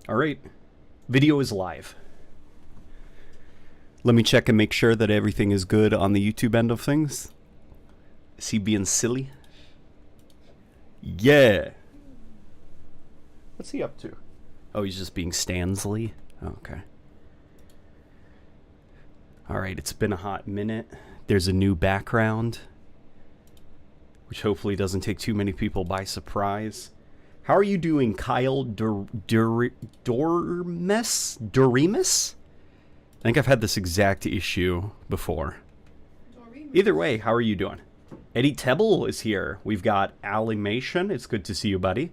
All right. Video is live. Let me check and make sure that everything is good on the YouTube end of things. Is he being silly? Yeah. What's he up to? Oh, he's just being Stansley? Oh, okay. All right, it's been a hot minute. There's a new background, which hopefully doesn't take too many people by surprise. How are you doing, Kyle Doremus? I think I've had this exact issue before. Either way, how are you doing? Eddie Tebble is here. We've got Alimation. It's good to see you, buddy.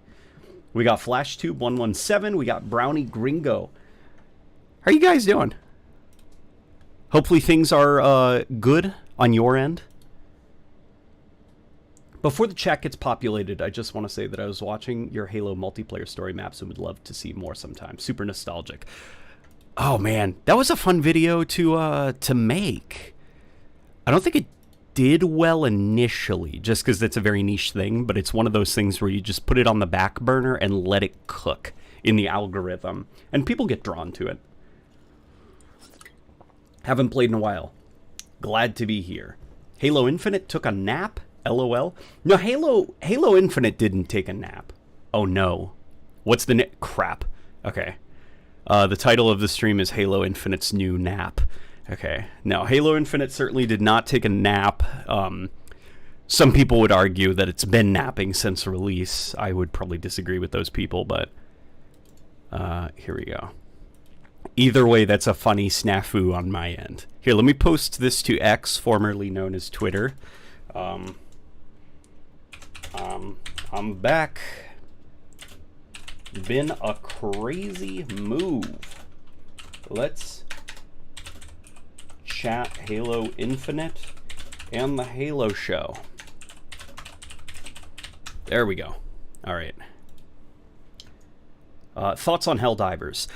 We got FlashTube117. We got Brownie Gringo. How are you guys doing? Hopefully things are good on your end. Before the chat gets populated, I just want to say that I was watching your Halo multiplayer story maps and would love to see more sometime. Super nostalgic. Oh man, that was a fun video to make. I don't think it did well initially, just because it's a very niche thing, but it's one of those things where you just put it on the back burner and let it cook in the algorithm, and people get drawn to it. Haven't played in a while. Glad to be here. Halo Infinite took a nap? LOL. No, Halo Infinite didn't take a nap. Oh no. What's the crap? Okay. The title of the stream is Halo Infinite's new nap. Okay. No, Halo Infinite certainly did not take a nap. Some people would argue that it's been napping since release. I would probably disagree with those people, but here we go. Either way, that's a funny snafu on my end. Here, let me post this to X, formerly known as Twitter. I'm back. Been a crazy move. Let's chat Halo Infinite and the Halo show. There we go. All right. Thoughts on Helldivers?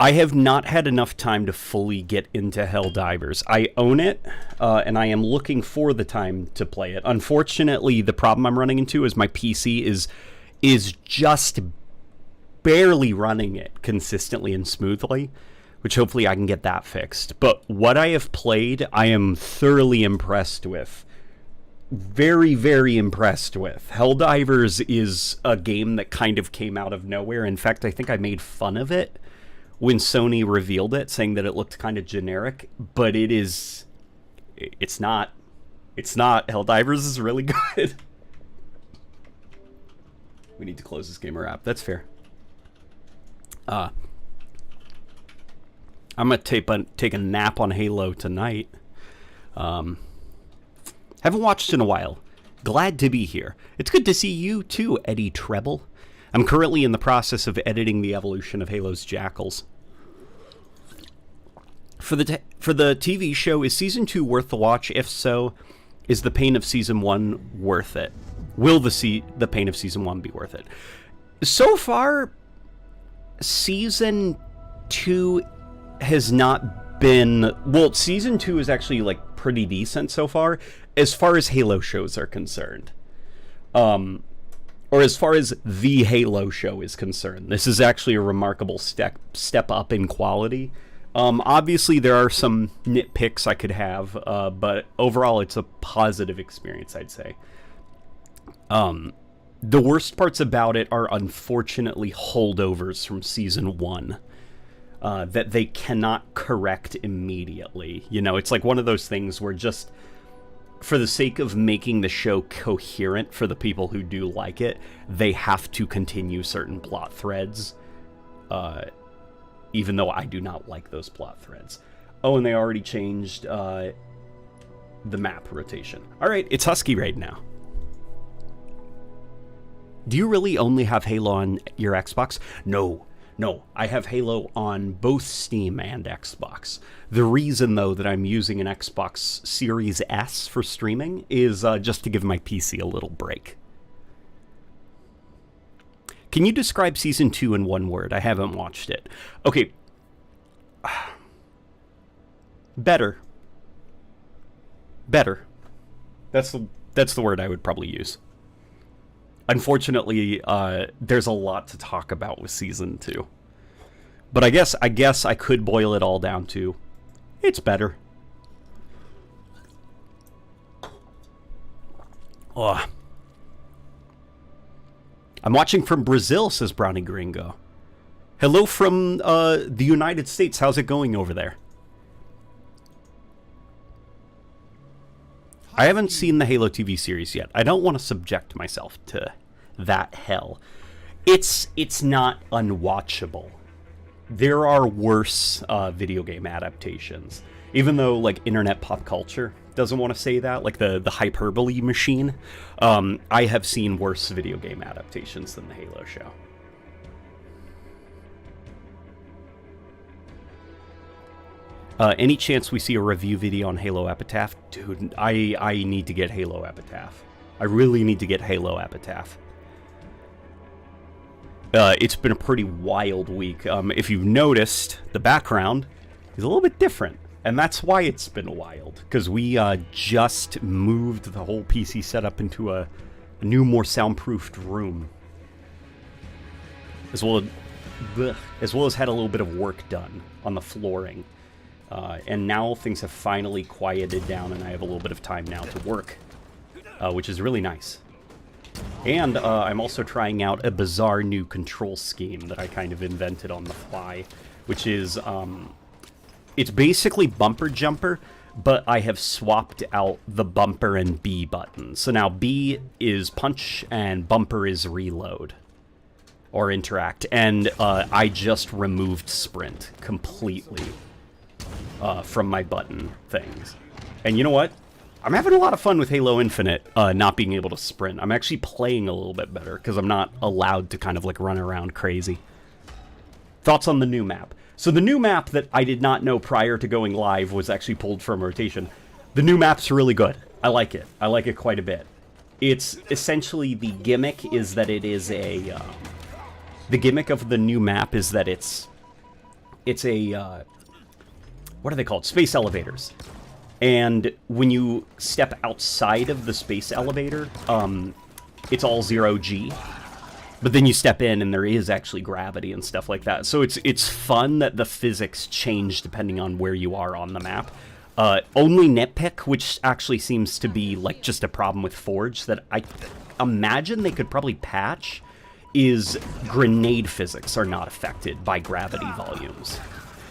I have not had enough time to fully get into Helldivers. I own it, and I am looking for the time to play it. Unfortunately, the problem I'm running into is my PC is just barely running it consistently and smoothly, which hopefully I can get that fixed. But what I have played, I am thoroughly impressed with. Very, very impressed with. Helldivers is a game that kind of came out of nowhere. In fact, I think I made fun of it when Sony revealed it, saying that it looked kind of generic, but it's not. Helldivers is really good. We need to close this gamer app. That's fair. I'm gonna take a nap on Halo tonight. Haven't watched in a while. Glad to be here. It's good to see you too, Eddie Treble. I'm currently in the process of editing the evolution of Halo's Jackals. For the TV show, is Season 2 worth the watch? If so, is the pain of Season 1 worth it? Will the pain of Season 1 be worth it? So far, Season 2 has not been... Well, Season 2 is actually, like, pretty decent so far as Halo shows are concerned. Or as far as the Halo show is concerned. This is actually a remarkable step up in quality. Obviously, there are some nitpicks I could have, but overall, it's a positive experience, I'd say. The worst parts about it are unfortunately holdovers from Season 1 that they cannot correct immediately. You know, it's like one of those things where just for the sake of making the show coherent for the people who do like it, they have to continue certain plot threads, even though I do not like those plot threads. Oh, and they already changed the map rotation. All right, it's Husky right now. Do you really only have Halo on your Xbox? No, I have Halo on both Steam and Xbox. The reason, though, that I'm using an Xbox Series S for streaming is just to give my PC a little break. Can you describe Season 2 in one word? I haven't watched it. Okay. Better. That's the word I would probably use. Unfortunately, there's a lot to talk about with Season 2. But I guess I could boil it all down to it's better. Oh. I'm watching from Brazil, says Brownie Gringo. Hello from the United States. How's it going over there? I haven't seen the Halo TV series yet. I don't want to subject myself to that hell. It's not unwatchable. There are worse video game adaptations. Even though, like, internet pop culture doesn't want to say that, like the hyperbole machine, I have seen worse video game adaptations than the Halo show. Any chance we see a review video on Halo Epitaph? Dude, I need to get Halo Epitaph. I really need to get Halo Epitaph. It's been a pretty wild week. If you've noticed, the background is a little bit different. And that's why it's been wild. Because we just moved the whole PC setup into a new, more soundproofed room. As well as had a little bit of work done on the flooring. And now things have finally quieted down and I have a little bit of time now to work. Which is really nice. And I'm also trying out a bizarre new control scheme that I kind of invented on the fly. Which is, it's basically bumper jumper, but I have swapped out the bumper and B buttons. So now B is punch and bumper is reload. Or interact. And I just removed sprint completely. From my button things. And you know what? I'm having a lot of fun with Halo Infinite not being able to sprint. I'm actually playing a little bit better because I'm not allowed to kind of like run around crazy. Thoughts on the new map? So the new map that I did not know prior to going live was actually pulled from rotation. The new map's really good. I like it. I like it quite a bit. It's essentially the gimmick is that it is a... the gimmick of the new map is that it's a... what are they called? Space elevators. And when you step outside of the space elevator, it's all 0G. But then you step in and there is actually gravity and stuff like that. So it's fun that the physics change depending on where you are on the map. Only nitpick, which actually seems to be like just a problem with Forge that I imagine they could probably patch, is grenade physics are not affected by gravity volumes.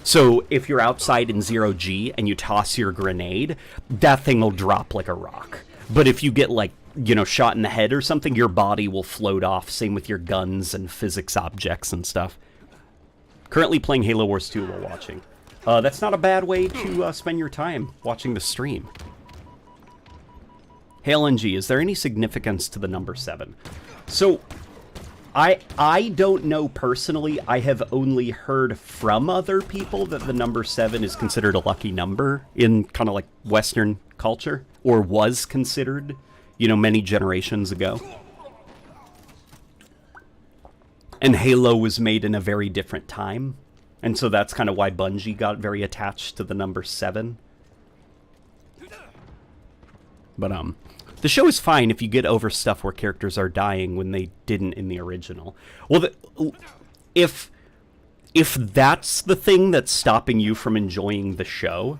So if you're outside in 0G and you toss your grenade, that thing will drop like a rock. But if you get, like, you know, shot in the head or something, your body will float off. Same with your guns and physics objects and stuff. Currently playing Halo Wars 2 while watching. That's not a bad way to spend your time watching the stream. Hey LNG, is there any significance to the number 7? So... I don't know personally. I have only heard from other people that the number 7 is considered a lucky number in kind of like Western culture, or was considered, you know, many generations ago. And Halo was made in a very different time, and so that's kind of why Bungie got very attached to the number 7. But the show is fine if you get over stuff where characters are dying when they didn't in the original. Well, if that's the thing that's stopping you from enjoying the show,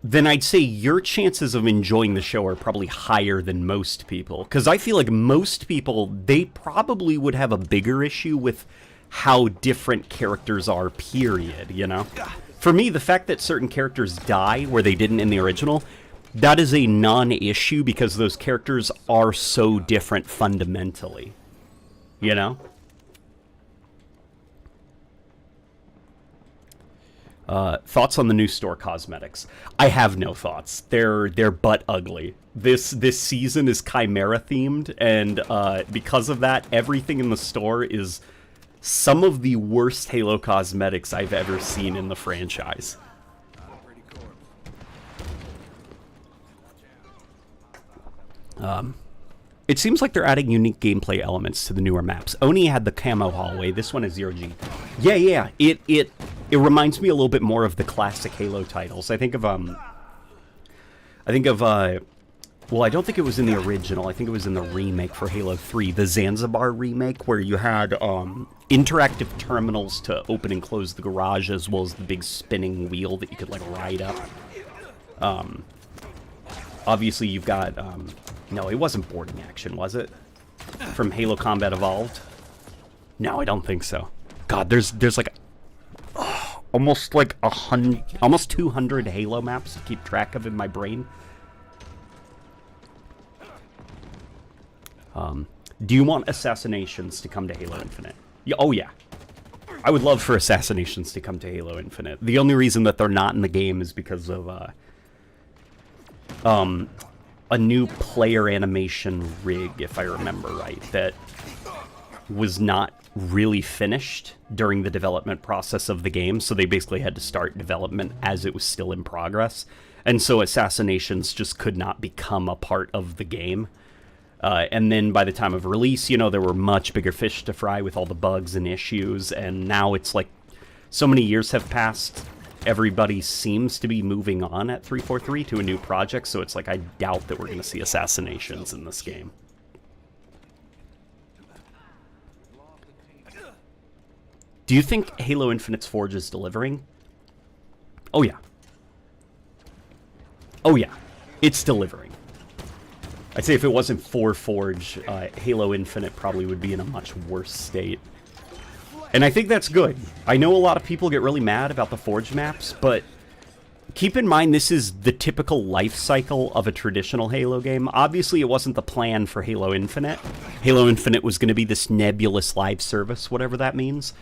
then I'd say your chances of enjoying the show are probably higher than most people. Because I feel like most people, they probably would have a bigger issue with how different characters are, period, you know? For me, the fact that certain characters die where they didn't in the original, that is a non-issue because those characters are so different fundamentally. You know? Thoughts on the new store cosmetics? I have no thoughts. They're butt ugly. This season is Chimera themed, and because of that, everything in the store is some of the worst Halo cosmetics I've ever seen in the franchise. It seems like they're adding unique gameplay elements to the newer maps. Oni had the camo hallway. This one is 0G. Yeah. It reminds me a little bit more of the classic Halo titles. I think of Well, I don't think it was in the original. I think it was in the remake for Halo 3, the Zanzibar remake, where you had interactive terminals to open and close the garage, as well as the big spinning wheel that you could, like, ride up. Obviously, you've got... no, it wasn't boarding action, was it? From Halo Combat Evolved? No, I don't think so. God, there's like... almost like 100... almost 200 Halo maps to keep track of in my brain. Do you want Assassinations to come to Halo Infinite? Yeah, oh yeah. I would love for Assassinations to come to Halo Infinite. The only reason that they're not in the game is because of a new player animation rig, if I remember right, that was not really finished during the development process of the game, so they basically had to start development as it was still in progress. And so Assassinations just could not become a part of the game. And then by the time of release, you know, there were much bigger fish to fry with all the bugs and issues, and now it's like so many years have passed, everybody seems to be moving on at 343 to a new project, so it's like I doubt that we're going to see Assassinations in this game. Do you think Halo Infinite's Forge is delivering? Oh yeah. Oh yeah. It's delivering. I'd say if it wasn't for Forge, Halo Infinite probably would be in a much worse state. And I think that's good. I know a lot of people get really mad about the Forge maps, but keep in mind this is the typical life cycle of a traditional Halo game. Obviously, it wasn't the plan for Halo Infinite. Halo Infinite was going to be this nebulous live service, whatever that means.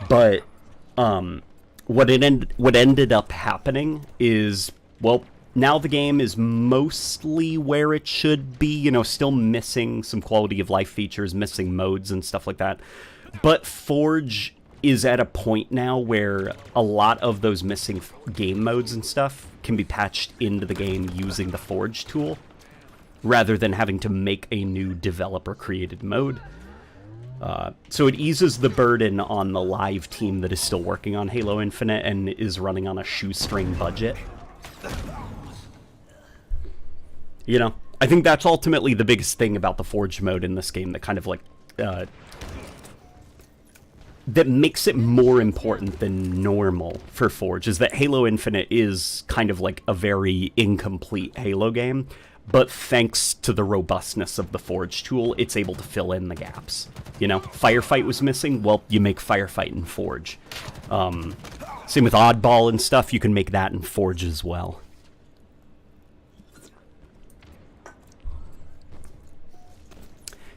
But what ended up happening is, well, now the game is mostly where it should be, you know, still missing some quality of life features, missing modes and stuff like that. But Forge is at a point now where a lot of those missing game modes and stuff can be patched into the game using the Forge tool, rather than having to make a new developer-created mode. So it eases the burden on the live team that is still working on Halo Infinite and is running on a shoestring budget. You know, I think that's ultimately the biggest thing about the Forge mode in this game that kind of like, that makes it more important than normal for Forge, is that Halo Infinite is kind of like a very incomplete Halo game, but thanks to the robustness of the Forge tool, it's able to fill in the gaps. You know, Firefight was missing, well, you make Firefight in Forge. Same with Oddball and stuff, you can make that in Forge as well.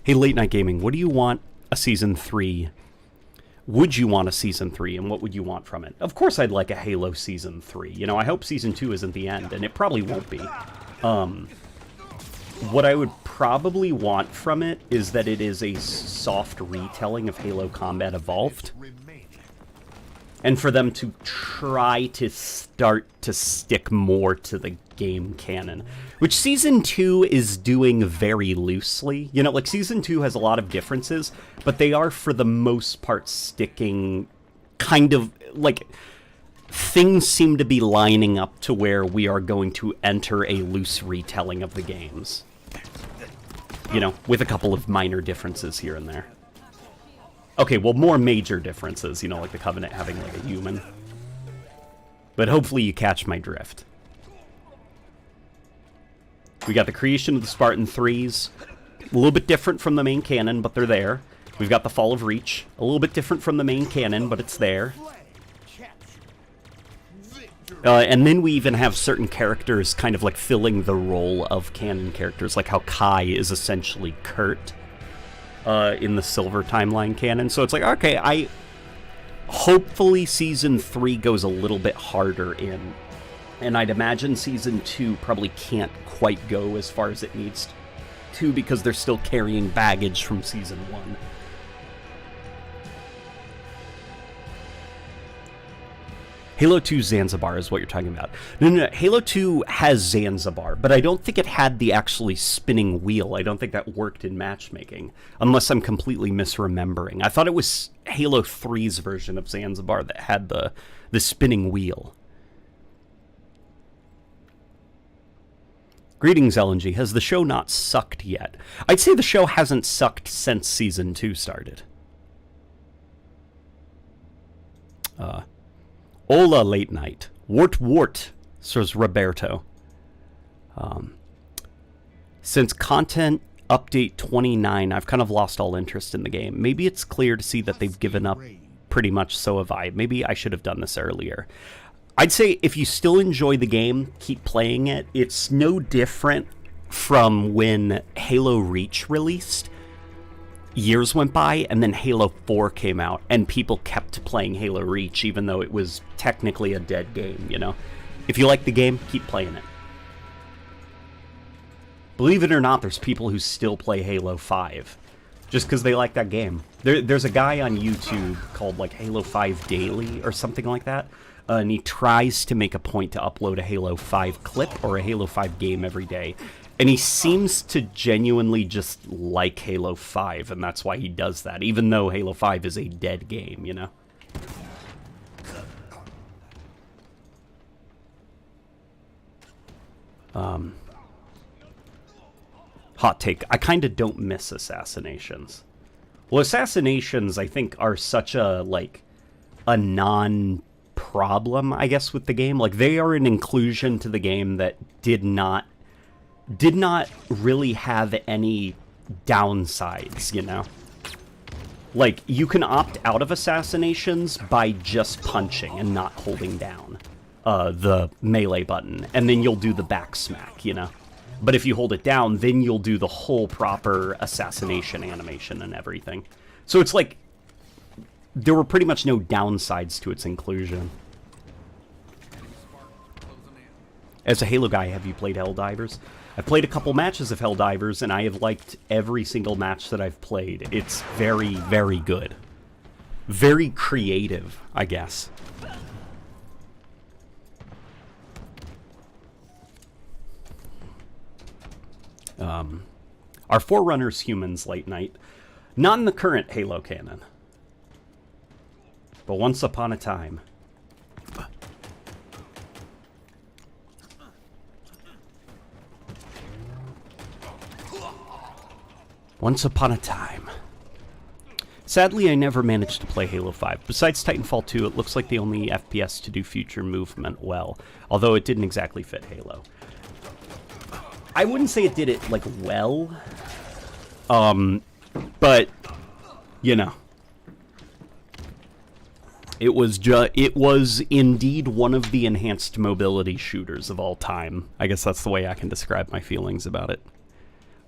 Hey, Late Night Gaming, what do you want a Season 3? Would you want a Season 3, and what would you want from it? Of course I'd like a Halo Season 3. You know, I hope Season 2 isn't the end, and it probably won't be. What I would probably want from it is that it is a soft retelling of Halo Combat Evolved. And for them to try to start to stick more to the game canon, which Season 2 is doing very loosely. You know, like, Season 2 has a lot of differences, but they are, for the most part, sticking kind of, like, things seem to be lining up to where we are going to enter a loose retelling of the games. You know, with a couple of minor differences here and there. Okay, well, more major differences, you know, like the Covenant having, like, a human. But hopefully you catch my drift. We got the creation of the Spartan 3s. A little bit different from the main canon, but they're there. We've got the Fall of Reach. A little bit different from the main canon, but it's there. And then we even have certain characters kind of, like, filling the role of canon characters, like how Kai is essentially Kurt. In the Silver Timeline canon. So it's like, okay, hopefully Season 3 goes a little bit harder in. And I'd imagine Season 2 probably can't quite go as far as it needs to, because they're still carrying baggage from Season 1. Halo 2 Zanzibar is what you're talking about. No. Halo 2 has Zanzibar, but I don't think it had the actually spinning wheel. I don't think that worked in matchmaking, unless I'm completely misremembering. I thought it was Halo 3's version of Zanzibar that had the spinning wheel. Greetings, LNG. Has the show not sucked yet? I'd say the show hasn't sucked since Season 2 started. Hola, late night. Wart, says Roberto. Since content update 29, I've kind of lost all interest in the game. Maybe it's clear to see that they've given up pretty much, so have I. Maybe I should have done this earlier. I'd say if you still enjoy the game, keep playing it. It's no different from when Halo Reach released. Years went by, and then Halo 4 came out, and people kept playing Halo Reach, even though it was technically a dead game, you know? If you like the game, keep playing it. Believe it or not, there's people who still play Halo 5 just because they like that game. There's a guy on YouTube called, like, Halo 5 Daily or something like that, and he tries to make a point to upload a Halo 5 clip or a Halo 5 game every day. And he seems to genuinely just like Halo 5, and that's why he does that, even though Halo 5 is a dead game, you know? Hot take. I kind of don't miss Assassinations. Well, Assassinations, I think, are such a, like, a non-problem, I guess, with the game. Like, they are an inclusion to the game that did not really have any downsides, you know? Like, you can opt out of Assassinations by just punching and not holding down the melee button, and then you'll do the back smack, you know? But if you hold it down, then you'll do the whole proper assassination animation and everything. So it's like, there were pretty much no downsides to its inclusion. As a Halo guy, have you played Helldivers? I've played a couple matches of Helldivers, and I have liked every single match that I've played. It's very, very good. Very creative, I guess. Are Forerunners humans late night? Not in the current Halo canon. But once upon a time. Once upon a time. Sadly, I never managed to play Halo 5. Besides Titanfall 2, it looks like the only FPS to do future movement well, although it didn't exactly fit Halo. I wouldn't say it did it, like, well, but, you know, it was indeed one of the enhanced mobility shooters of all time. I guess that's the way I can describe my feelings about it.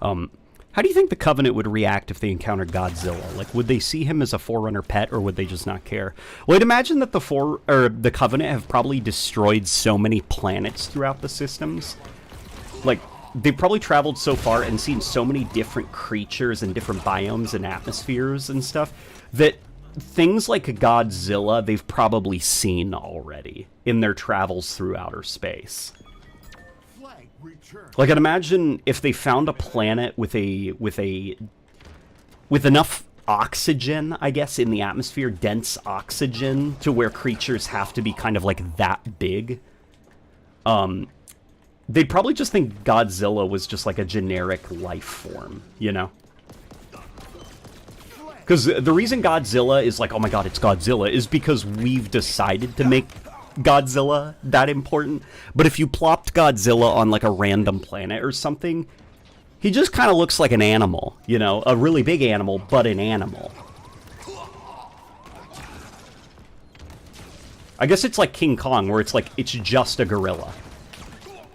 How do you think the Covenant would react if they encountered Godzilla? Like, would they see him as a Forerunner pet, or would they just not care? Well, I'd imagine that the Covenant have probably destroyed so many planets throughout the systems. Like, they've probably traveled so far and seen so many different creatures and different biomes and atmospheres and stuff that things like Godzilla they've probably seen already in their travels through outer space. Like, I'd imagine if they found a planet with enough oxygen, I guess, in the atmosphere, dense oxygen, to where creatures have to be kind of like that big, they'd probably just think Godzilla was just like a generic life form, you know? Because the reason Godzilla is like, oh my god, it's Godzilla, is because we've decided to make Godzilla that important. But if you plopped Godzilla on like a random planet or something, he just kind of looks like an animal, you know? A really big animal, but an animal. I guess it's like King Kong, where it's like, it's just a gorilla.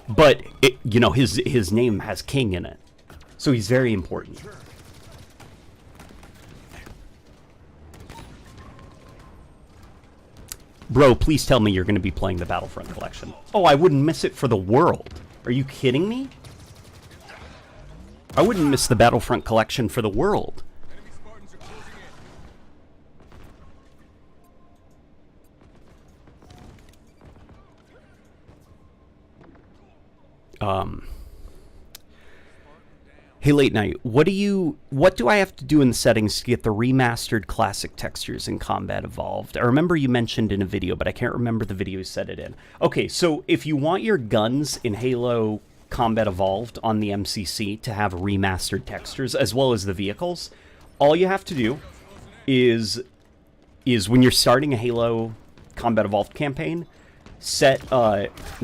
But, you know, his name has King in it. So he's very important. Bro, please tell me you're going to be playing the Battlefront collection. Oh, I wouldn't miss it for the world. Are you kidding me? I wouldn't miss the Battlefront collection for the world. Hey, Late Night, what do I have to do in the settings to get the remastered classic textures in combat evolved? I remember you mentioned in a video, but I can't remember the video you said it in. Okay, so if you want your guns in Halo Combat Evolved on the MCC to have remastered textures as well as the vehicles, all you have to do is when you're starting a Halo Combat Evolved campaign, set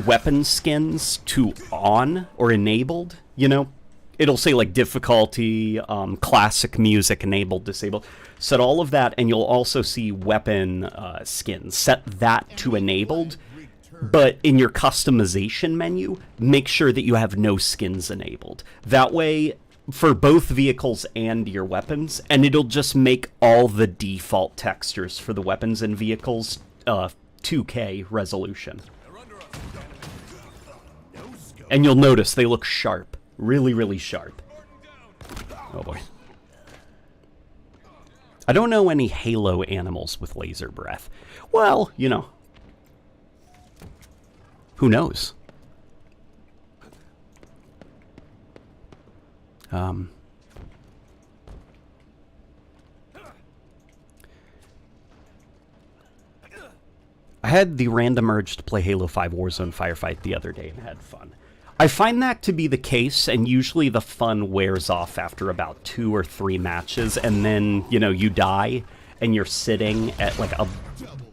weapon skins to on or enabled, you know? It'll say like difficulty, classic music, enabled, disabled. Set all of that, and you'll also see weapon skins. Set that to enabled, but in your customization menu, make sure that you have no skins enabled. That way, for both vehicles and your weapons, and it'll just make all the default textures for the weapons and vehicles 2K resolution. And you'll notice they look sharp. Really, really sharp. Oh boy. I don't know any Halo animals with laser breath. Well, you know. Who knows? I had the random urge to play Halo 5 Warzone Firefight the other day and had fun. I find that to be the case, and usually the fun wears off after about 2 or 3 matches, and then, you know, you die, and you're sitting at, like, a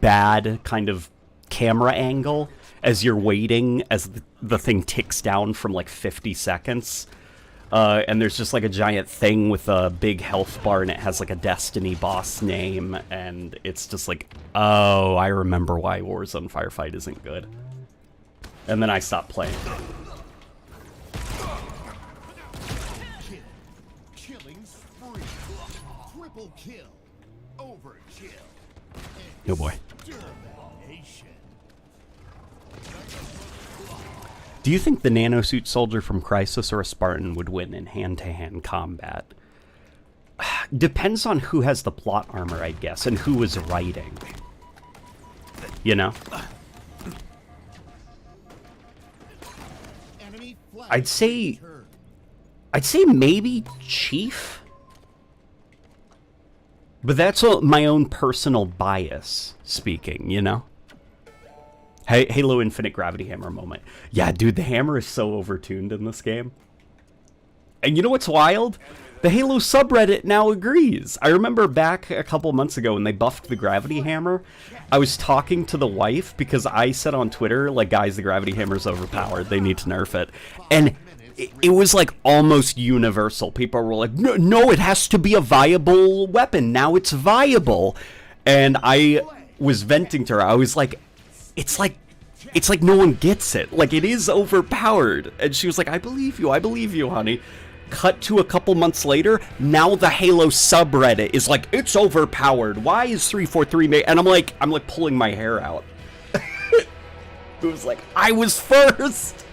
bad kind of camera angle as you're waiting as the thing ticks down from, like, 50 seconds. And there's just, like, a giant thing with a big health bar, and it has, like, a Destiny boss name, and it's just like, oh, I remember why Warzone Firefight isn't good. And then I stopped playing. Oh boy. Do you think the nanosuit soldier from Crysis or a Spartan would win in hand-to-hand combat? Depends on who has the plot armor, I guess, and who is writing. You know? I'd say maybe Chief? But that's my own personal bias speaking, you know? Halo Infinite Gravity Hammer moment. Yeah, dude, the hammer is so overtuned in this game. And you know what's wild? The Halo subreddit now agrees. I remember back a couple months ago when they buffed the Gravity Hammer, I was talking to the wife because I said on Twitter, like, guys, the Gravity Hammer's overpowered. They need to nerf it. And it was like almost universal. People were like, no, it has to be a viable weapon. Now it's viable. And I was venting to her. I was like, it's like no one gets it. Like, it is overpowered. And she was like, I believe you, honey. Cut to a couple months later, now the Halo subreddit is like, it's overpowered. Why is 343 and I'm like pulling my hair out. It was like, I was first.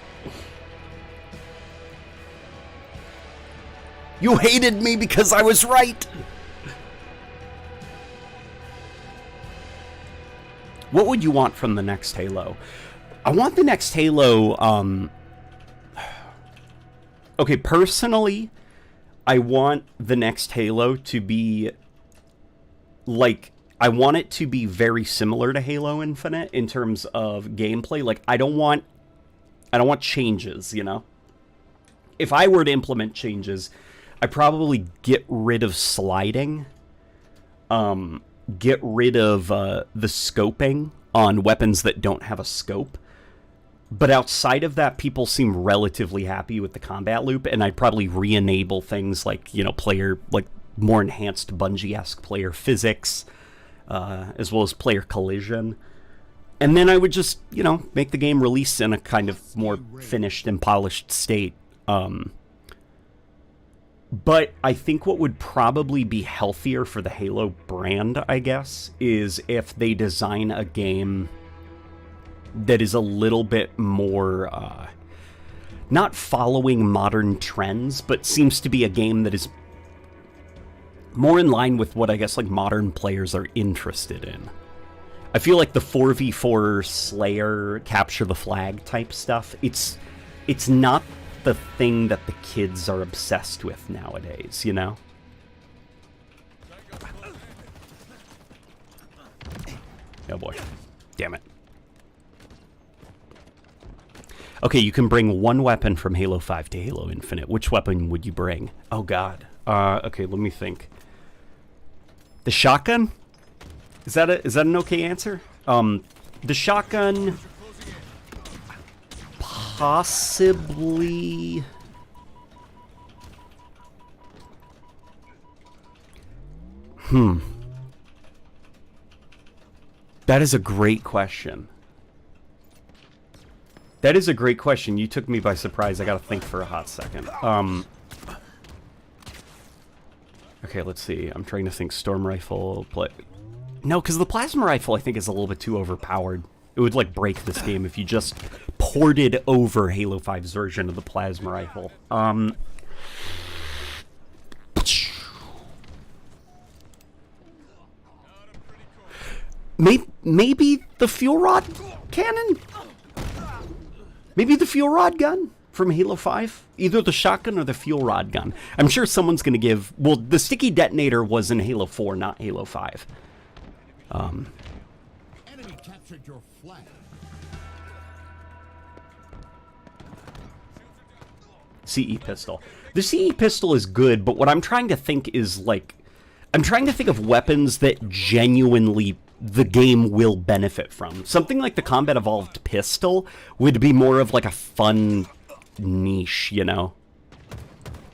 You hated me because I was right. What would you want from the next Halo? I want the next Halo, okay, personally, I want the next Halo to be, like, I want it to be very similar to Halo Infinite in terms of gameplay. Like, I don't want changes, you know? If I were to implement changes, I'd probably get rid of sliding, get rid of the scoping on weapons that don't have a scope. But outside of that, people seem relatively happy with the combat loop, and I'd probably re-enable things like, you know, more enhanced Bungie-esque player physics, as well as player collision. And then I would just, you know, make the game release in a kind of more finished and polished state. But I think what would probably be healthier for the Halo brand, I guess, is if they design a game that is a little bit more, not following modern trends, but seems to be a game that is more in line with what I guess, like, modern players are interested in. I feel like the 4v4 Slayer, capture the flag type stuff, it's not the thing that the kids are obsessed with nowadays, you know? Oh boy. Damn it. Okay, you can bring one weapon from Halo 5 to Halo Infinite. Which weapon would you bring? Oh, God. Okay, let me think. The shotgun? Is that an okay answer? The shotgun... Possibly... That is a great question. That is a great question. You took me by surprise. I gotta think for a hot second. Okay, let's see. I'm trying to think. Storm rifle. No, because the plasma rifle I think is a little bit too overpowered. It would like break this game if you just ported over Halo 5's version of the plasma rifle. Maybe the fuel rod cannon? Maybe the fuel rod gun from Halo 5? Either the shotgun or the fuel rod gun. I'm sure someone's going to give... Well, the sticky detonator was in Halo 4, not Halo 5. Enemy captured your flag. CE pistol. The CE pistol is good, but what I'm trying to think is, like... I'm trying to think of weapons that genuinely... the game will benefit from. Something like the Combat Evolved pistol would be more of like a fun niche, you know?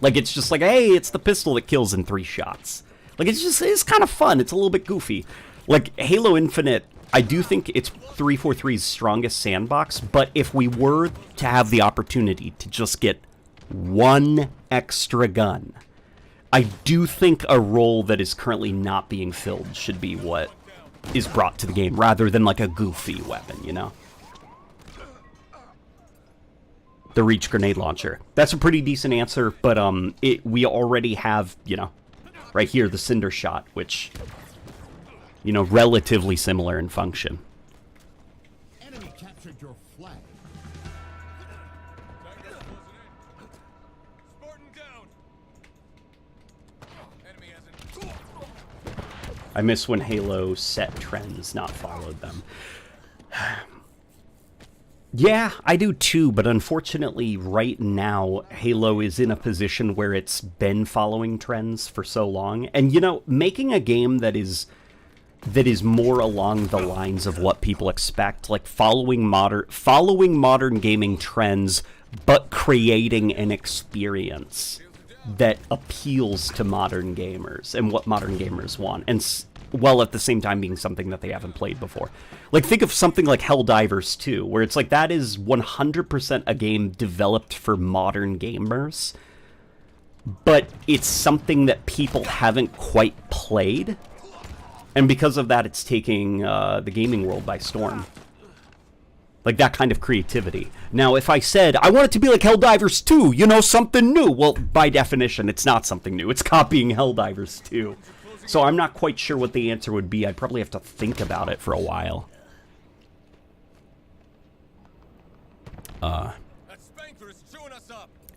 Like, it's just like, hey, it's the pistol that kills in 3 shots. Like, it's kind of fun. It's a little bit goofy. Like, Halo Infinite, I do think it's 343's strongest sandbox, but if we were to have the opportunity to just get one extra gun, I do think a role that is currently not being filled should be what is brought to the game, rather than like a goofy weapon, you know? The Reach grenade launcher. That's a pretty decent answer, but we already have, you know, right here, the Cinder Shot, which, you know, relatively similar in function. Enemy captured your flag. I miss when Halo set trends, not followed them. Yeah, I do too, but unfortunately right now, Halo is in a position where it's been following trends for so long. And, you know, making a game that is more along the lines of what people expect, like following modern gaming trends, but creating an experience that appeals to modern gamers and what modern gamers want, and while at the same time being something that they haven't played before. Like, think of something like Helldivers 2, where it's like that is 100% a game developed for modern gamers, but it's something that people haven't quite played, and because of that, it's taking the gaming world by storm. Like, that kind of creativity. Now, if I said, I want it to be like Helldivers 2, you know, something new. Well, by definition, it's not something new. It's copying Helldivers 2. So I'm not quite sure what the answer would be. I'd probably have to think about it for a while.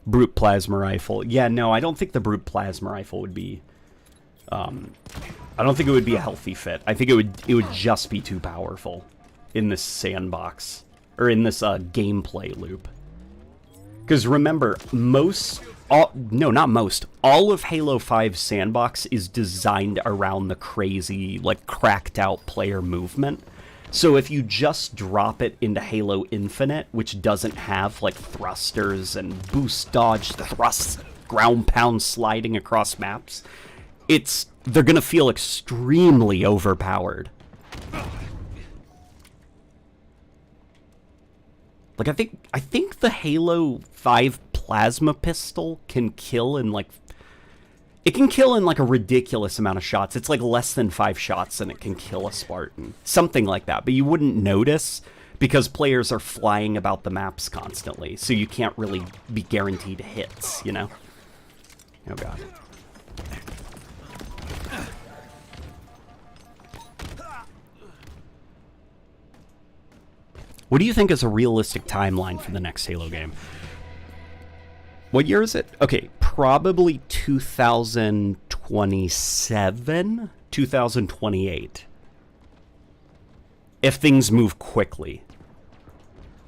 Brute Plasma Rifle. Yeah, no, I don't think the Brute Plasma Rifle would be... I don't think it would be a healthy fit. I think it would just be too powerful in this sandbox. Or in this gameplay loop. Because remember, all of Halo 5's sandbox is designed around the crazy, like, cracked out player movement. So if you just drop it into Halo Infinite, which doesn't have, like, thrusters and boost dodge, thrust, ground pound sliding across maps, they're gonna feel extremely overpowered. Like, I think the Halo 5 plasma pistol can kill in, like... It can kill in, like, a ridiculous amount of shots. It's, like, less than 5 shots and it can kill a Spartan. Something like that. But you wouldn't notice because players are flying about the maps constantly. So you can't really be guaranteed hits, you know? Oh, God. What do you think is a realistic timeline for the next Halo game? What year is it? Okay, probably 2027, 2028. If things move quickly.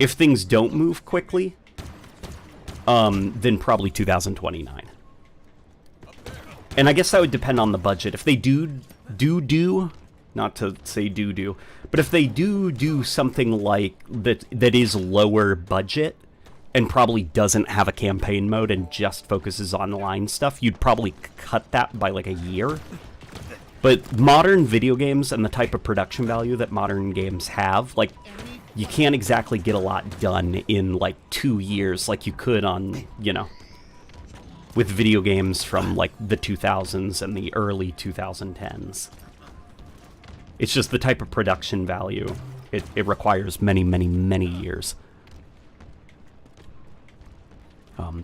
If things don't move quickly, then probably 2029. And I guess that would depend on the budget. If they do, not to say do, but if they do something like that is lower budget and probably doesn't have a campaign mode and just focuses on online stuff, you'd probably cut that by like a year. But modern video games and the type of production value that modern games have, like, you can't exactly get a lot done in like 2 years like you could on, you know, with video games from like the 2000s and the early 2010s. It's just the type of production value. It requires many, many, many years.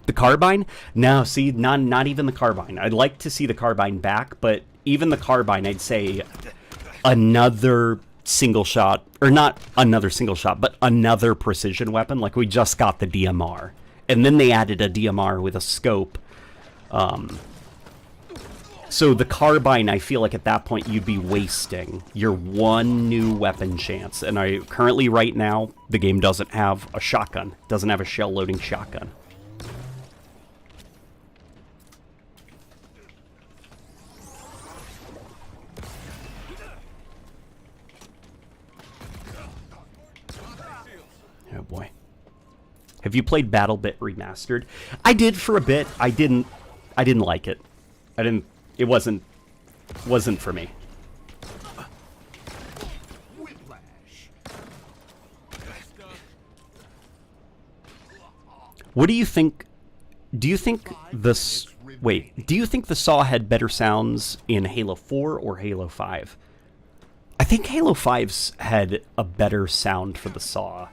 The Carbine? No, see, not even the Carbine. I'd like to see the Carbine back, but even the Carbine, I'd say another single shot, or not another single shot, but another precision weapon. Like, we just got the DMR. And then they added a DMR with a scope. So the Carbine, I feel like at that point you'd be wasting your one new weapon chance. And currently right now, the game doesn't have a shotgun. Doesn't have a shell loading shotgun. Oh boy. Have you played BattleBit Remastered? I did for a bit. I didn't like it. It wasn't for me. What do you think? Do you think the Saw had better sounds in Halo 4 or Halo 5? I think Halo 5's had a better sound for the Saw.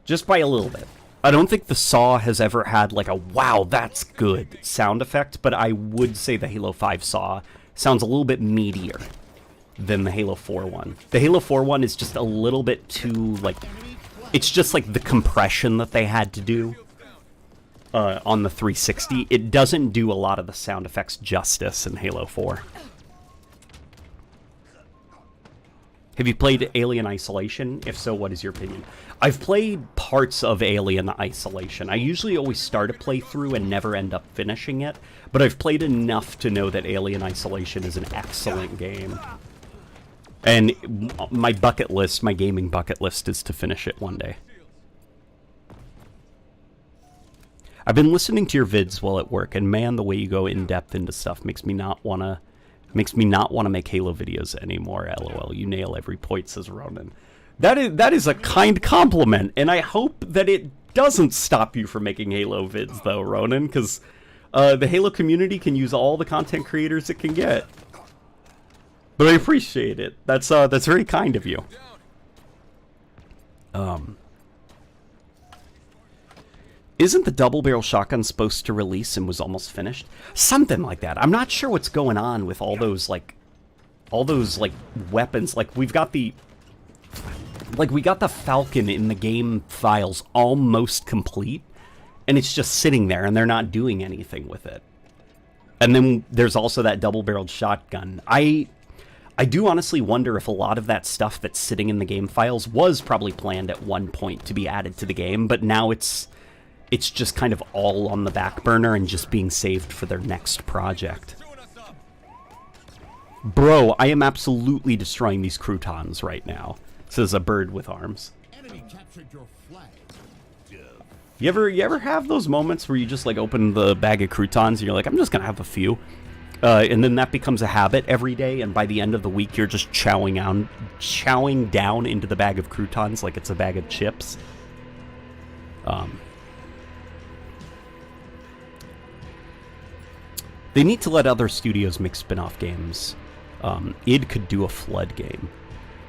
Just by a little bit. I don't think the Saw has ever had like a wow, that's good sound effect, but I would say the Halo 5 Saw sounds a little bit meatier than the Halo 4 one. The Halo 4 one is just a little bit too, like, it's just like the compression that they had to do on the 360. It doesn't do a lot of the sound effects justice in Halo 4. Have you played Alien Isolation? If so, what is your opinion? I've played parts of Alien Isolation. I usually always start a playthrough and never end up finishing it, but I've played enough to know that Alien Isolation is an excellent game. And my bucket list, my gaming bucket list, is to finish it one day. I've been listening to your vids while at work, and man, the way you go in depth into stuff makes me not want to make Halo videos anymore. LOL. You nail every point, says Ronan. That is a kind compliment, and I hope that it doesn't stop you from making Halo vids, though, Ronan, because the Halo community can use all the content creators it can get. But I appreciate it. That's very kind of you. Isn't the double barrel shotgun supposed to release and was almost finished? Something like that. I'm not sure what's going on with all those weapons. Like, we got the Falcon in the game files almost complete, and it's just sitting there, and they're not doing anything with it. And then there's also that double-barreled shotgun. I do honestly wonder if a lot of that stuff that's sitting in the game files was probably planned at one point to be added to the game, but now it's just kind of all on the back burner and just being saved for their next project. Bro, I am absolutely destroying these croutons right now, says a bird with arms. Enemy captured your flag. You ever have those moments where you just like open the bag of croutons and you're like, I'm just gonna have a few, and then that becomes a habit every day, and by the end of the week you're just chowing down into the bag of croutons like it's a bag of chips. They need to let other studios make spin-off games. Id could do a Flood game.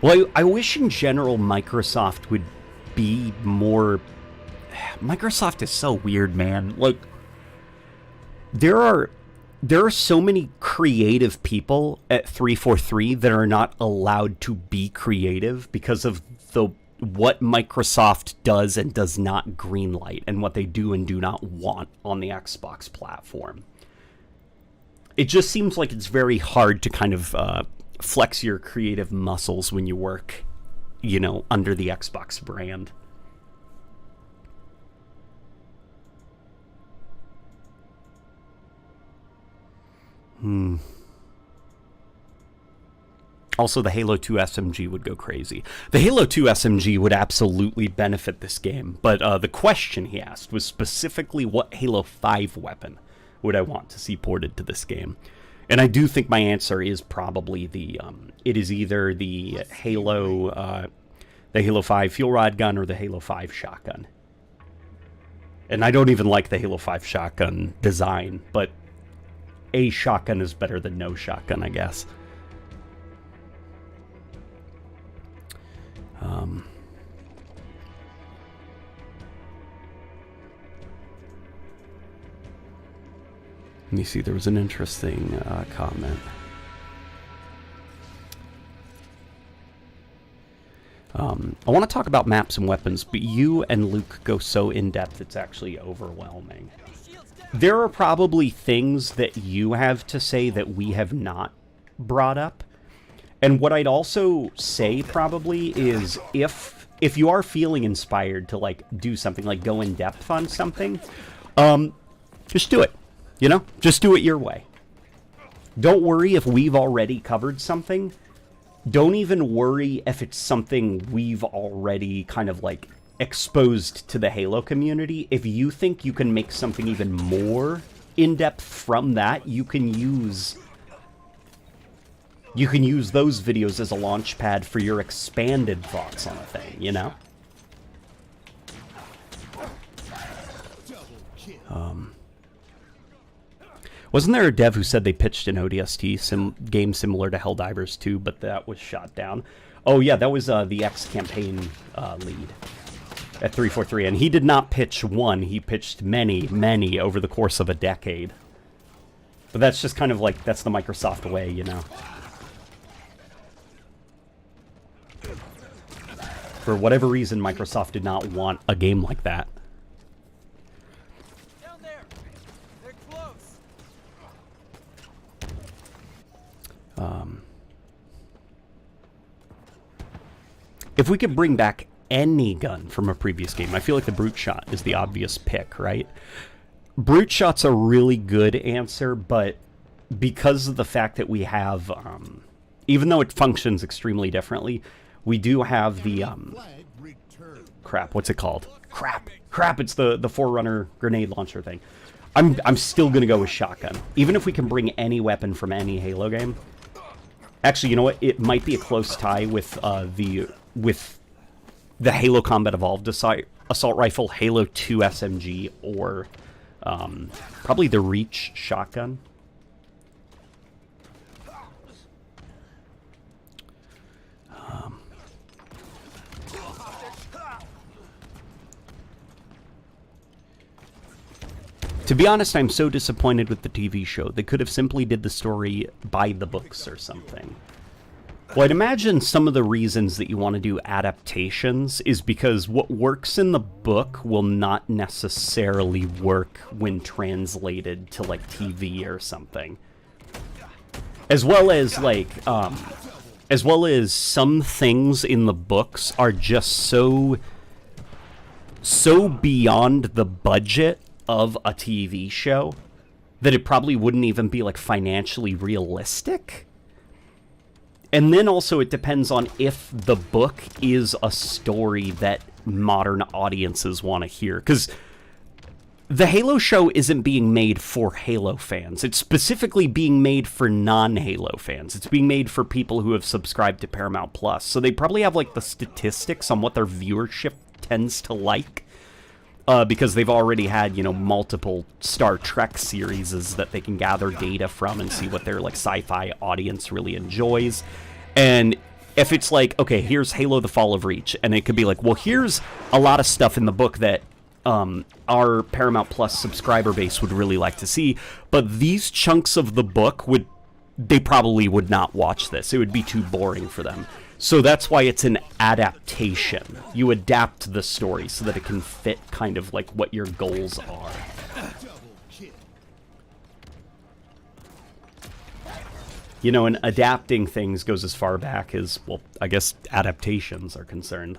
Well, I wish in general Microsoft would be more... Microsoft is so weird, man. Like, there are so many creative people at 343 that are not allowed to be creative because of what Microsoft does and does not greenlight, and what they do and do not want on the Xbox platform. It just seems like it's very hard to kind of flex your creative muscles when you work you know, under the Xbox brand. Also, the Halo 2 SMG would go crazy. The Halo 2 SMG would absolutely benefit this game, but the question he asked was specifically what Halo 5 weapon would I want to see ported to this game. And I do think my answer is probably the, it is either the Halo 5 fuel rod gun or the Halo 5 shotgun. And I don't even like the Halo 5 shotgun design, but a shotgun is better than no shotgun, I guess. Let me see, there was an interesting comment. I want to talk about maps and weapons, but you and Luke go so in-depth it's actually overwhelming. There are probably things that you have to say that we have not brought up. And what I'd also say probably is if you are feeling inspired to like do something, like go in depth on something, just do it. You know, just do it your way. Don't worry if we've already covered something. Don't even worry if it's something we've already kind of like exposed to the Halo community. If you think you can make something even more in depth from that, you can use those videos as a launch pad for your expanded thoughts on a thing, you know? Wasn't there a dev who said they pitched an ODST game similar to Helldivers 2, but that was shot down? Oh yeah, that was the X-Campaign lead at 343, and he did not pitch one, he pitched many, many over the course of a decade. But that's just kind of like, that's the Microsoft way, you know? For whatever reason, Microsoft did not want a game like that. Down there. They're close. If we could bring back any gun from a previous game, I feel like the Brute Shot is the obvious pick, right? Brute Shot's a really good answer, but because of the fact that we have, even though it functions extremely differently, we do have the, crap, what's it called? Crap, it's the Forerunner grenade launcher thing. I'm still gonna go with shotgun. Even if we can bring any weapon from any Halo game. Actually, you know what? It might be a close tie with the Halo Combat Evolved Assault Rifle, Halo 2 SMG, or probably the Reach shotgun. To be honest, I'm so disappointed with the TV show. They could have simply did the story by the books or something. Well, I'd imagine some of the reasons that you want to do adaptations is because what works in the book will not necessarily work when translated to, like, TV or something. As well as, like, as well as some things in the books are just so beyond the budget of a TV show that it probably wouldn't even be, like, financially realistic. And then also it depends on if the book is a story that modern audiences want to hear. Because the Halo show isn't being made for Halo fans. It's specifically being made for non-Halo fans. It's being made for people who have subscribed to Paramount Plus. So they probably have, like, the statistics on what their viewership tends to like. Because they've already had, you know, multiple Star Trek series that they can gather data from and see what their, like, sci-fi audience really enjoys. And if it's like, okay, here's Halo the Fall of Reach, and it could be like, well, here's a lot of stuff in the book that our Paramount Plus subscriber base would really like to see, but these chunks of the book they probably would not watch this. It would be too boring for them. So that's why it's an adaptation. You adapt the story so that it can fit kind of like what your goals are. You know, and adapting things goes as far back as, well, I guess adaptations are concerned.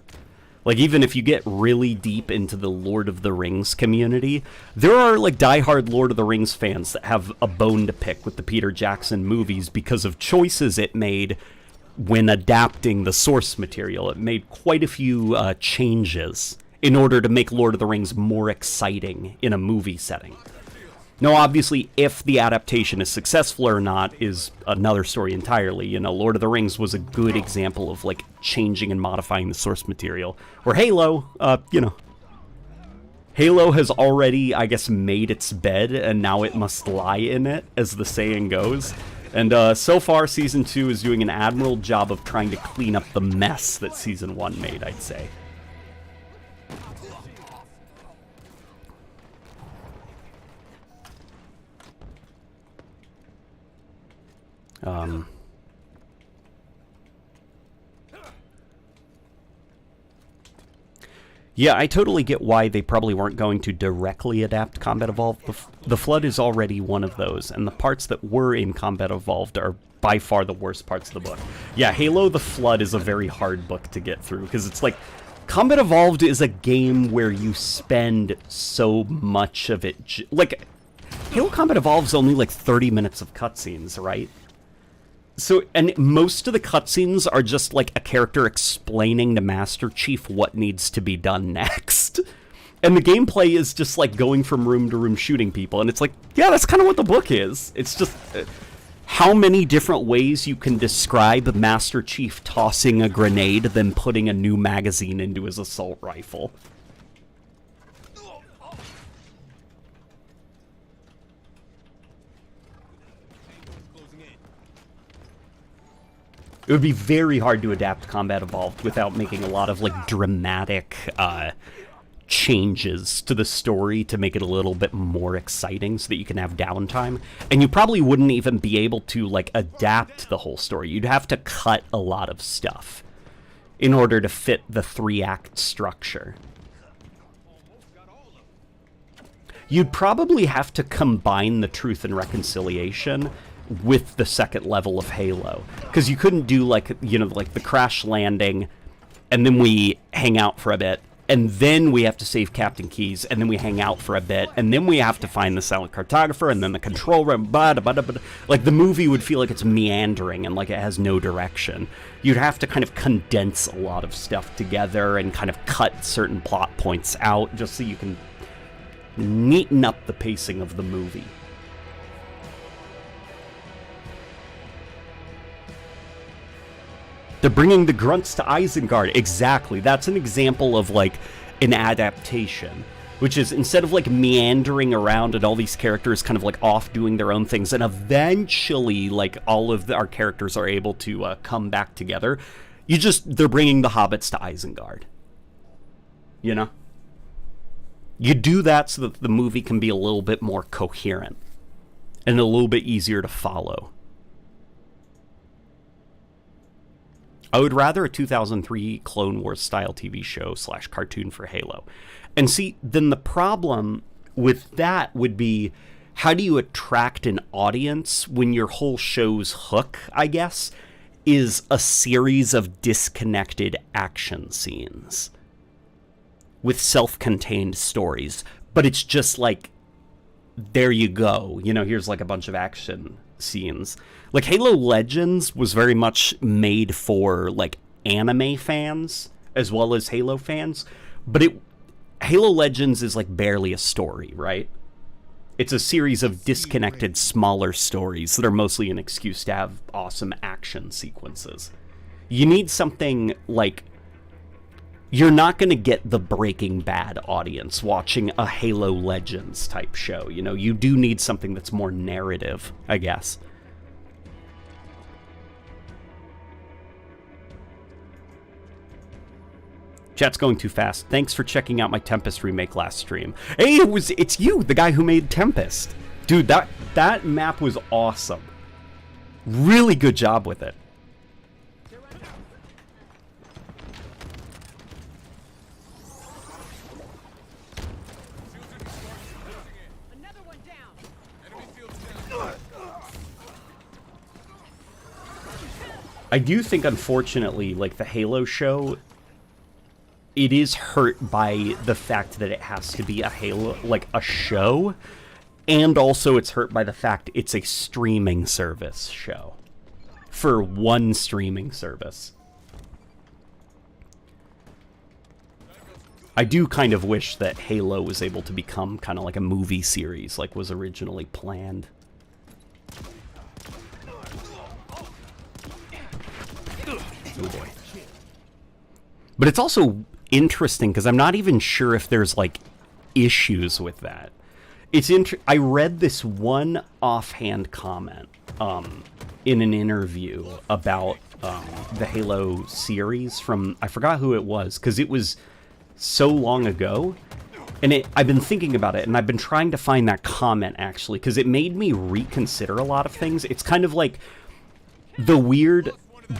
Like, even if you get really deep into the Lord of the Rings community, there are, like, diehard Lord of the Rings fans that have a bone to pick with the Peter Jackson movies because of choices it made when adapting the source material. It made quite a few changes in order to make Lord of the Rings more exciting in a movie setting. Now, obviously, if the adaptation is successful or not is another story entirely. You know, Lord of the Rings was a good example of, like, changing and modifying the source material. Or Halo, you know. Halo has already, I guess, made its bed, and now it must lie in it, as the saying goes. And so far, Season 2 is doing an admirable job of trying to clean up the mess that Season 1 made, I'd say. Yeah, I totally get why they probably weren't going to directly adapt Combat Evolved. The Flood is already one of those, and the parts that were in Combat Evolved are by far the worst parts of the book. Yeah, Halo the Flood is a very hard book to get through, because it's like, Combat Evolved is a game where you spend so much of it... like, Halo Combat Evolved's only like 30 minutes of cutscenes, right? So, and most of the cutscenes are just like a character explaining to Master Chief what needs to be done next. And the gameplay is just like going from room to room shooting people. And it's like, yeah, that's kind of what the book is. It's just how many different ways you can describe Master Chief tossing a grenade than putting a new magazine into his assault rifle. It would be very hard to adapt Combat Evolved without making a lot of, like, dramatic changes to the story to make it a little bit more exciting so that you can have downtime. And you probably wouldn't even be able to, like, adapt the whole story. You'd have to cut a lot of stuff in order to fit the 3-act structure. You'd probably have to combine the Truth and Reconciliation with the second level of Halo, because you couldn't do, like, you know, like the crash landing and then we hang out for a bit and then we have to save Captain Keyes and then we hang out for a bit and then we have to find the silent cartographer and then the control room, like the movie would feel like it's meandering and like it has no direction. You'd have to kind of condense a lot of stuff together and kind of cut certain plot points out just so you can neaten up the pacing of the movie. They're bringing the grunts to Isengard. Exactly. That's an example of, like, an adaptation. Which is, instead of, like, meandering around and all these characters kind of, like, off doing their own things, and eventually, like, all of our characters are able to come back together, they're bringing the hobbits to Isengard. You know? You do that so that the movie can be a little bit more coherent. And a little bit easier to follow. I would rather a 2003 Clone Wars style TV show / cartoon for Halo. And see, then the problem with that would be, how do you attract an audience when your whole show's hook, I guess, is a series of disconnected action scenes with self-contained stories? But it's just like, there you go. You know, here's like a bunch of action scenes. Like, Halo Legends was very much made for, like, anime fans as well as Halo fans, but Halo Legends is, like, barely a story, right? It's a series of disconnected, smaller stories that are mostly an excuse to have awesome action sequences. You need something, like, you're not going to get the Breaking Bad audience watching a Halo Legends type show, you know? You do need something that's more narrative, I guess. Chat's going too fast. Thanks for checking out my Tempest remake last stream. Hey, it's you, the guy who made Tempest. Dude, that map was awesome. Really good job with it. I do think, unfortunately, like, the Halo show, it is hurt by the fact that it has to be a Halo, like, a show, and also it's hurt by the fact it's a streaming service show. For one streaming service. I do kind of wish that Halo was able to become kind of like a movie series, like was originally planned. Oh boy. But it's also interesting because I'm not even sure if there's like issues with that. It's I read this one offhand comment in an interview about the Halo series from, I forgot who it was because it was so long ago, and I've been thinking about it, and I've been trying to find that comment actually because it made me reconsider a lot of things. It's kind of like the weird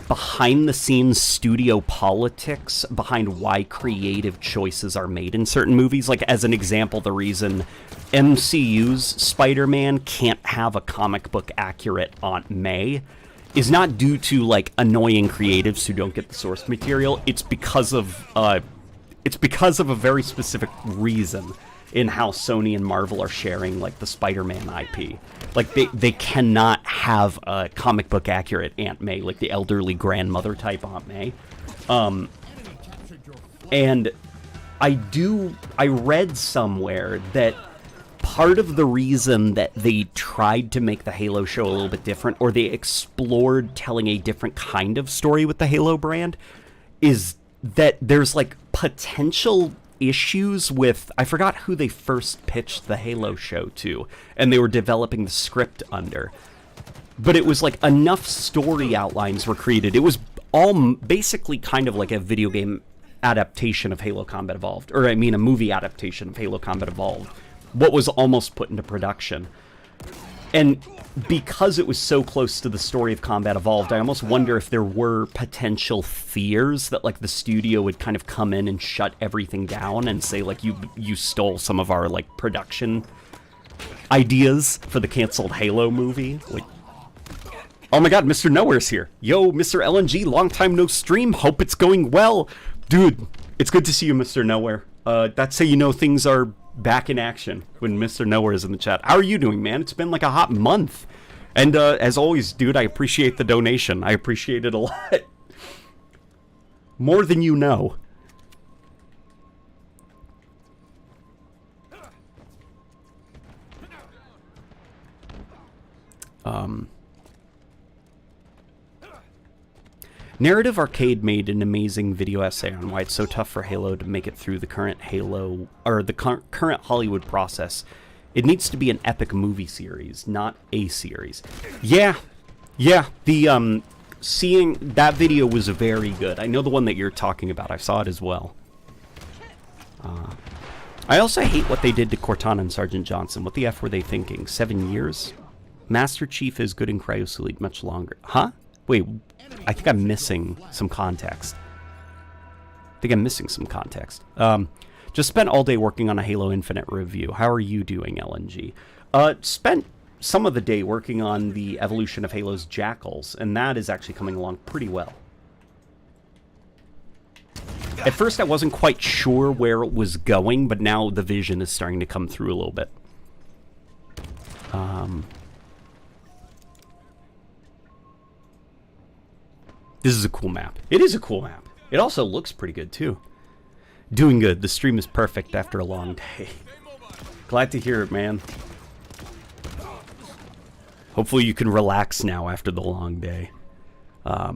behind-the-scenes studio politics behind why creative choices are made in certain movies. Like, as an example, the reason MCU's Spider-Man can't have a comic book accurate Aunt May is not due to, like, annoying creatives who don't get the source material. It's because of a very specific reason in how Sony and Marvel are sharing, like, the Spider-Man IP. Like, they cannot have a comic book accurate Aunt May, like the elderly grandmother type Aunt May. And I read somewhere that part of the reason that they tried to make the Halo show a little bit different, or they explored telling a different kind of story with the Halo brand, is that there's, like, potential issues with, I forgot who they first pitched the Halo show to, and they were developing the script under. But it was like enough story outlines were created. It was all basically kind of like a video game adaptation of Halo Combat Evolved, or I mean a movie adaptation of Halo Combat Evolved, what was almost put into production. And because it was so close to the story of Combat Evolved, I almost wonder if there were potential fears that, like, the studio would kind of come in and shut everything down and say, like, you stole some of our, like, production ideas for the canceled Halo movie. Like, oh my god, Mr. Nowhere's here. Yo, Mr. LNG, long time no stream. Hope it's going well. Dude, it's good to see you, Mr. Nowhere. That's how you know things are back in action when Mr. Nowhere is in the chat. How are you doing, man? It's been like a hot month. And as always, dude, I appreciate the donation. I appreciate it a lot. More than you know. Narrative Arcade made an amazing video essay on why it's so tough for Halo to make it through the current Halo, or the current Hollywood process. It needs to be an epic movie series, not a series. Yeah, the, seeing that video was very good. I know the one that you're talking about. I saw it as well. I also hate what they did to Cortana and Sergeant Johnson. What the F were they thinking? 7 years? Master Chief is good in Cryosolid much longer. Huh? Wait, I think I'm missing some context. Just spent all day working on a Halo Infinite review. How are you doing, LNG? Spent some of the day working on the evolution of Halo's Jackals, and that is actually coming along pretty well. At first I wasn't quite sure where it was going, but now the vision is starting to come through a little bit. This is a cool map. It is a cool map. It also looks pretty good, too. Doing good. The stream is perfect after a long day. Glad to hear it, man. Hopefully you can relax now after the long day. I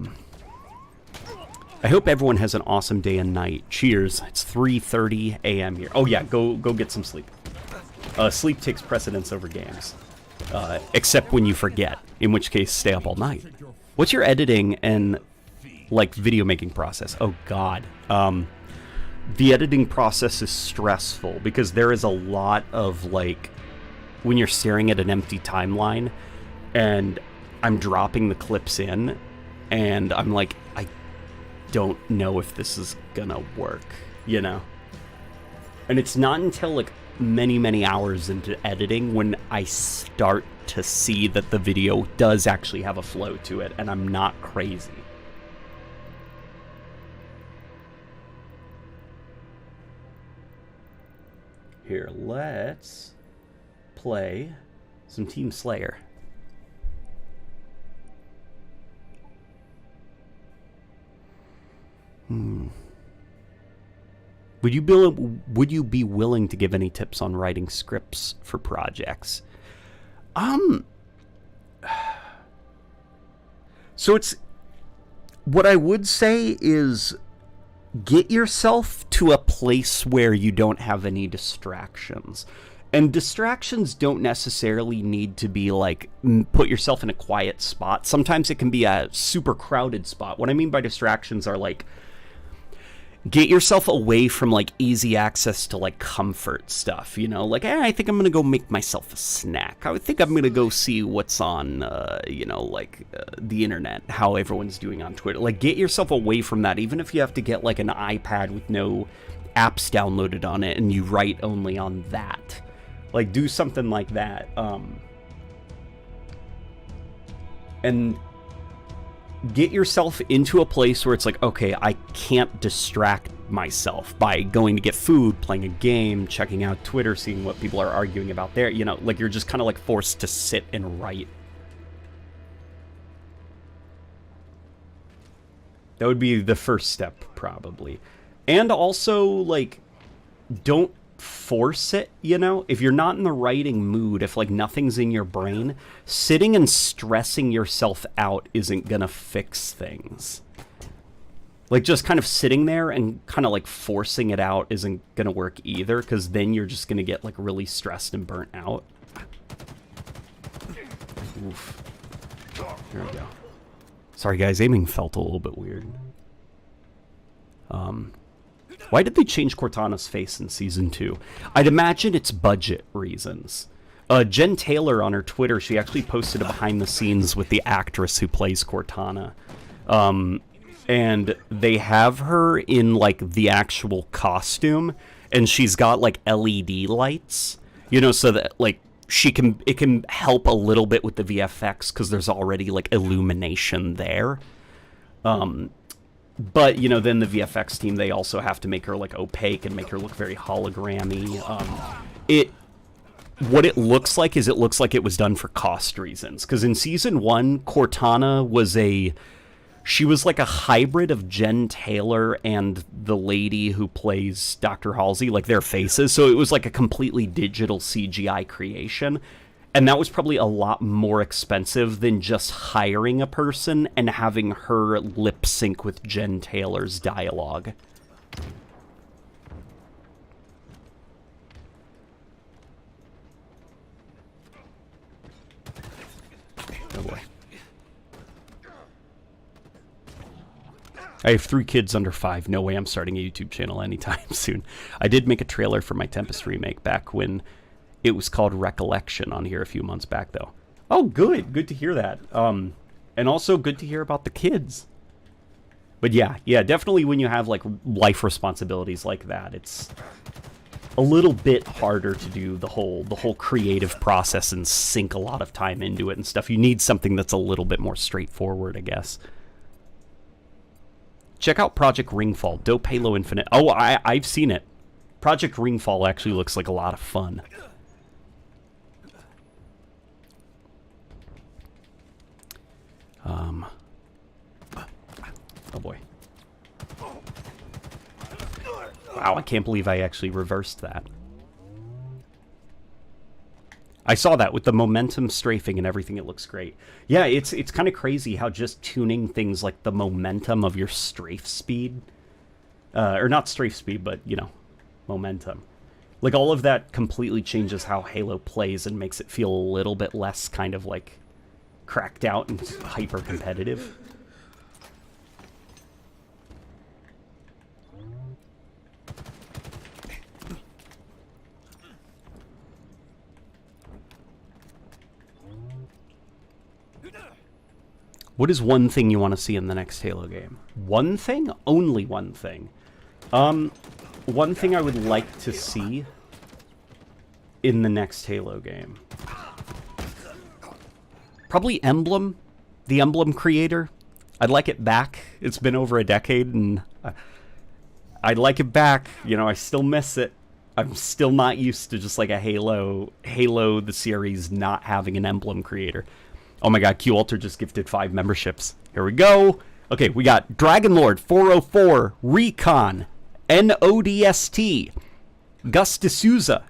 hope everyone has an awesome day and night. Cheers. It's 3:30 a.m. here. Oh, yeah. Go get some sleep. Sleep takes precedence over games. Except when you forget. In which case, stay up all night. What's your editing and, like, video making process? Oh, God. The editing process is stressful because there is a lot of, like, when you're staring at an empty timeline and I'm dropping the clips in and I'm like, I don't know if this is gonna work, you know? And it's not until, like, many hours into editing when I start to see that the video does actually have a flow to it and I'm not crazy. Here, let's play some Team Slayer. Would you be willing to give any tips on writing scripts for projects? So it's, what I would say is get yourself to a place where you don't have any distractions. And distractions don't necessarily need to be like, put yourself in a quiet spot. Sometimes it can be a super crowded spot. What I mean by distractions are like, get yourself away from like easy access to like comfort stuff, you know, like, I think I'm gonna go make myself a snack. I think I'm gonna go see what's on the internet, how everyone's doing on Twitter. Like, get yourself away from that, even if you have to get like an iPad with no apps downloaded on it and you write only on that. Like, do something like that. And get yourself into a place where it's like, okay, I can't distract myself by going to get food, playing a game, checking out Twitter, seeing what people are arguing about there. You know, like, you're just kind of like forced to sit and write. That would be the first step, probably. And also, like, don't force it, you know? If you're not in the writing mood, if like nothing's in your brain, sitting and stressing yourself out isn't gonna fix things. Like, just kind of sitting there and kind of like forcing it out isn't gonna work either, because then you're just gonna get like really stressed and burnt out. Oof. There we go. Sorry guys, aiming felt a little bit weird. Why did they change Cortana's face in Season 2? I'd imagine it's budget reasons. Jen Taylor on her Twitter, she actually posted a behind the scenes with the actress who plays Cortana. And they have her in, like, the actual costume, and she's got, like, LED lights, you know, so that, like, it can help a little bit with the VFX, because there's already, like, illumination there. But, you know, then the VFX team, they also have to make her, like, opaque and make her look very hologrammy. What it looks like is it looks like it was done for cost reasons. Because in Season 1, Cortana was she was like a hybrid of Jen Taylor and the lady who plays Dr. Halsey, like their faces. So it was like a completely digital CGI creation. And that was probably a lot more expensive than just hiring a person and having her lip sync with Jen Taylor's dialogue. Oh boy. I have 3 kids under 5. No way I'm starting a YouTube channel anytime soon. I did make a trailer for my Tempest remake back when it was called Recollection on here a few months back, though. Oh, good. Good to hear that. And also good to hear about the kids. But yeah, definitely when you have, like, life responsibilities like that, it's a little bit harder to do the whole creative process and sink a lot of time into it and stuff. You need something that's a little bit more straightforward, I guess. Check out Project Ringfall. Dope Halo Infinite. Oh, I've seen it. Project Ringfall actually looks like a lot of fun. Oh boy. Wow, I can't believe I actually reversed that. I saw that with the momentum strafing and everything. It looks great. Yeah, it's kind of crazy how just tuning things like the momentum of your strafe speed, or not strafe speed, but, you know, momentum. Like, all of that completely changes how Halo plays and makes it feel a little bit less kind of, like, cracked out and hyper-competitive. What is one thing you want to see in the next Halo game? One thing? Only one thing. One thing I would like to see in the next Halo game. Probably Emblem, the Emblem creator. I'd like it back. It's been over a decade, and I'd like it back. You know, I still miss it. I'm still not used to just like a Halo the series not having an emblem creator. Oh my god, Q Alter just gifted 5 memberships. Here we go. Okay, we got Dragon Lord 404, Recon, NODST, Gus D'Souza,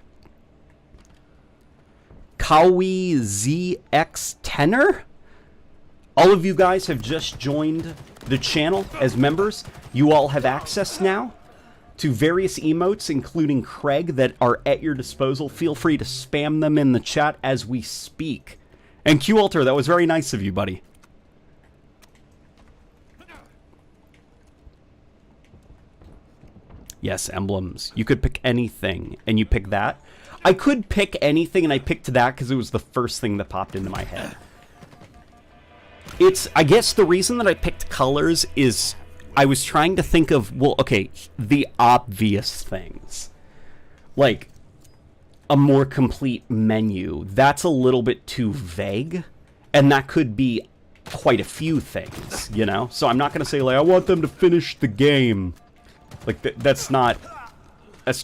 Kawi ZX Tenor. All of you guys have just joined the channel as members. You all have access now to various emotes, including Craig, that are at your disposal. Feel free to spam them in the chat as we speak. And Q Alter, that was very nice of you, buddy. Yes, emblems. You could pick anything, and you pick that. I could pick anything, and I picked that because it was the first thing that popped into my head. I guess the reason that I picked colors is I was trying to think of, well, okay, the obvious things. Like a more complete menu. That's a little bit too vague, and that could be quite a few things, you know? So I'm not going to say, like, I want them to finish the game. Like, that's not...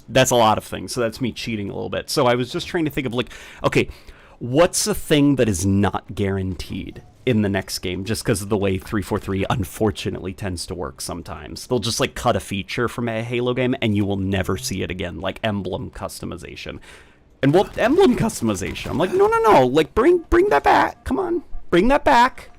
That's a lot of things, so that's me cheating a little bit. So I was just trying to think of, like, okay, what's a thing that is not guaranteed in the next game, just because of the way 343 unfortunately tends to work sometimes. They'll just, like, cut a feature from a Halo game, and you will never see it again, like emblem customization. And, well, emblem customization. I'm like, no, like, bring that back. Come on, bring that back.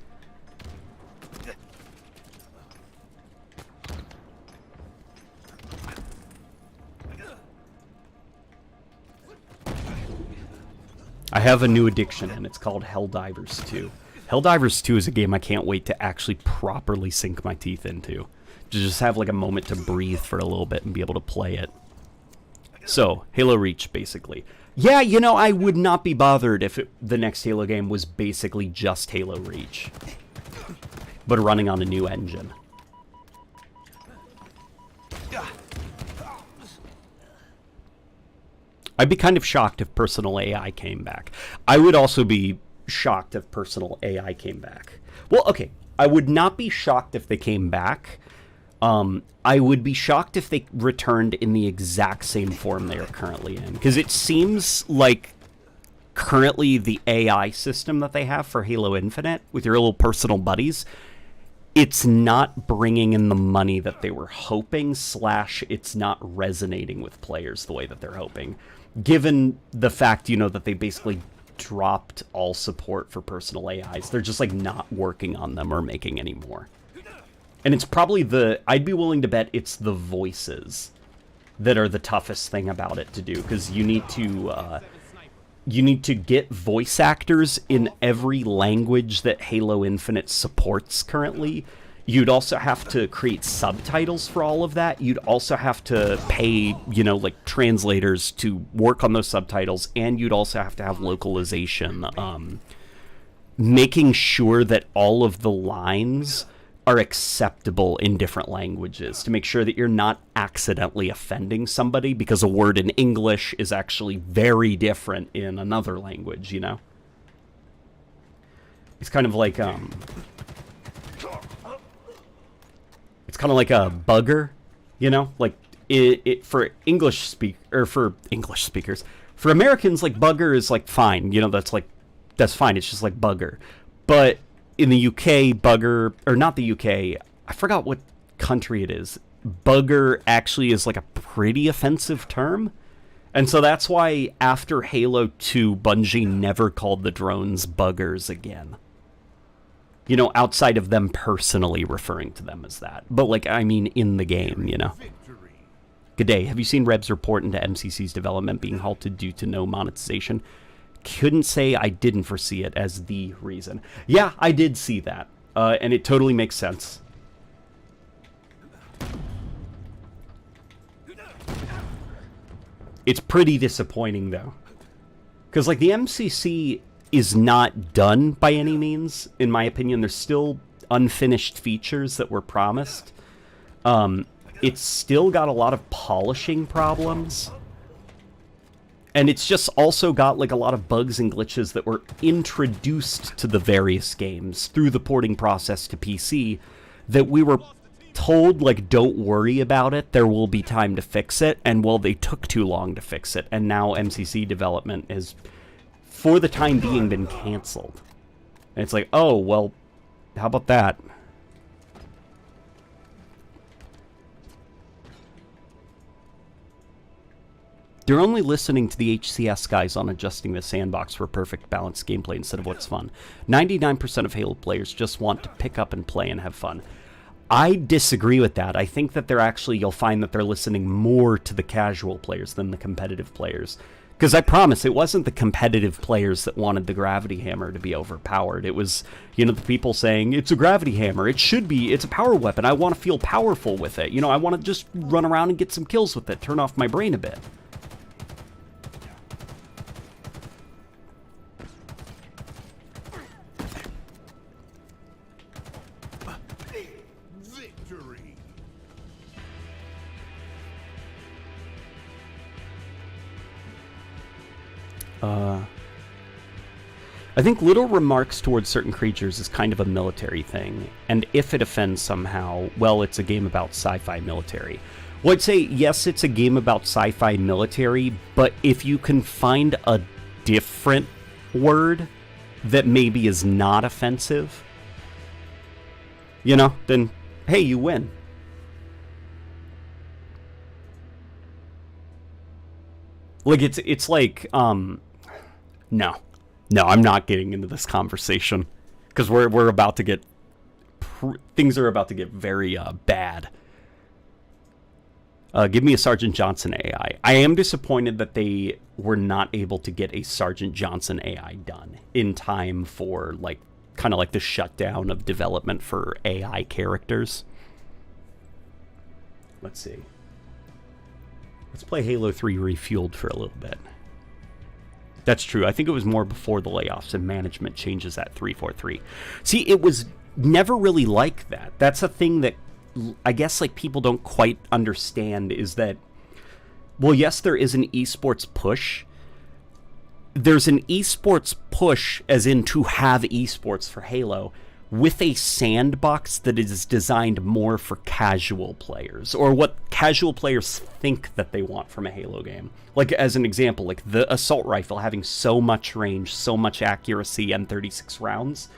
I have a new addiction, and it's called Helldivers 2. Helldivers 2 is a game I can't wait to actually properly sink my teeth into. To just have, like, a moment to breathe for a little bit and be able to play it. So, Halo Reach, basically. Yeah, you know, I would not be bothered if the next Halo game was basically just Halo Reach. But running on a new engine. I'd be kind of shocked if personal AI came back. I would also be shocked if personal AI came back. Well, okay, I would not be shocked if they came back. I would be shocked if they returned in the exact same form they are currently in. Because it seems like currently the AI system that they have for Halo Infinite, with your little personal buddies, it's not bringing in the money that they were hoping, / it's not resonating with players the way that they're hoping. Given the fact, you know, that they basically dropped all support for personal AIs. They're just, like, not working on them or making any more. And it's probably I'd be willing to bet it's the voices that are the toughest thing about it to do, because you need to get voice actors in every language that Halo Infinite supports currently. You'd also have to create subtitles for all of that. You'd also have to pay, you know, like, translators to work on those subtitles, and you'd also have to have localization, making sure that all of the lines are acceptable in different languages, to make sure that you're not accidentally offending somebody because a word in English is actually very different in another language, you know? It's kind of like, it's kind of like a bugger, you know? Like, for English speakers, for Americans, like, bugger is, like, fine, you know, that's fine, it's just like bugger. But in the UK, bugger, or not the UK, I forgot what country it is, bugger actually is, like, a pretty offensive term. And so that's why after Halo 2, Bungie never called the drones buggers again. You know, outside of them personally referring to them as that. But, like, I mean, in the game, you know. Good day. Have you seen Reb's report into MCC's development being halted due to no monetization? Couldn't say I didn't foresee it as the reason. Yeah, I did see that. And it totally makes sense. It's pretty disappointing, though. Because, like, the MCC is not done by any means, in my opinion. There's still unfinished features that were promised. It's still got a lot of polishing problems. And it's just also got, like, a lot of bugs and glitches that were introduced to the various games through the porting process to PC that we were told, like, don't worry about it, there will be time to fix it, and, well, they took too long to fix it, and now MCC development is, for the time being, been canceled. And it's like, oh, well, how about that? They're only listening to the HCS guys on adjusting the sandbox for perfect balanced gameplay instead of what's fun. 99% of Halo players just want to pick up and play and have fun. I disagree with that. I think that they're actually, you'll find that they're listening more to the casual players than the competitive players. Because I promise, it wasn't the competitive players that wanted the gravity hammer to be overpowered. It was, you know, the people saying, it's a gravity hammer, it should be, it's a power weapon, I want to feel powerful with it. You know, I want to just run around and get some kills with it, turn off my brain a bit. I think little remarks towards certain creatures is kind of a military thing, and if it offends somehow, well, it's a game about sci-fi military. Well, I'd say, yes, it's a game about sci-fi military, but if you can find a different word that maybe is not offensive, you know, then, hey, you win. Like, it's like, no. No, I'm not getting into this conversation, because we're about to get, things are about to get very bad. Give me a Sergeant Johnson AI. I am disappointed that they were not able to get a Sergeant Johnson AI done in time for, like, kind of like the shutdown of development for AI characters. Let's see. Let's play Halo 3 Refueled for a little bit. That's true. I think it was more before the layoffs and management changes at 343. See, it was never really like that. That's a thing that I guess, like, people don't quite understand, is that, well, yes, there is an esports push. There's an esports push, as in to have esports for Halo, with a sandbox that is designed more for casual players, or what casual players think that they want from a Halo game. Like, as an example, like the assault rifle having so much range, so much accuracy, and 36 rounds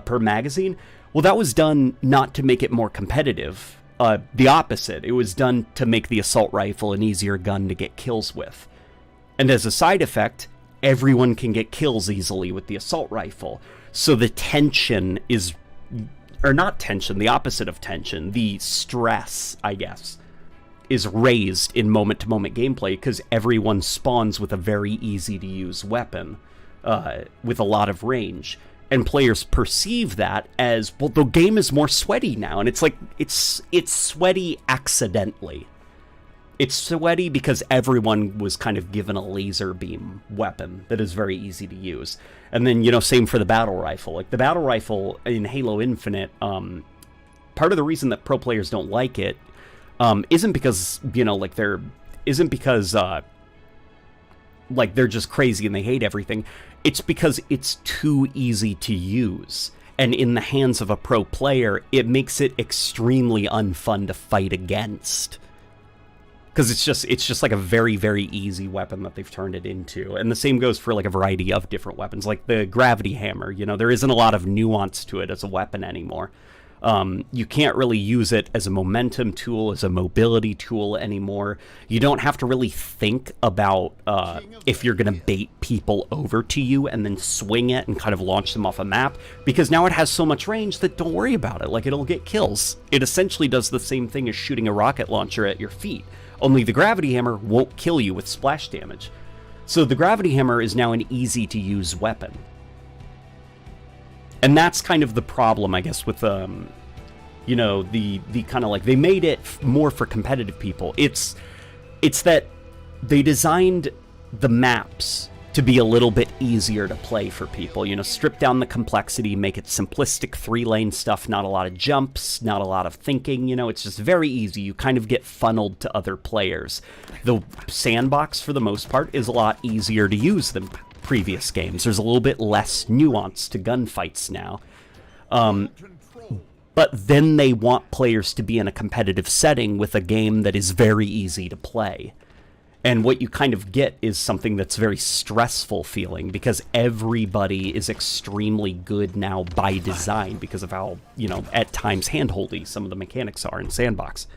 per magazine. Well, that was done not to make it more competitive. The opposite. It was done to make the assault rifle an easier gun to get kills with. And as a side effect, everyone can get kills easily with the assault rifle. So the tension is, or not tension, the opposite of tension, the stress, I guess, is raised in moment-to-moment gameplay, because everyone spawns with a very easy-to-use weapon with a lot of range. And players perceive that as, well, the game is more sweaty now. And it's like, it's sweaty accidentally. It's sweaty because everyone was kind of given a laser beam weapon that is very easy to use. And then, you know, same for the battle rifle. Like, the battle rifle in Halo Infinite, part of the reason that pro players don't like it isn't because, you know, like, isn't because, like, they're just crazy and they hate everything. It's because it's too easy to use. And in the hands of a pro player, it makes it extremely unfun to fight against. Because it's just like a very, very easy weapon that they've turned it into. And the same goes for, like, a variety of different weapons. Like the gravity hammer, you know, there isn't a lot of nuance to it as a weapon anymore. You can't really use it as a momentum tool, as a mobility tool anymore. You don't have to really think about if you're going to bait people over to you and then swing it and kind of launch them off a map, because now it has so much range that don't worry about it. Like, it'll get kills. It essentially does the same thing as shooting a rocket launcher at your feet. Only the gravity hammer won't kill you with splash damage. So the gravity hammer is now an easy-to-use weapon. And that's kind of the problem, I guess, with, you know, the kind of, like, they made it more for competitive people. It's that they designed the maps to be a little bit easier to play for people. You know, strip down the complexity, make it simplistic 3-lane stuff, not a lot of jumps, not a lot of thinking, you know, it's just very easy. You kind of get funneled to other players. The sandbox, for the most part, is a lot easier to use than previous games. There's a little bit less nuance to gunfights now. but then they want players to be in a competitive setting with a game that is very easy to play. And what you kind of get is something that's very stressful feeling, because everybody is extremely good now by design because of how, you know, at times handholdy some of the mechanics are in Sandbox.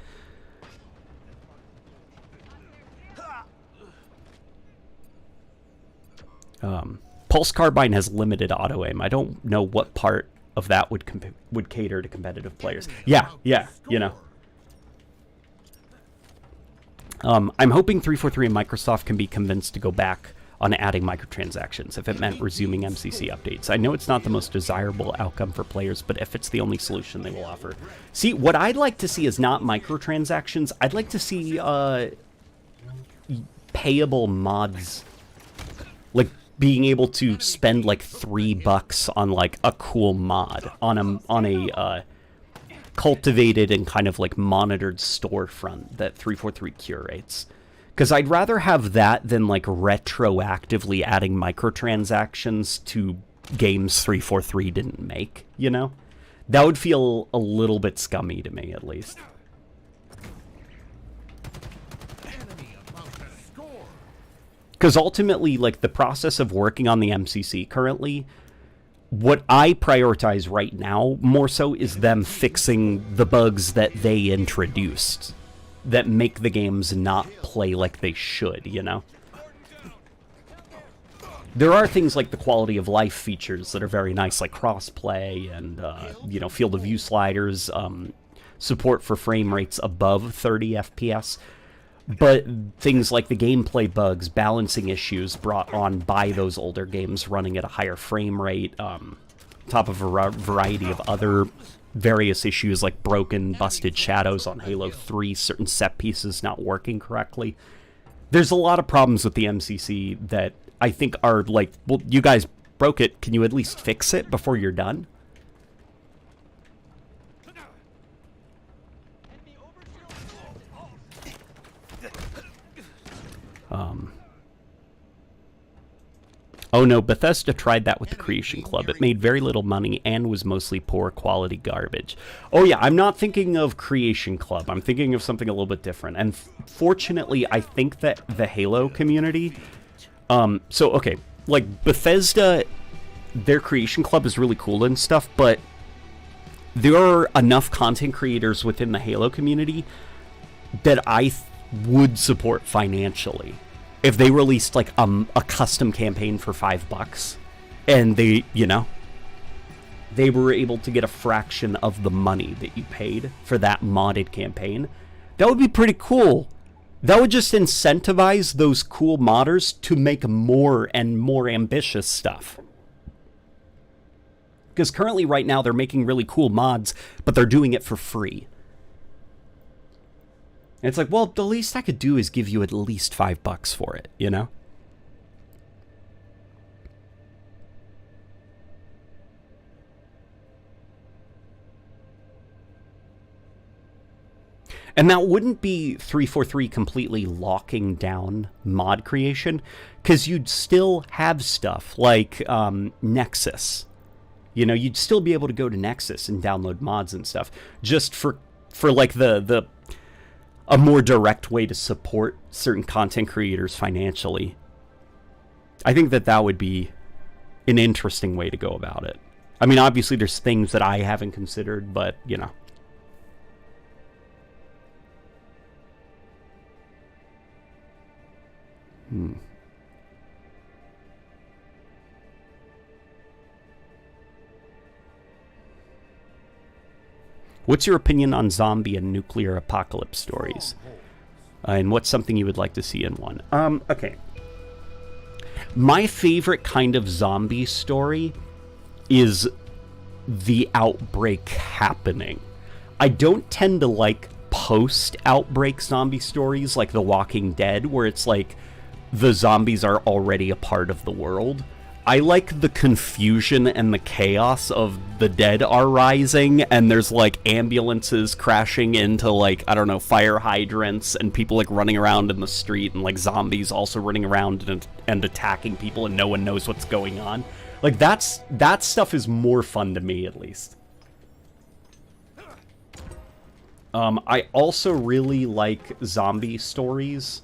Pulse Carbine has limited auto aim. I don't know what part of that would cater to competitive players. Yeah, you know. I'm hoping 343 and Microsoft can be convinced to go back on adding microtransactions if it meant resuming MCC updates. I know it's not the most desirable outcome for players, but if it's the only solution they will offer. See, what I'd like to see is not microtransactions. I'd like to see payable mods, like being able to spend like $3 on like a cool mod on a cultivated and kind of like monitored storefront that 343 curates. Because I'd rather have that than like retroactively adding microtransactions to games 343 didn't make, you know? That would feel a little bit scummy to me, at least. Because ultimately, like, the process of working on the MCC currently, what I prioritize right now more so is them fixing the bugs that they introduced that make the games not play like they should, you know? There are things like the quality of life features that are very nice, like crossplay and, you know, field of view sliders, support for frame rates above 30 FPS. But things like the gameplay bugs, balancing issues brought on by those older games running at a higher frame rate, top of a variety of other various issues like broken, busted shadows on Halo 3, certain set pieces not working correctly. There's a lot of problems with the MCC that I think are like, well, you guys broke it, can you at least fix it before you're done? Oh no, Bethesda tried that with the Creation Club. It made very little money and was mostly poor quality garbage. Oh yeah, I'm not thinking of Creation Club. I'm thinking of something a little bit different. And fortunately, I think that the Halo community... okay, like Bethesda, their Creation Club is really cool and stuff, but there are enough content creators within the Halo community that I would support financially if they released like a custom campaign for $5 and they, you know, they were able to get a fraction of the money that you paid for that modded campaign. That would be pretty cool. That would just incentivize those cool modders to make more and more ambitious stuff. Because currently right now they're making really cool mods, but they're doing it for free. And it's like, well, the least I could do is give you at least $5 for it, you know? And that wouldn't be 343 completely locking down mod creation, because you'd still have stuff like Nexus. You know, you'd still be able to go to Nexus and download mods and stuff, just for like a more direct way to support certain content creators financially. I think that would be an interesting way to go about it. I mean, obviously there's things that I haven't considered, but, you know. What's your opinion on zombie and nuclear apocalypse stories? And what's something you would like to see in one? Okay. My favorite kind of zombie story is the outbreak happening. I don't tend to like post-outbreak zombie stories like The Walking Dead, where it's like the zombies are already a part of the world. I like the confusion and the chaos of the dead are rising, and there's like ambulances crashing into like, I don't know, fire hydrants, and people like running around in the street, and like zombies also running around and attacking people, and no one knows what's going on. Like that stuff is more fun to me, at least. I also really like zombie stories.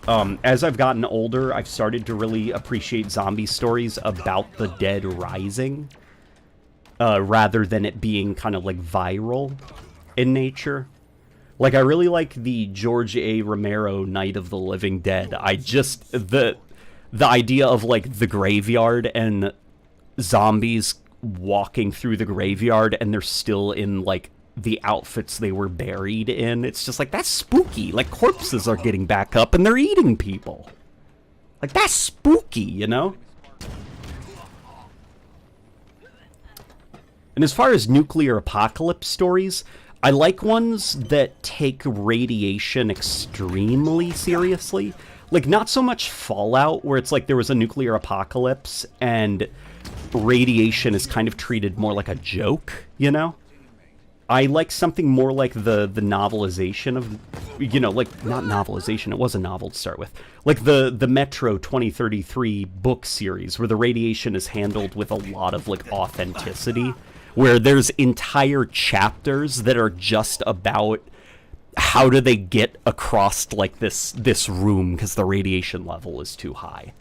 As I've gotten older, I've started to really appreciate zombie stories about the dead rising, rather than it being kind of like viral in nature. Like, I really like the George A. Romero Night of the Living Dead. The idea of, like, the graveyard and zombies walking through the graveyard and they're still in, like, the outfits they were buried in. It's just like, that's spooky. Like, corpses are getting back up and they're eating people. Like, that's spooky, you know? And as far as nuclear apocalypse stories, I like ones that take radiation extremely seriously. Like, not so much Fallout, where it's like there was a nuclear apocalypse and radiation is kind of treated more like a joke, you know? I like something more like the novelization of, you know, like, not novelization, it was a novel to start with. Like the Metro 2033 book series, where the radiation is handled with a lot of, like, authenticity. Where there's entire chapters that are just about how do they get across, like, this room because the radiation level is too high.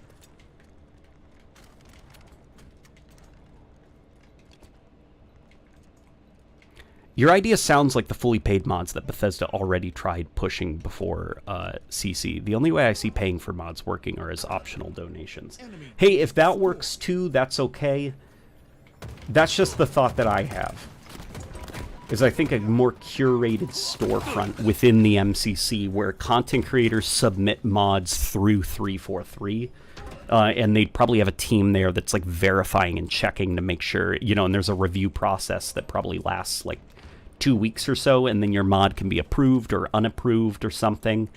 Your idea sounds like the fully paid mods that Bethesda already tried pushing before CC. The only way I see paying for mods working are as optional donations. Hey, if that works too, that's okay. That's just the thought that I have. Is I think a more curated storefront within the MCC where content creators submit mods through 343. And they'd probably have a team there that's, like, verifying and checking to make sure, you know, and there's a review process that probably lasts, like, 2 weeks or so, and then your mod can be approved or unapproved or something.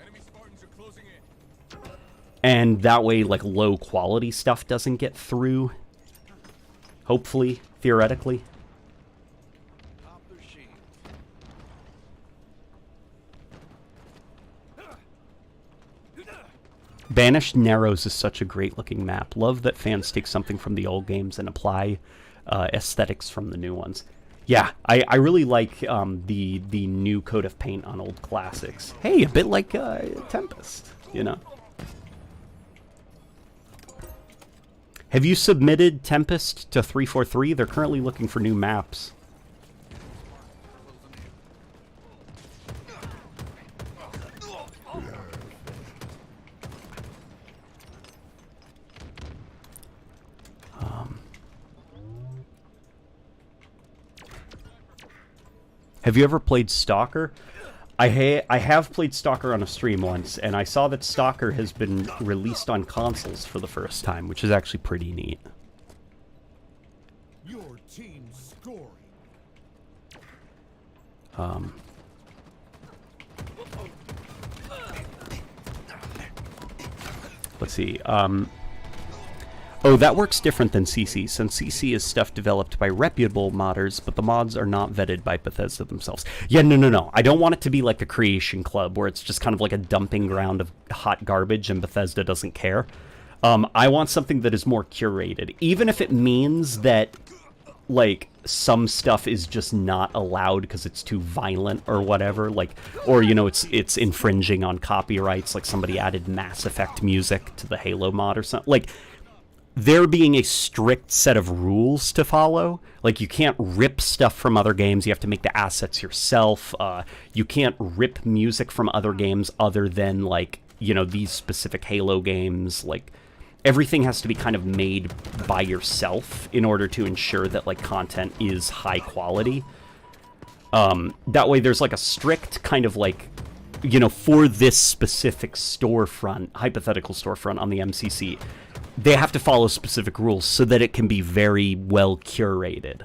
Enemy Spartans are closing in. And that way, like, low quality stuff doesn't get through. Hopefully, theoretically. Pop their shield. Banished Narrows is such a great looking map. Love that fans take something from the old games and apply aesthetics from the new ones. Yeah, I really like the new coat of paint on old classics. Hey, a bit like Tempest, you know? Have you submitted Tempest to 343? They're currently looking for new maps. Have you ever played Stalker? I have played Stalker on a stream once, and I saw that Stalker has been released on consoles for the first time, which is actually pretty neat. Your team's scoring. Let's see. Oh, that works different than CC, since CC is stuff developed by reputable modders, but the mods are not vetted by Bethesda themselves. Yeah, no. I don't want it to be like a creation club, where it's just kind of like a dumping ground of hot garbage and Bethesda doesn't care. I want something that is more curated, even if it means that, like, some stuff is just not allowed because it's too violent or whatever, like, or, you know, it's infringing on copyrights, like somebody added Mass Effect music to the Halo mod or something. Like, there being a strict set of rules to follow. Like, you can't rip stuff from other games. You have to make the assets yourself. You can't rip music from other games other than, like, you know, these specific Halo games. Like, everything has to be kind of made by yourself in order to ensure that, like, content is high quality. That way there's, like, a strict kind of, like, you know, for this specific storefront, hypothetical storefront on the MCC, they have to follow specific rules so that it can be very well curated.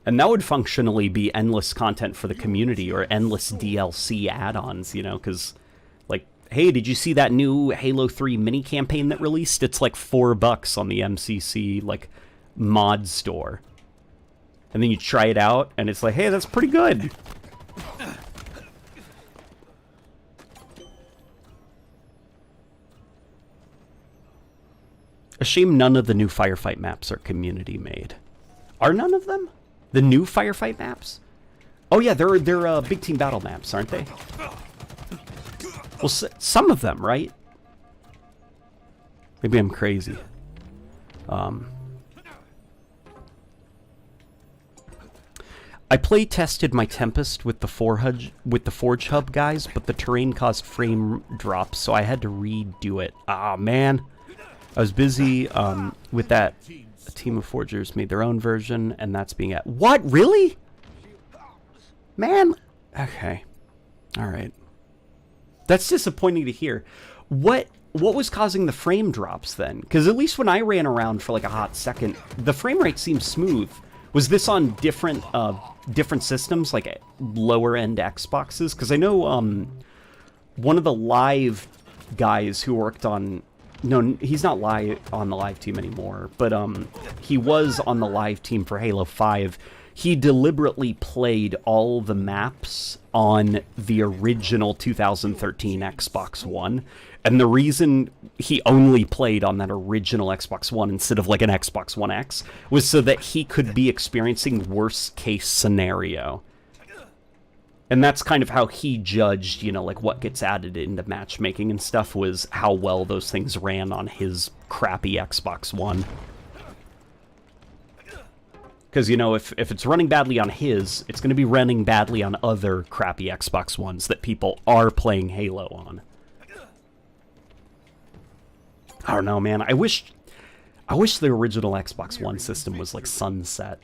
And that would functionally be endless content for the community, or endless DLC add-ons, you know, because, like, hey, did you see that new Halo 3 mini campaign that released? It's like $4 on the MCC, like, mod store. And then you try it out, and it's like, hey, that's pretty good. A shame none of the new Firefight maps are community made. Are none of them? The new firefight maps? Oh yeah, they're big team battle maps, aren't they? Well, some of them, right? Maybe I'm crazy. I play tested my Tempest with the Forge Hub guys, but the terrain caused frame drops, so I had to redo it. Ah, man. I was busy with that. A team of forgers made their own version, and that's being at... What? Really? Man. Okay. All right. That's disappointing to hear. What was causing the frame drops then? Because at least when I ran around for like a hot second, the frame rate seemed smooth. Was this on different systems, like lower end Xboxes? Because I know one of the live guys who worked on... No, he's not live on the live team anymore, but he was on the live team for Halo 5. He deliberately played all the maps on the original 2013 Xbox One. And the reason he only played on that original Xbox One instead of like an Xbox One X was so that he could be experiencing worst case scenario. And that's kind of how he judged, you know, like what gets added into matchmaking and stuff was how well those things ran on his crappy Xbox One. Because, you know, if it's running badly on his, it's going to be running badly on other crappy Xbox Ones that people are playing Halo on. I don't know, man. I wish the original Xbox One system was like Sunset.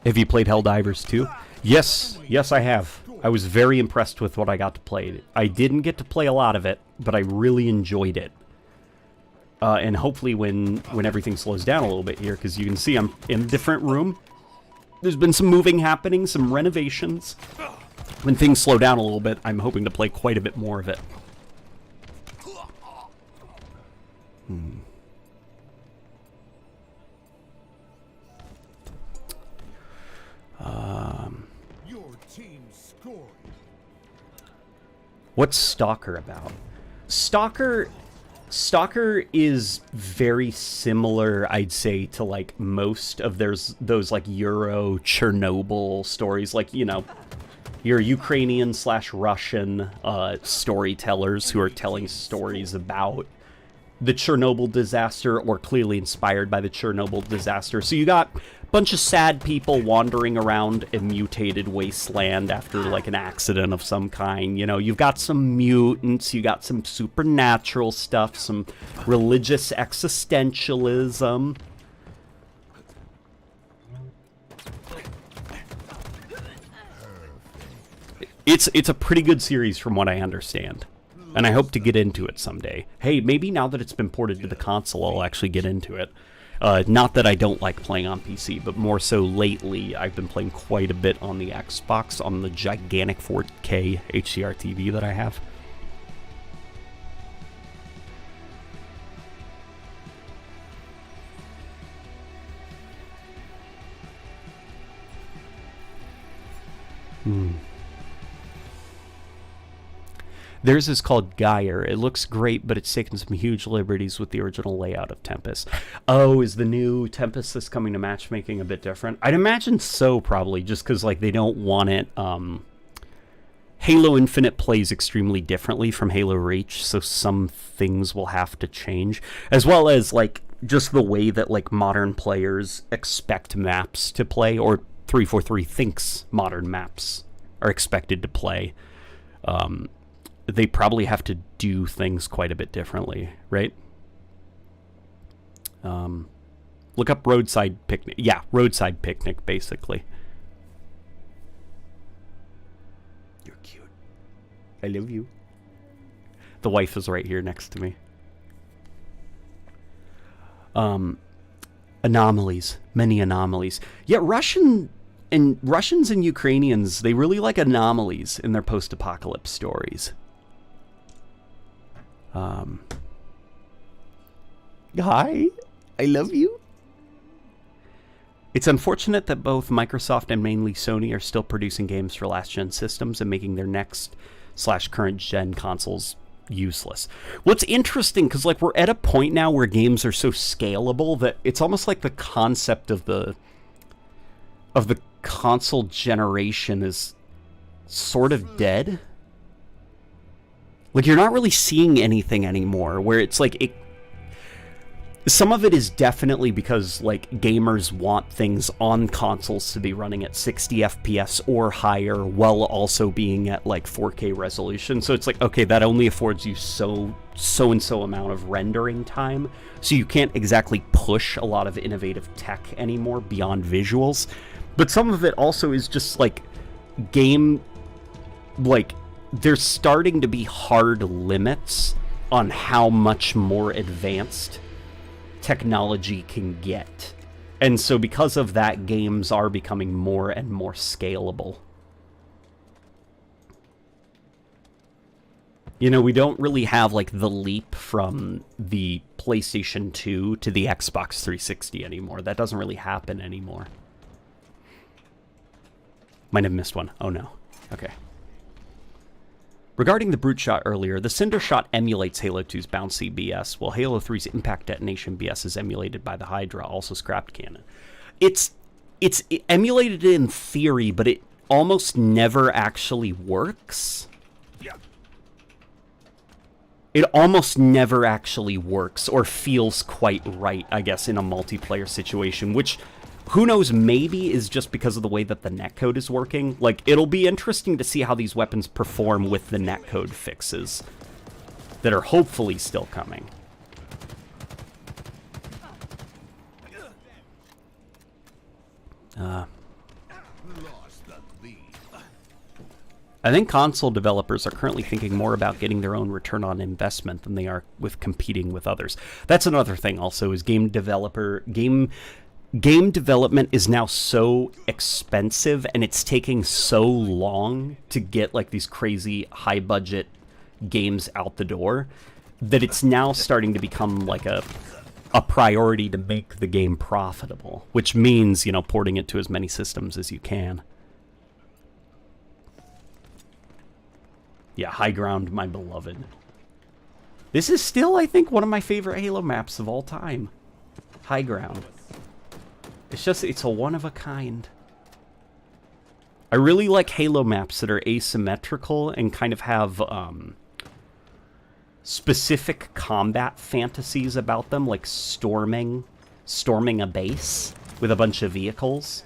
Have you played Helldivers 2? Yes, I have. I was very impressed with what I got to play. I didn't get to play a lot of it, but I really enjoyed it. And hopefully when everything slows down a little bit here, because you can see I'm in a different room. There's been some moving happening, some renovations. When things slow down a little bit, I'm hoping to play quite a bit more of it. Your team scored. What's Stalker about? Stalker is very similar, I'd say, to like most of those like Euro Chernobyl stories, like, you know, your Ukrainian/Russian storytellers who are telling stories about the Chernobyl disaster or clearly inspired by the Chernobyl disaster. So you got a bunch of sad people wandering around a mutated wasteland after like an accident of some kind. You know, you've got some mutants, you got some supernatural stuff, some religious existentialism. It's a pretty good series from what I understand. And I hope to get into it someday. Hey, maybe now that it's been ported to the console, I'll actually get into it. Not that I don't like playing on PC, but more so lately, I've been playing quite a bit on the Xbox, on the gigantic 4K HDR TV that I have. Theirs is called Geyer. It looks great, but it's taken some huge liberties with the original layout of Tempest. Oh, is the new Tempest that's coming to matchmaking a bit different? I'd imagine so, probably, just because like they don't want it. Halo Infinite plays extremely differently from Halo Reach, so some things will have to change, as well as like just the way that like modern players expect maps to play, or 343 thinks modern maps are expected to play. They probably have to do things quite a bit differently, right? Look up Roadside Picnic. Yeah, Roadside Picnic, basically. You're cute. I love you. The wife is right here next to me. Anomalies. Many anomalies. Yeah, Russians and Ukrainians, they really like anomalies in their post-apocalypse stories. Hi, I love you. It's unfortunate that both Microsoft and mainly Sony are still producing games for last-gen systems and making their next/current-gen consoles useless. What's interesting, because like we're at a point now where games are so scalable that it's almost like the concept of the console generation is sort of dead. Like you're not really seeing anything anymore where it's like some of it is definitely because like gamers want things on consoles to be running at 60 FPS or higher while also being at like 4K resolution. So it's like, okay, that only affords you so and so amount of rendering time. So you can't exactly push a lot of innovative tech anymore beyond visuals. But some of it also is just like there's starting to be hard limits on how much more advanced technology can get. And so because of that, games are becoming more and more scalable. You know, we don't really have like the leap from the PlayStation 2 to the Xbox 360 anymore. That doesn't really happen anymore. Might have missed one. Oh no. Okay. Regarding the Brute Shot earlier, the Cinder Shot emulates Halo 2's bouncy BS, while Halo 3's Impact Detonation BS is emulated by the Hydra, also scrapped canon. It's emulated in theory, but it almost never actually works. Yeah. It almost never actually works, or feels quite right, I guess, in a multiplayer situation, which, who knows, maybe is just because of the way that the netcode is working. Like, it'll be interesting to see how these weapons perform with the netcode fixes that are hopefully still coming. I think console developers are currently thinking more about getting their own return on investment than they are with competing with others. That's another thing also, is game development is now so expensive, and it's taking so long to get like these crazy high budget games out the door that it's now starting to become like a priority to make the game profitable, which means, you know, porting it to as many systems as you can. Yeah, High Ground, my beloved. This is still, I think, one of my favorite Halo maps of all time. High Ground. It's a one of a kind. I really like Halo maps that are asymmetrical and kind of have specific combat fantasies about them, like storming a base with a bunch of vehicles.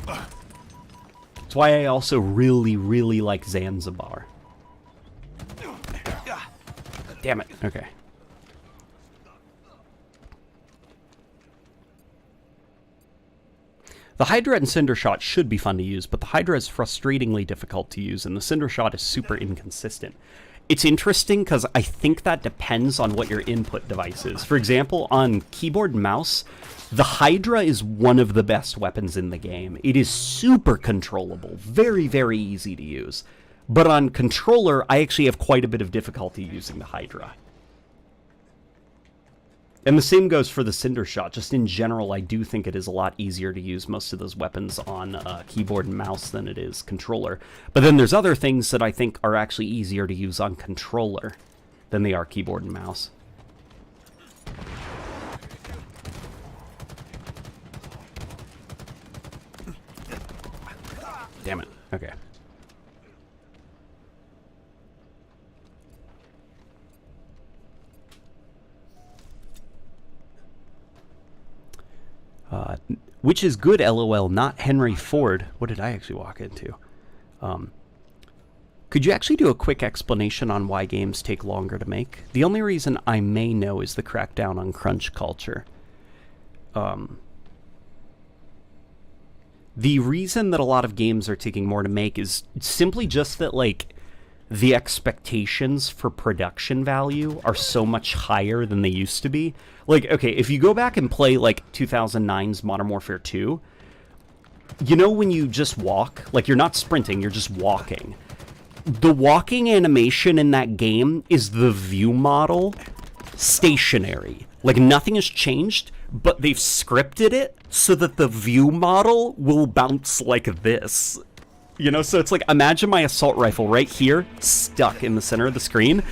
That's why I also really, really like Zanzibar. Damn it. Okay. The Hydra and Cinder Shot should be fun to use, but the Hydra is frustratingly difficult to use, and the Cinder Shot is super inconsistent. It's interesting because I think that depends on what your input device is. For example, on keyboard and mouse, the Hydra is one of the best weapons in the game. It is super controllable, very, very easy to use. But on controller, I actually have quite a bit of difficulty using the Hydra. And the same goes for the Cinder Shot. Just in general, I do think it is a lot easier to use most of those weapons on keyboard and mouse than it is controller. But then there's other things that I think are actually easier to use on controller than they are keyboard and mouse. Damn it. Okay. Which is good, LOL, not Henry Ford. What did I actually walk into? Could you actually do a quick explanation on why games take longer to make? The only reason I may know is the crackdown on crunch culture. The reason that a lot of games are taking more to make is simply just that, like, the expectations for production value are so much higher than they used to be. Like, okay, if you go back and play, like, 2009's Modern Warfare 2, you know when you just walk? Like, you're not sprinting, you're just walking. The walking animation in that game is the view model stationary. Like, nothing has changed, but they've scripted it so that the view model will bounce like this. You know, so it's like, imagine my assault rifle right here, stuck in the center of the screen,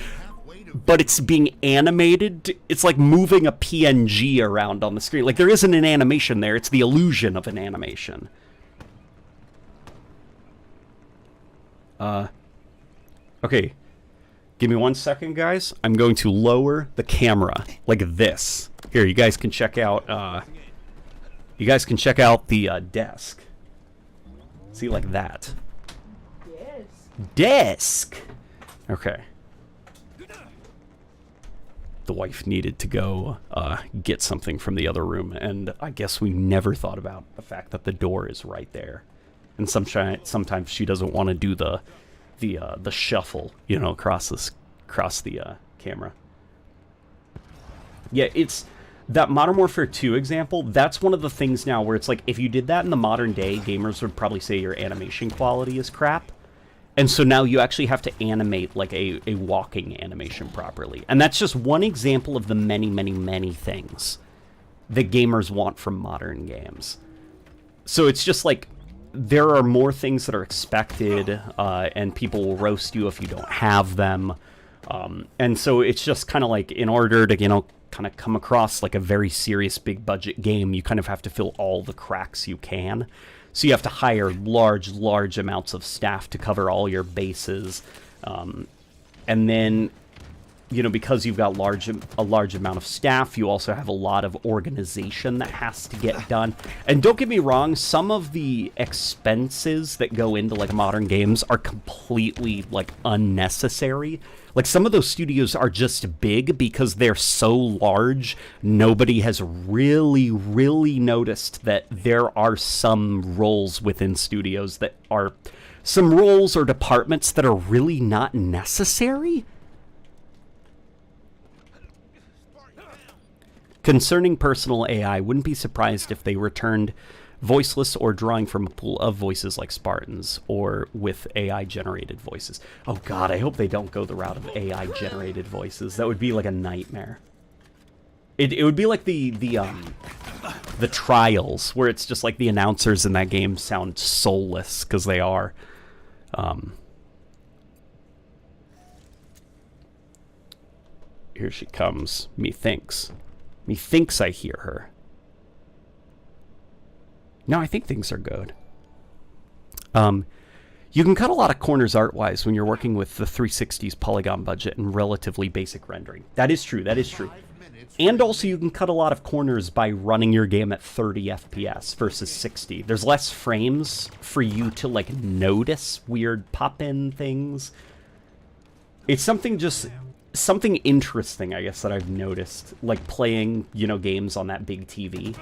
but it's being animated. It's like moving a PNG around on the screen. Like, there isn't an animation there. It's the illusion of an animation. Okay. Give me 1 second, guys. I'm going to lower the camera like this. Here, you guys can check out, the, desk. See, like that. Desk! Okay. The wife needed to go get something from the other room, and I guess we never thought about the fact that the door is right there. And sometimes she doesn't want to do the shuffle, you know, across the camera. Yeah, it's that Modern Warfare 2 example. That's one of the things now where it's like, if you did that in the modern day, gamers would probably say your animation quality is crap. And so now you actually have to animate like a walking animation properly. And that's just one example of the many, many, many things that gamers want from modern games. So it's just like, there are more things that are expected, and people will roast you if you don't have them. And so it's just kind of like, in order to, you know, kind of come across like a very serious big budget game, you kind of have to fill all the cracks you can. So you have to hire large amounts of staff to cover all your bases. And then, you know, because you've got a large amount of staff, you also have a lot of organization that has to get done. And don't get me wrong, some of the expenses that go into like modern games are completely like unnecessary. Like, some of those studios are just big because they're so large, nobody has really noticed that there are some roles within studios that are some roles or departments that are really not necessary. Concerning personal AI, wouldn't be surprised if they returned voiceless or drawing from a pool of voices like Spartans, or with AI-generated voices. Oh god, I hope they don't go the route of AI-generated voices. That would be like a nightmare. It would be like the Trials, where it's just like the announcers in that game sound soulless, because they are. Here she comes. Methinks I hear her. No, I think things are good. You can cut a lot of corners art-wise when you're working with the 360's polygon budget and relatively basic rendering. That is true, that is true. And also you can cut a lot of corners by running your game at 30 FPS versus 60. There's less frames for you to, like, notice weird pop-in things. It's something interesting, I guess, that I've noticed, like, playing, you know, games on that big TV.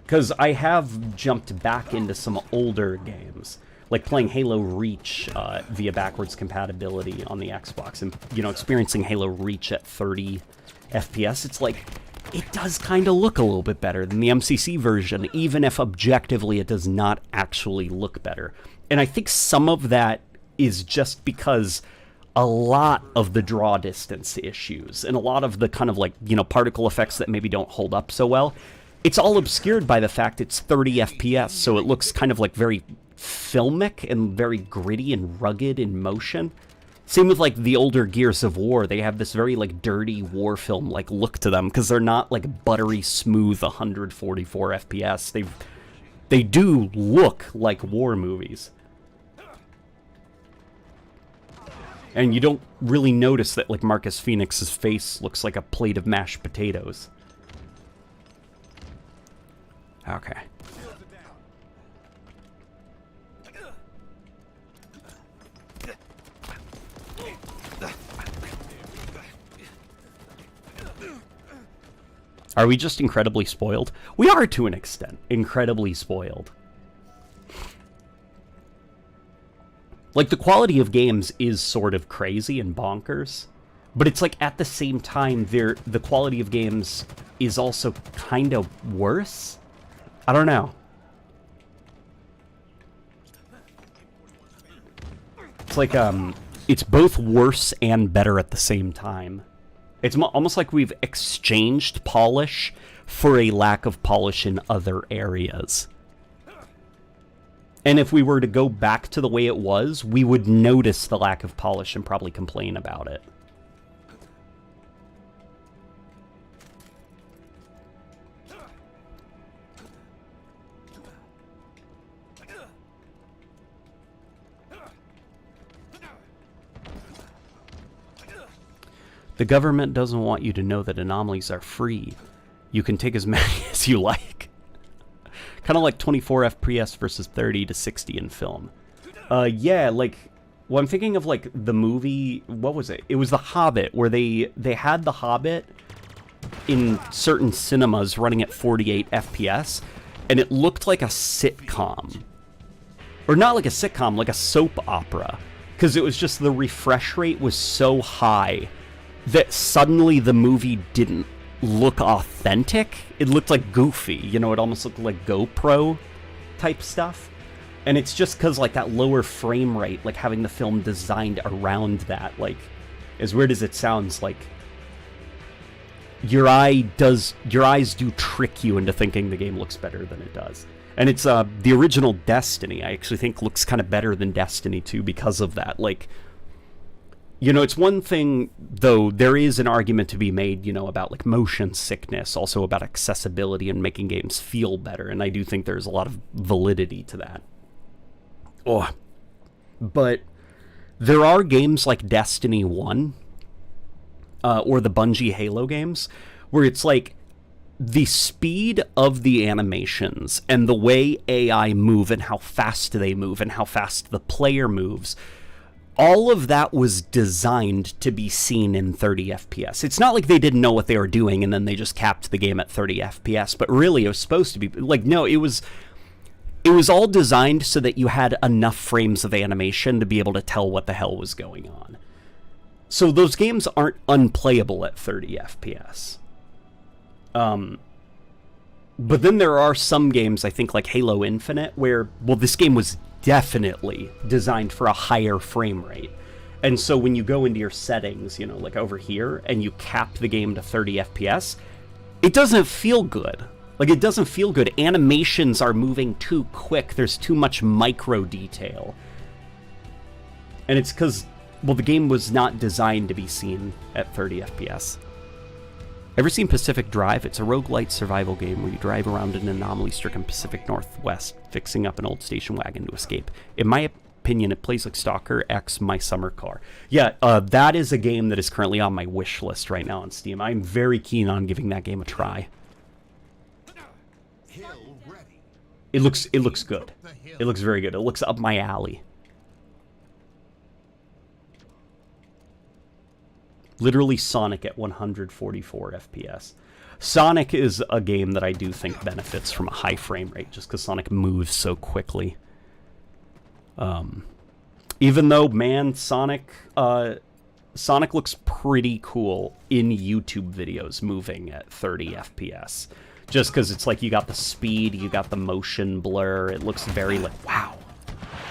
Because I have jumped back into some older games, like playing Halo Reach via backwards compatibility on the Xbox, and, you know, experiencing Halo Reach at 30 FPS. It's like, it does kind of look a little bit better than the MCC version, even if objectively it does not actually look better. And I think some of that is just because a lot of the draw distance issues and a lot of the kind of, like, you know, particle effects that maybe don't hold up so well, it's all obscured by the fact it's 30 FPS, so it looks kind of like very filmic and very gritty and rugged in motion. Same with, like, the older Gears of War. They have this very, like, dirty war film, like, look to them, because they're not, like, buttery smooth 144 FPS. They do look like war movies. And you don't really notice that, like, Marcus Phoenix's face looks like a plate of mashed potatoes. Okay. Are we just incredibly spoiled? We are, to an extent, incredibly spoiled. Like, the quality of games is sort of crazy and bonkers, but it's like, at the same time, the quality of games is also kind of worse. I don't know. It's like, it's both worse and better at the same time. It's almost like we've exchanged polish for a lack of polish in other areas. And if we were to go back to the way it was, we would notice the lack of polish and probably complain about it. The government doesn't want you to know that anomalies are free. You can take as many as you like. Kind of like 24 FPS versus 30 to 60 in film. Yeah, like, well, I'm thinking of, like, the movie, what was it? It was The Hobbit, where they had The Hobbit in certain cinemas running at 48 FPS, and it looked like a sitcom. Or not like a sitcom, like a soap opera. Because it was just the refresh rate was so high that suddenly the movie didn't look authentic. It looked like goofy, you know, it almost looked like GoPro type stuff. And it's just because, like, that lower frame rate, like, having the film designed around that, like, as weird as it sounds, like, your eyes do trick you into thinking the game looks better than it does. And it's, the original Destiny, I actually think looks kind of better than Destiny 2 because of that. Like, you know, it's one thing, though, there is an argument to be made, you know, about, like, motion sickness, also about accessibility and making games feel better, and I do think there's a lot of validity to that. Oh, but there are games like Destiny 1, or the Bungie Halo games, where it's like, the speed of the animations, and the way AI move, and how fast they move, and how fast the player moves, all of that was designed to be seen in 30 FPS. It's not like they didn't know what they were doing and then they just capped the game at 30 FPS, but really it was supposed to be, like, no, it was all designed so that you had enough frames of animation to be able to tell what the hell was going on. So those games aren't unplayable at 30 FPS. But then there are some games, I think, like Halo Infinite, where, well, this game was definitely designed for a higher frame rate. And so when you go into your settings, you know, like over here, and you cap the game to 30 FPS, it doesn't feel good. Like, it doesn't feel good. Animations are moving too quick. There's too much micro detail. And it's because, well, the game was not designed to be seen at 30 FPS. Ever seen Pacific Drive? It's a roguelite survival game where you drive around an anomaly-stricken Pacific Northwest, fixing up an old station wagon to escape. In my opinion, it plays like Stalker X My Summer Car. Yeah, that is a game that is currently on my wish list right now on Steam. I'm very keen on giving that game a try. It looks good. It looks very good. It looks up my alley. Literally Sonic at 144 FPS. Sonic is a game that I do think benefits from a high frame rate, just because Sonic moves so quickly. Even though, man, Sonic looks pretty cool in YouTube videos moving at 30 FPS. Just because it's like you got the speed, you got the motion blur, it looks very like, wow,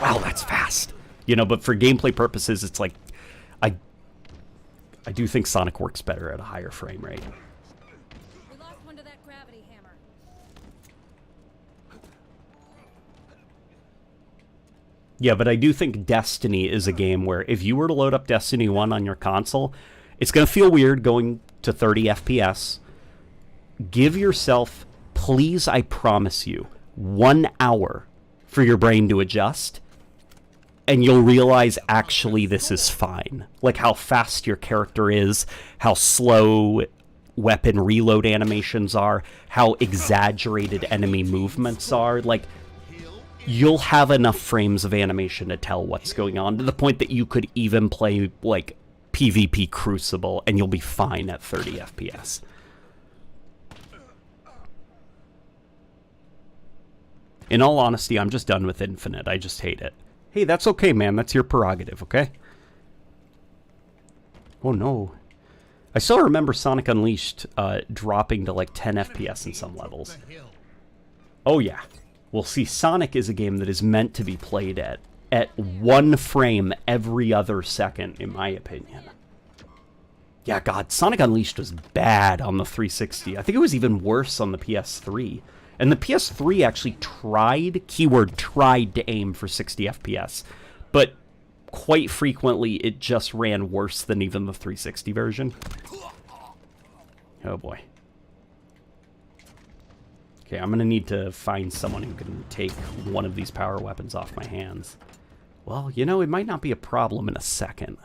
that's fast. You know, but for gameplay purposes, it's like, I do think Sonic works better at a higher frame rate. We lost one to that gravity hammer. Yeah, but I do think Destiny is a game where if you were to load up Destiny 1 on your console, it's going to feel weird going to 30 FPS. Give yourself, please, I promise you, 1 hour for your brain to adjust, and you'll realize, actually, this is fine. Like, how fast your character is, how slow weapon reload animations are, how exaggerated enemy movements are. Like, you'll have enough frames of animation to tell what's going on, to the point that you could even play, like, PvP Crucible, and you'll be fine at 30 FPS. In all honesty, I'm just done with Infinite. I just hate it. Hey, that's okay, man. That's your prerogative, okay? Oh, no. I still remember Sonic Unleashed dropping to, like, 10 FPS in some levels. Oh, yeah. Well, see, Sonic is a game that is meant to be played at 1 frame every other second, in my opinion. Yeah, God, Sonic Unleashed was bad on the 360. I think it was even worse on the PS3. And the PS3 actually tried, keyword tried, to aim for 60 FPS. But quite frequently, it just ran worse than even the 360 version. Oh boy. Okay, I'm gonna need to find someone who can take one of these power weapons off my hands. Well, you know, it might not be a problem in a second.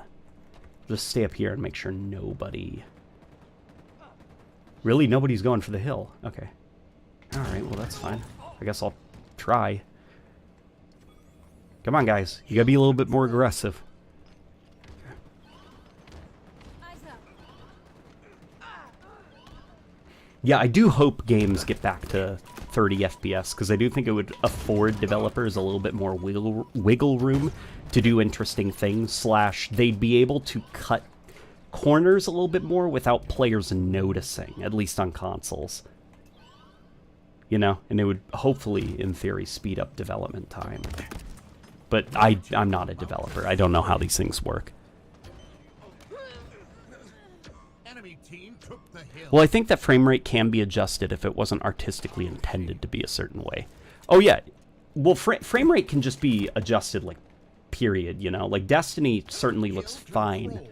Just stay up here and make sure nobody... Really? Nobody's going for the hill? Okay. Alright, well that's fine. I guess I'll try. Come on, guys. You gotta be a little bit more aggressive. Eyes up. Yeah, I do hope games get back to 30 FPS, because I do think it would afford developers a little bit more wiggle room to do interesting things, slash they'd be able to cut corners a little bit more without players noticing, at least on consoles. You know? And it would hopefully, in theory, speed up development time. But I'm not a developer. I don't know how these things work. Enemy team took the hill. Well, I think that frame rate can be adjusted if it wasn't artistically intended to be a certain way. Oh, yeah. Well, frame rate can just be adjusted, like, period, you know? Like, Destiny certainly looks fine.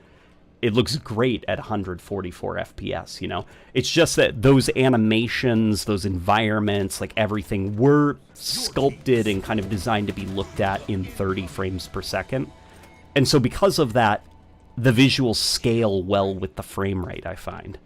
It looks great at 144 FPS, you know? It's just that those animations, those environments, like, everything were sculpted and kind of designed to be looked at in 30 frames per second. And so because of that, the visuals scale well with the frame rate, I find.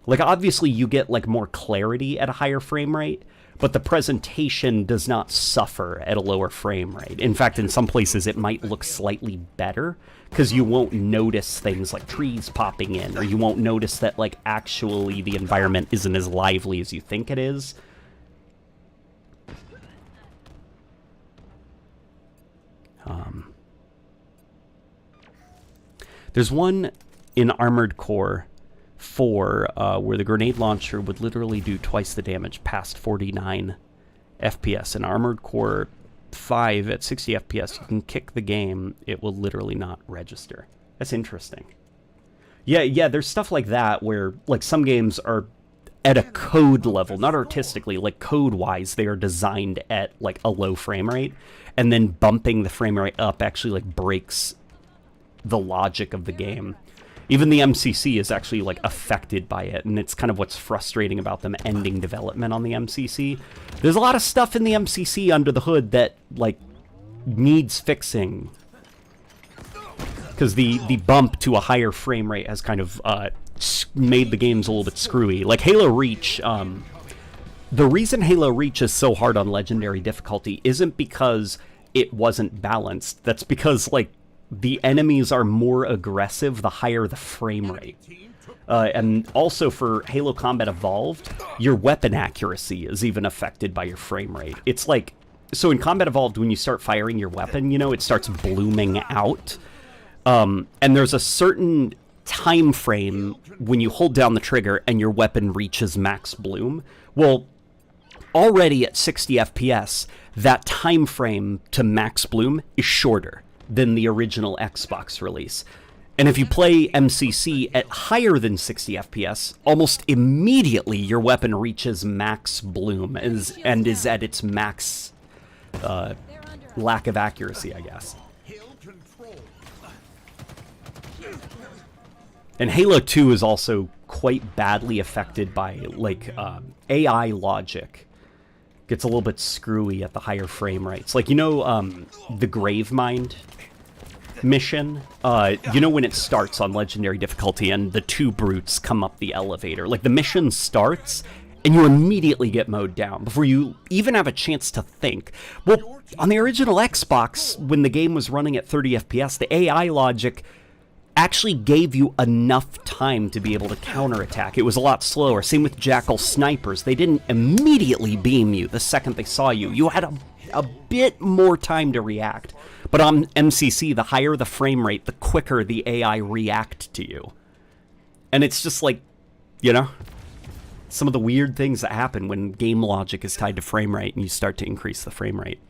Like, obviously, you get, like, more clarity at a higher frame rate, but the presentation does not suffer at a lower frame rate. In fact, in some places, it might look slightly better, because you won't notice things like trees popping in, or you won't notice that, like, actually the environment isn't as lively as you think it is. There's one in Armored Core 4 where the grenade launcher would literally do twice the damage past 49 FPS. In Armored Core 5 at 60 FPS, you can kick the game, it will literally not register. That's interesting. Yeah, there's stuff like that where, like, some games are at a code level, not artistically, like code-wise, they are designed at, like, a low frame rate, and then bumping the frame rate up actually, like, breaks the logic of the game. Even the MCC is actually, like, affected by it, and it's kind of what's frustrating about them ending development on the MCC. There's a lot of stuff in the MCC under the hood that, like, needs fixing. Because the bump to a higher frame rate has kind of made the games a little bit screwy. Like, Halo Reach, the reason Halo Reach is so hard on Legendary difficulty isn't because it wasn't balanced. That's because, like, the enemies are more aggressive the higher the frame rate. And also for Halo Combat Evolved, your weapon accuracy is even affected by your frame rate. It's like, so in Combat Evolved, when you start firing your weapon, you know, it starts blooming out. And there's a certain time frame when you hold down the trigger and your weapon reaches max bloom. Well, already at 60 FPS, that time frame to max bloom is shorter than the original Xbox release. And if you play MCC at higher than 60 FPS, almost immediately your weapon reaches max bloom and is at its max lack of accuracy, I guess. And Halo 2 is also quite badly affected by, like, AI logic. Gets a little bit screwy at the higher frame rates. Like, you know, the Gravemind mission? You know when it starts on Legendary difficulty and the two brutes come up the elevator? Like, the mission starts, and you immediately get mowed down before you even have a chance to think. Well, on the original Xbox, when the game was running at 30 FPS, the AI logic actually gave you enough time to be able to counterattack. It was a lot slower. Same with Jackal snipers. They didn't immediately beam you the second they saw you. You had a bit more time to react. But on MCC, the higher the frame rate, the quicker the AI react to you. And it's just like, you know, some of the weird things that happen when game logic is tied to frame rate and you start to increase the frame rate.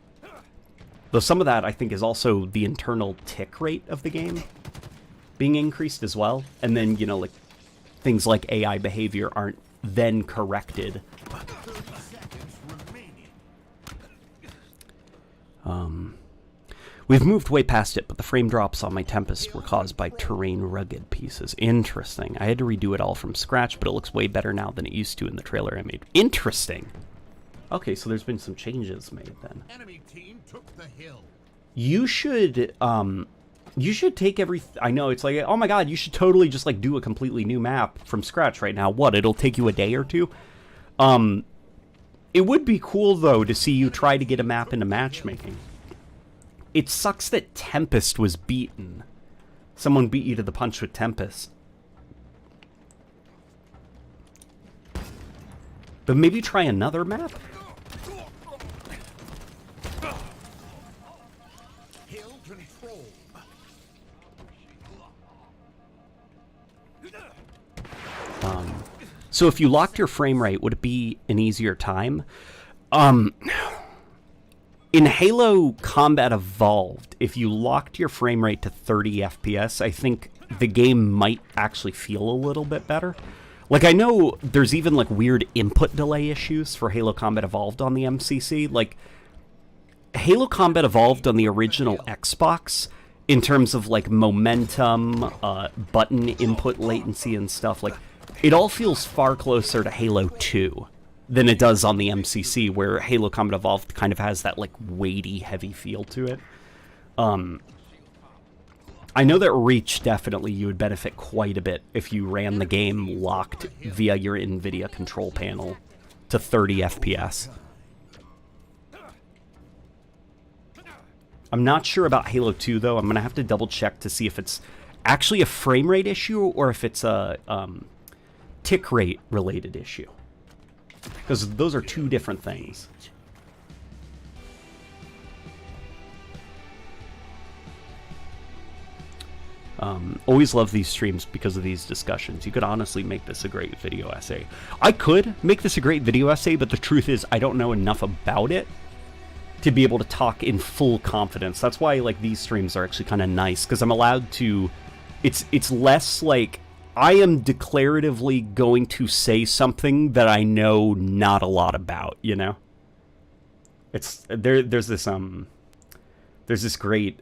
Though some of that, I think, is also the internal tick rate of the game. being increased as well. And then, you know, like, things like AI behavior aren't then corrected. 30 seconds remaining. We've moved way past it, but the frame drops on my Tempest were caused by terrain rugged pieces. Interesting. I had to redo it all from scratch, but it looks way better now than it used to in the trailer I made. Interesting. Okay, so there's been some changes made then. Enemy team took the hill. You should take I know, it's like, oh my god, you should totally just, like, do a completely new map from scratch right now. What, it'll take you a day or two? It would be cool, though, to see you try to get a map into matchmaking. It sucks that Tempest was beaten. Someone beat you to the punch with Tempest. But maybe try another map? Hill control. So if you locked your frame rate, would it be an easier time? In Halo Combat Evolved, if you locked your frame rate to 30 FPS, I think the game might actually feel a little bit better. Like, I know there's even, like, weird input delay issues for Halo Combat Evolved on the MCC. Like, Halo Combat Evolved on the original Xbox, in terms of, like, momentum, button input latency and stuff, like, it all feels far closer to Halo 2 than it does on the MCC, where Halo Combat Evolved kind of has that, like, weighty, heavy feel to it. I know that Reach, definitely, you would benefit quite a bit if you ran the game locked via your NVIDIA control panel to 30 FPS. I'm not sure about Halo 2, though. I'm going to have to double-check to see if it's actually a frame rate issue or if it's a tick rate related issue. Because those are two different things. Always love these streams because of these discussions. You could honestly make this a great video essay. I could make this a great video essay, but the truth is I don't know enough about it to be able to talk in full confidence. That's why, like, these streams are actually kind of nice, because I'm allowed to... It's less like I am declaratively going to say something that I know not a lot about, you know? It's there's this great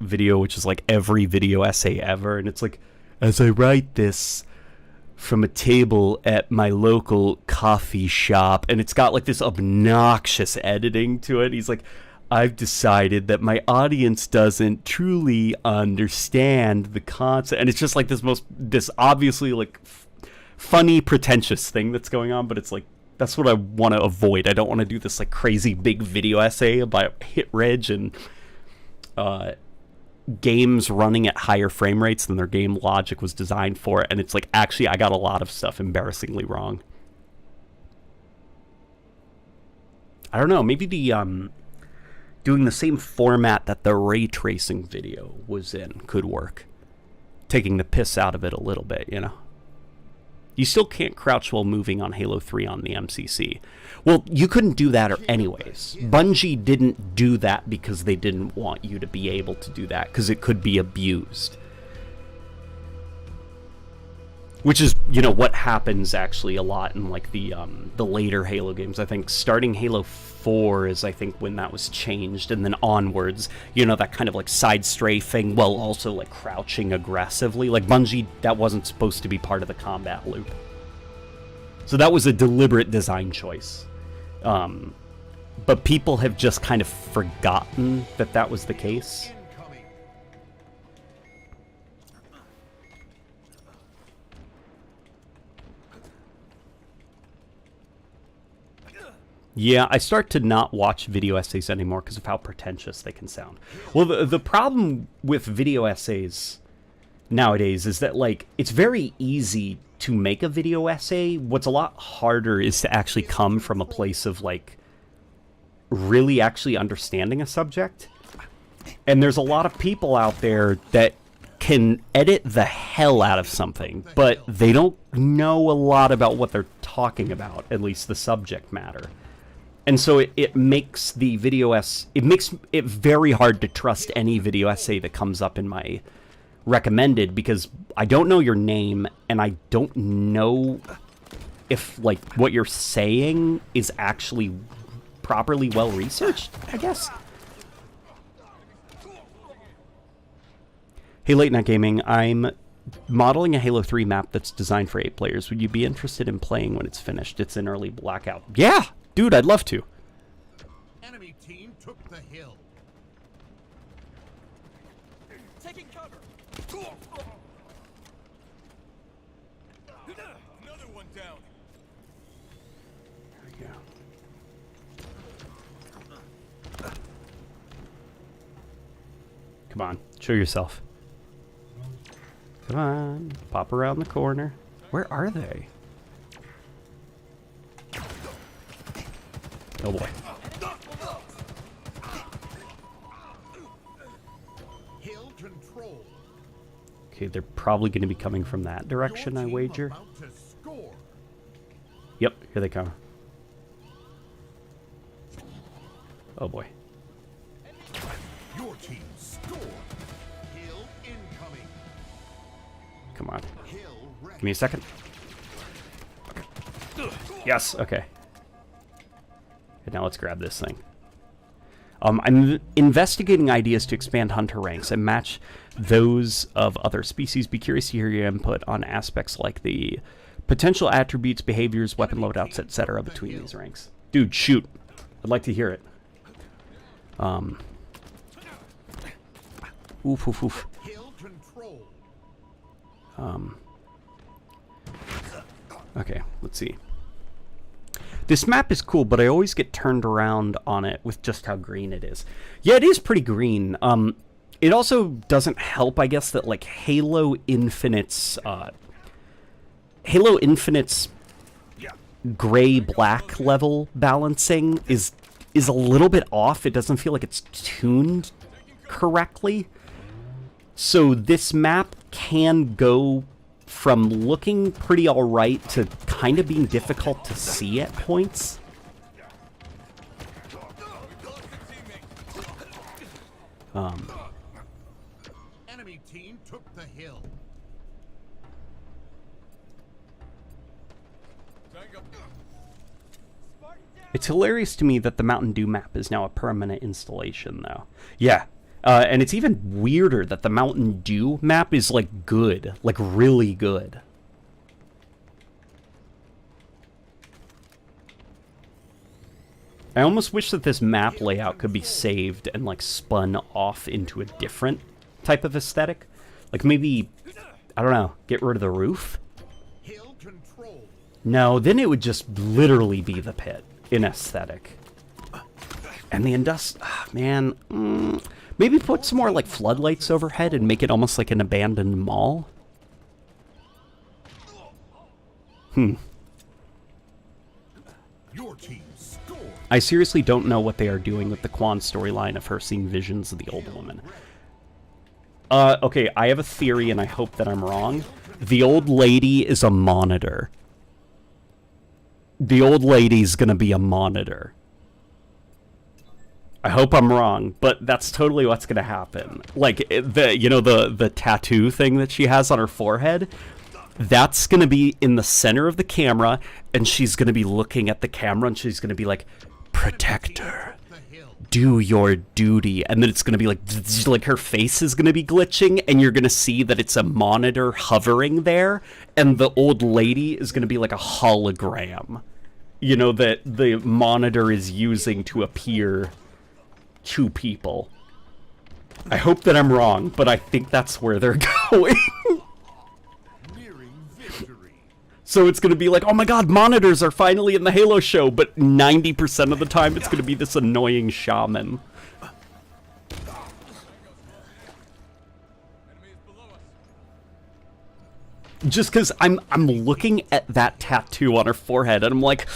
video which is like every video essay ever, and it's like, as I write this from a table at my local coffee shop, and it's got like this obnoxious editing to it. He's like, I've decided that my audience doesn't truly understand the concept, and it's just like this obviously like funny, pretentious thing that's going on, but it's like, that's what I want to avoid. I don't want to do this like crazy big video essay about hit reg and games running at higher frame rates than their game logic was designed for, and it's like, actually, I got a lot of stuff embarrassingly wrong. I don't know, maybe the doing the same format that the ray tracing video was in could work. Taking the piss out of it a little bit, you know? You still can't crouch while moving on Halo 3 on the MCC. Well, you couldn't do that anyways. Bungie didn't do that because they didn't want you to be able to do that, because it could be abused. Which is, you know, what happens actually a lot in like the later Halo games. I think starting Halo 4 is, I think, when that was changed, and then onwards, you know, that kind of like side strafing while also like crouching aggressively. Like Bungie, that wasn't supposed to be part of the combat loop. So that was a deliberate design choice. But people have just kind of forgotten that that was the case. Incoming. Yeah, I start to not watch video essays anymore because of how pretentious they can sound. Well, the problem with video essays nowadays is that, like, it's very easy to make a video essay. What's a lot harder is to actually come from a place of, like, really actually understanding a subject. And there's a lot of people out there that can edit the hell out of something, but they don't know a lot about what they're talking about, at least the subject matter. And so it makes the video it makes it very hard to trust any video essay that comes up in my recommended because I don't know your name and I don't know if like what you're saying is actually properly well researched, I guess. Hey, Late Night Gaming, I'm modeling a Halo 3 map that's designed for 8 players. Would you be interested in playing when it's finished? It's in early blackout. Yeah, dude, I'd love to. Enemy team took the hill. Taking cover. Another one down. There we go. Come on, show yourself. Come on, pop around the corner. Where are they? Oh boy. Hill control. Okay, they're probably going to be coming from that direction, Your I team wager. about to score. Yep, here they come. Oh boy. Your team scored. Hill incoming. Come on. Hill ready. Give me a second. Okay. Yes, okay. And now let's grab this thing. I'm investigating ideas to expand hunter ranks and match those of other species. Be curious to hear your input on aspects like the potential attributes, behaviors, weapon loadouts, etc. between these ranks. Dude, shoot. I'd like to hear it. Oof, oof, oof. Hill control. Okay, let's see. This map is cool, but I always get turned around on it with just how green it is. Yeah, it is pretty green. It also doesn't help, I guess, that like Halo Infinite's gray-black level balancing is a little bit off. It doesn't feel like it's tuned correctly. So this map can go from looking pretty alright to kind of being difficult to see at points. Enemy team took the hill. It's hilarious to me that the Mountain Dew map is now a permanent installation, though. Yeah. And it's even weirder that the Mountain Dew map is, like, good. Like, really good. I almost wish that this map layout could be saved and, like, spun off into a different type of aesthetic. Like, maybe, I don't know, get rid of the roof? Hill control. No, then it would just literally be the pit in aesthetic. And the man, maybe put some more like floodlights overhead and make it almost like an abandoned mall. Your team scored. I seriously don't know what they are doing with the Quan storyline of her seeing visions of the old woman. Okay, I have a theory and I hope that I'm wrong. The old lady is a monitor. The old lady's gonna be a monitor. I hope I'm wrong, but that's totally what's gonna happen. Like, the tattoo thing that she has on her forehead, that's gonna be in the center of the camera, and she's gonna be looking at the camera, and she's gonna be like, "Protector, do your duty," and then it's gonna be like her face is gonna be glitching, and you're gonna see that it's a monitor hovering there, and the old lady is gonna be like a hologram, you know, that the monitor is using to appear to people. I hope that I'm wrong, but I think that's where they're going. Nearing victory. So it's gonna be like, oh my god, monitors are finally in the Halo show, but 90% of the time it's gonna be this annoying shaman. Just because I'm looking at that tattoo on her forehead and I'm like,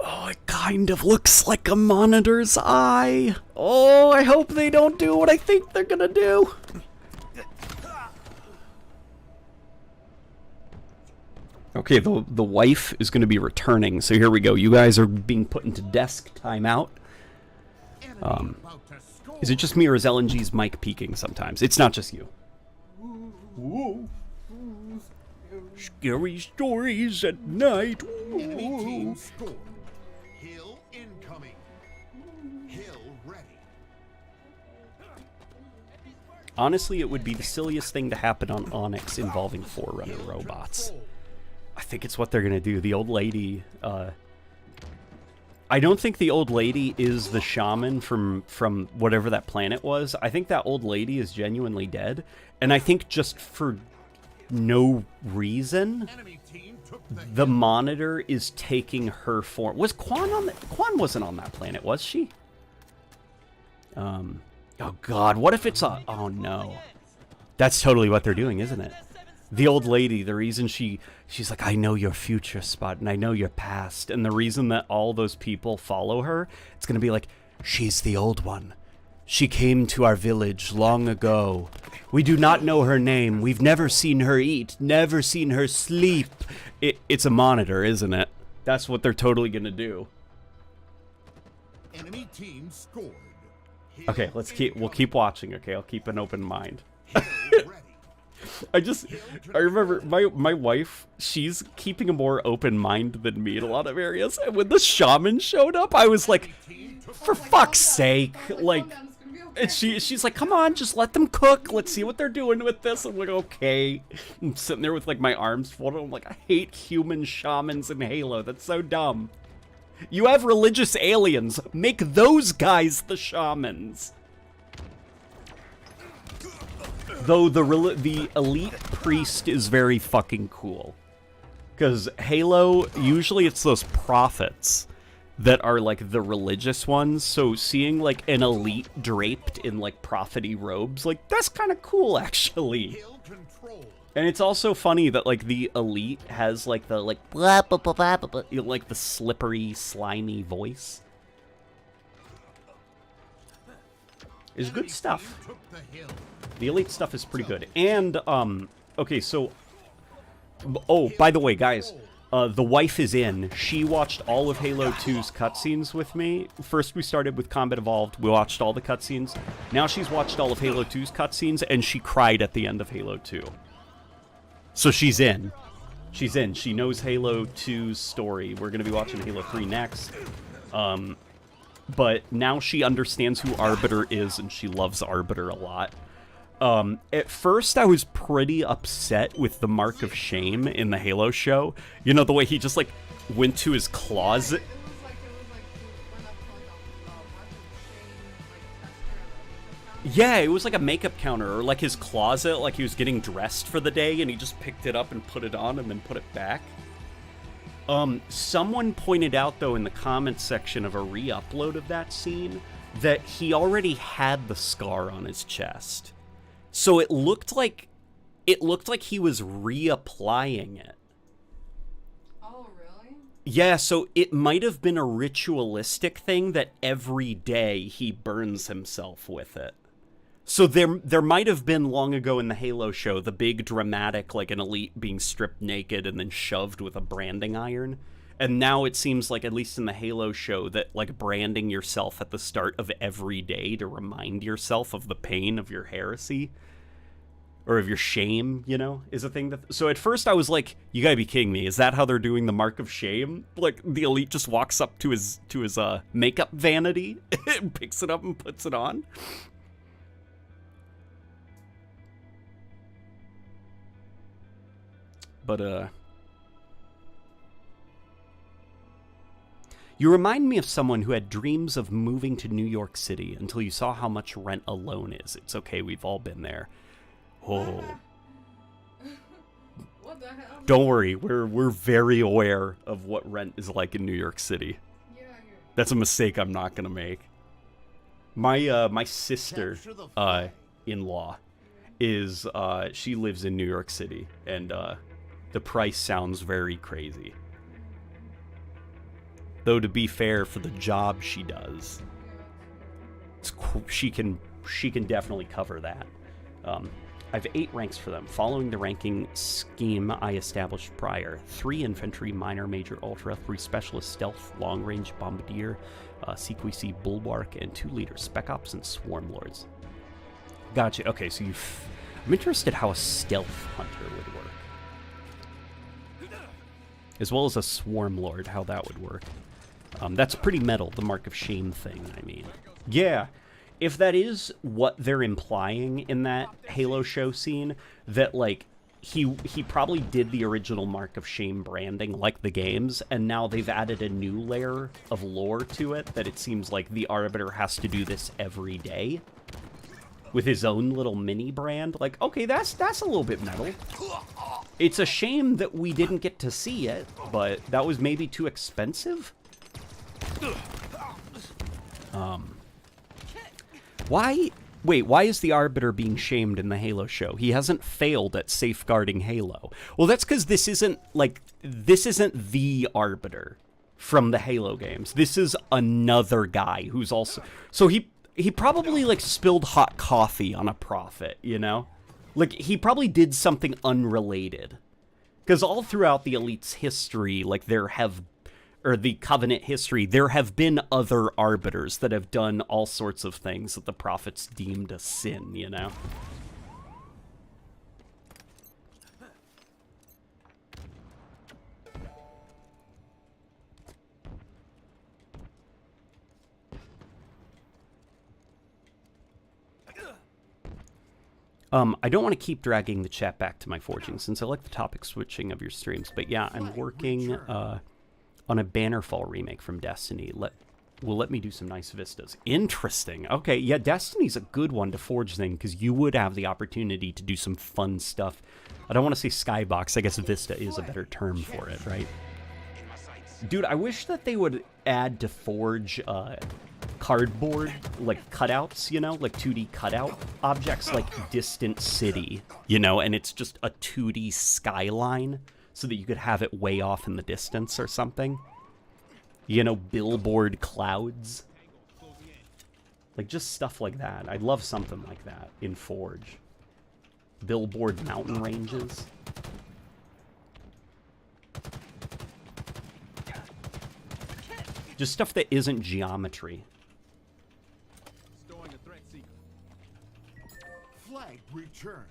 oh, it kind of looks like a monitor's eye. Oh, I hope they don't do what I think they're gonna do. Okay, the wife is gonna be returning, so here we go. You guys are being put into desk timeout. Enemy about to score. Is it just me or is LNG's mic peaking sometimes? It's not just you. Whoa. Scary stories at night. Enemy Whoa. team scored. Hill incoming. Hill ready. Honestly, it would be the silliest thing to happen on Onyx involving Forerunner Hill robots. control. I think it's what they're gonna do. The old lady, I don't think the old lady is the shaman from whatever that planet was. I think that old lady is genuinely dead, and I think just for no reason, Enemy team took the monitor is taking her form. Was Quan on the... Quan wasn't on that planet, was she? Oh god, what if it's a... Oh no. That's totally what they're doing, isn't it? The old lady, the reason she's like, I know your future, Spot, and I know your past, and the reason that all those people follow her, it's gonna be like, she's the old one. She came to our village long ago. We do not know her name. We've never seen her eat, never seen her sleep. It's a monitor, isn't it? That's what they're totally gonna do. Enemy team scored. Hill Okay, we'll keep watching, okay? I'll keep an open mind. Hill ready. I remember my wife, she's keeping a more open mind than me in a lot of areas. And when the shaman showed up, I was like, for fuck's sake, like, and she's like, come on, just let them cook. Let's see what they're doing with this. I'm like, okay. I'm sitting there with like my arms folded. I'm like, I hate human shamans in Halo. That's so dumb. You have religious aliens. Make those guys the shamans. Though the elite priest is very fucking cool. Because Halo, usually it's those prophets that are like the religious ones. So seeing like an elite draped in like prophet-y robes, like that's kind of cool actually. Hill control. And it's also funny that like the elite has like the like blah, blah, blah, blah, blah, blah, you know, like the slippery, slimy voice. Is good stuff. Took the hill. The elite stuff is pretty good. And, okay, so... Oh, by the way, guys, the wife is in. She watched all of Halo 2's cutscenes with me. First, we started with Combat Evolved. We watched all the cutscenes. Now she's watched all of Halo 2's cutscenes, and she cried at the end of Halo 2. So she's in. She's in. She knows Halo 2's story. We're going to be watching Halo 3 next. But now she understands who Arbiter is, and she loves Arbiter a lot. At first, I was pretty upset with the Mark of Shame in the Halo show. You know, the way he just, like, went to his closet. Yeah, it was like a makeup counter, or like his closet, like he was getting dressed for the day, and he just picked it up and put it on and then put it back. Someone pointed out, though, in the comments section of a re-upload of that scene, that he already had the scar on his chest. So it looked like he was reapplying it. Oh, really? Yeah, so it might have been a ritualistic thing that every day he burns himself with it. So there might have been long ago in the Halo show the big dramatic, like an elite being stripped naked and then shoved with a branding iron. And now it seems like, at least in the Halo show, that like branding yourself at the start of every day to remind yourself of the pain of your heresy or of your shame, you know, is a thing that... So at first I was like, you gotta be kidding me. Is that how they're doing the Mark of Shame? Like, the elite just walks up to his makeup vanity and picks it up and puts it on? But, you remind me of someone who had dreams of moving to New York City until you saw how much rent alone is. It's okay, we've all been there. Oh. What the hell? Don't worry, we're very aware of what rent is like in New York City. Yeah, That's a mistake I'm not gonna make. My sister in-law is she lives in New York City, and the price sounds very crazy. Though to be fair, for the job she does, she can definitely cover that. I have 8 ranks for them, following the ranking scheme I established prior. 3 infantry, minor, major, ultra, 3 specialist, stealth, long range, bombardier, CQC, bulwark, and 2 leaders, spec ops, and swarm lords. Gotcha. Okay, so I'm interested how a stealth hunter would work. As well as a swarm lord, how that would work. That's pretty metal, the mark of shame thing, I mean. Yeah, if that is what they're implying in that Halo show scene, that, like, he probably did the original mark of shame branding, like the games, and now they've added a new layer of lore to it, that it seems like the Arbiter has to do this every day. With his own little mini brand. Like, okay, that's a little bit metal. It's a shame that we didn't get to see it, but that was maybe too expensive? Why... Wait, why is the Arbiter being shamed in the Halo show? He hasn't failed at safeguarding Halo. Well, that's because this isn't, like, this isn't the Arbiter from the Halo games. This is another guy who's also... So he probably, like, spilled hot coffee on a prophet, you know? Like, he probably did something unrelated. Because all throughout the Elite's history, like, or the Covenant history, there have been other Arbiters that have done all sorts of things that the prophets deemed a sin, you know? I don't want to keep dragging the chat back to my forging, since I like the topic switching of your streams, but yeah, I'm working on a Bannerfall remake from Destiny. Will let me do some nice vistas. Interesting. Okay, yeah, Destiny's a good one to forge thing, because you would have the opportunity to do some fun stuff. I don't want to say skybox, I guess Vista is a better term for it, right? Dude, I wish that they would add to Forge cardboard, like cutouts, you know, like 2D cutout objects, like Distant City, you know, and it's just a 2D skyline, so that you could have it way off in the distance or something. You know, billboard clouds. Like, just stuff like that. I'd love something like that in Forge. Billboard mountain ranges. Just stuff that isn't geometry. Storing a threat seeker. Flag returned.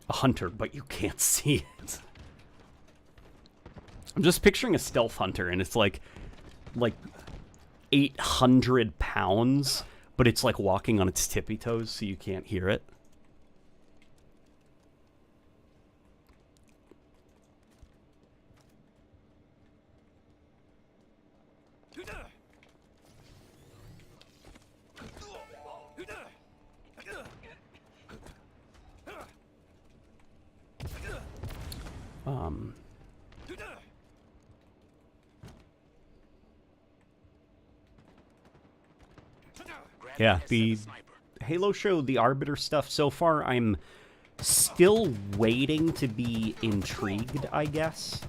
A hunter, but you can't see it. I'm just picturing a stealth hunter, and it's like 800 pounds, but it's like walking on its tippy toes, so you can't hear it. Yeah, the Halo show, the Arbiter stuff, so far I'm still waiting to be intrigued, I guess.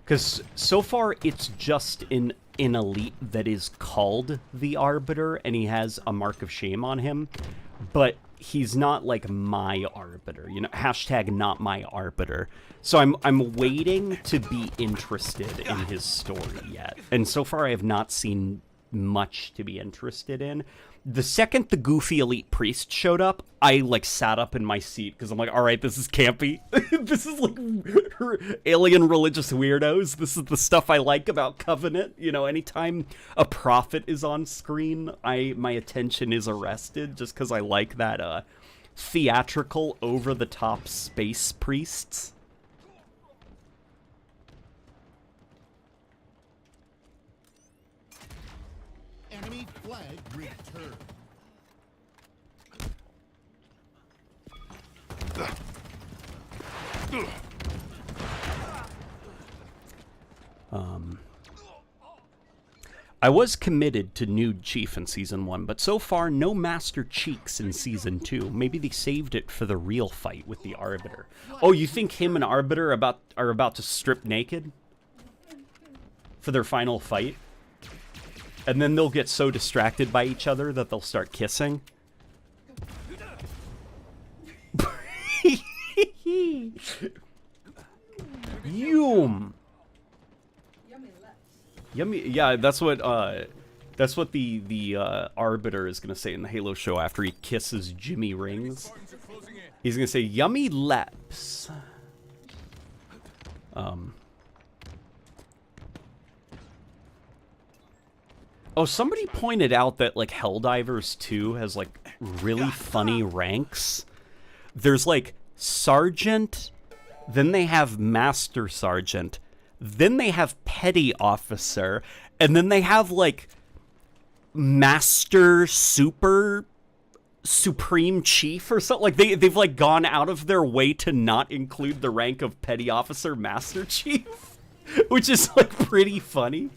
Because so far it's just an elite that is called the Arbiter, and he has a mark of shame on him, but he's not like my Arbiter, you know, hashtag not my Arbiter. So I'm waiting to be interested in his story yet. And so far I have not seen much to be interested in. The second the goofy elite priest showed up, I like sat up in my seat because I'm like, all right, this is campy. This is like alien religious weirdos. This is the stuff I like about Covenant. You know, anytime a prophet is on screen, my attention is arrested just because I like that theatrical, over-the-top space priests. Enemy flag returned. I was committed to Nude Chief in Season 1, but so far, no Master Cheeks in Season 2. Maybe they saved it for the real fight with the Arbiter. Oh, you think him and Arbiter are about to strip naked? For their final fight? And then they'll get so distracted by each other that they'll start kissing? Yum! Yummy, yeah, that's what That's what the Arbiter is going to say in the Halo show after he kisses Jimmy Rings. Spartans are closing in. He's going to say, "Yummy laps." Oh, somebody pointed out that, like, Helldivers 2 has, like, really funny ranks. There's, like, Sergeant, then they have Master Sergeant, then they have Petty Officer, and then they have, like, Master Supreme Chief or something. Like, they've, like, gone out of their way to not include the rank of Petty Officer Master Chief, which is, like, pretty funny.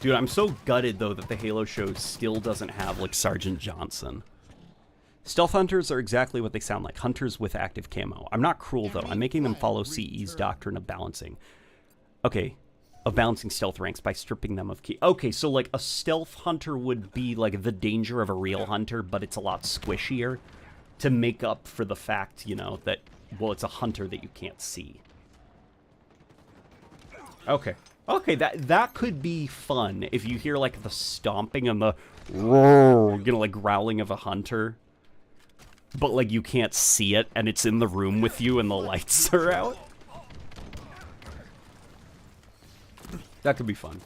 Dude, I'm so gutted, though, that the Halo show still doesn't have, like, Sergeant Johnson. Stealth hunters are exactly what they sound like. Hunters with active camo. I'm not cruel, though. I'm making them follow CE's doctrine of balancing. Okay. Of balancing stealth ranks by stripping them of key. Okay, so, like, a stealth hunter would be, like, the danger of a real hunter, but it's a lot squishier to make up for the fact, you know, that, well, it's a hunter that you can't see. Okay. Okay, that could be fun if you hear, like, the stomping and the roar, you know, like, growling of a hunter. But, like, you can't see it, and it's in the room with you, and the lights are out. That could be fun.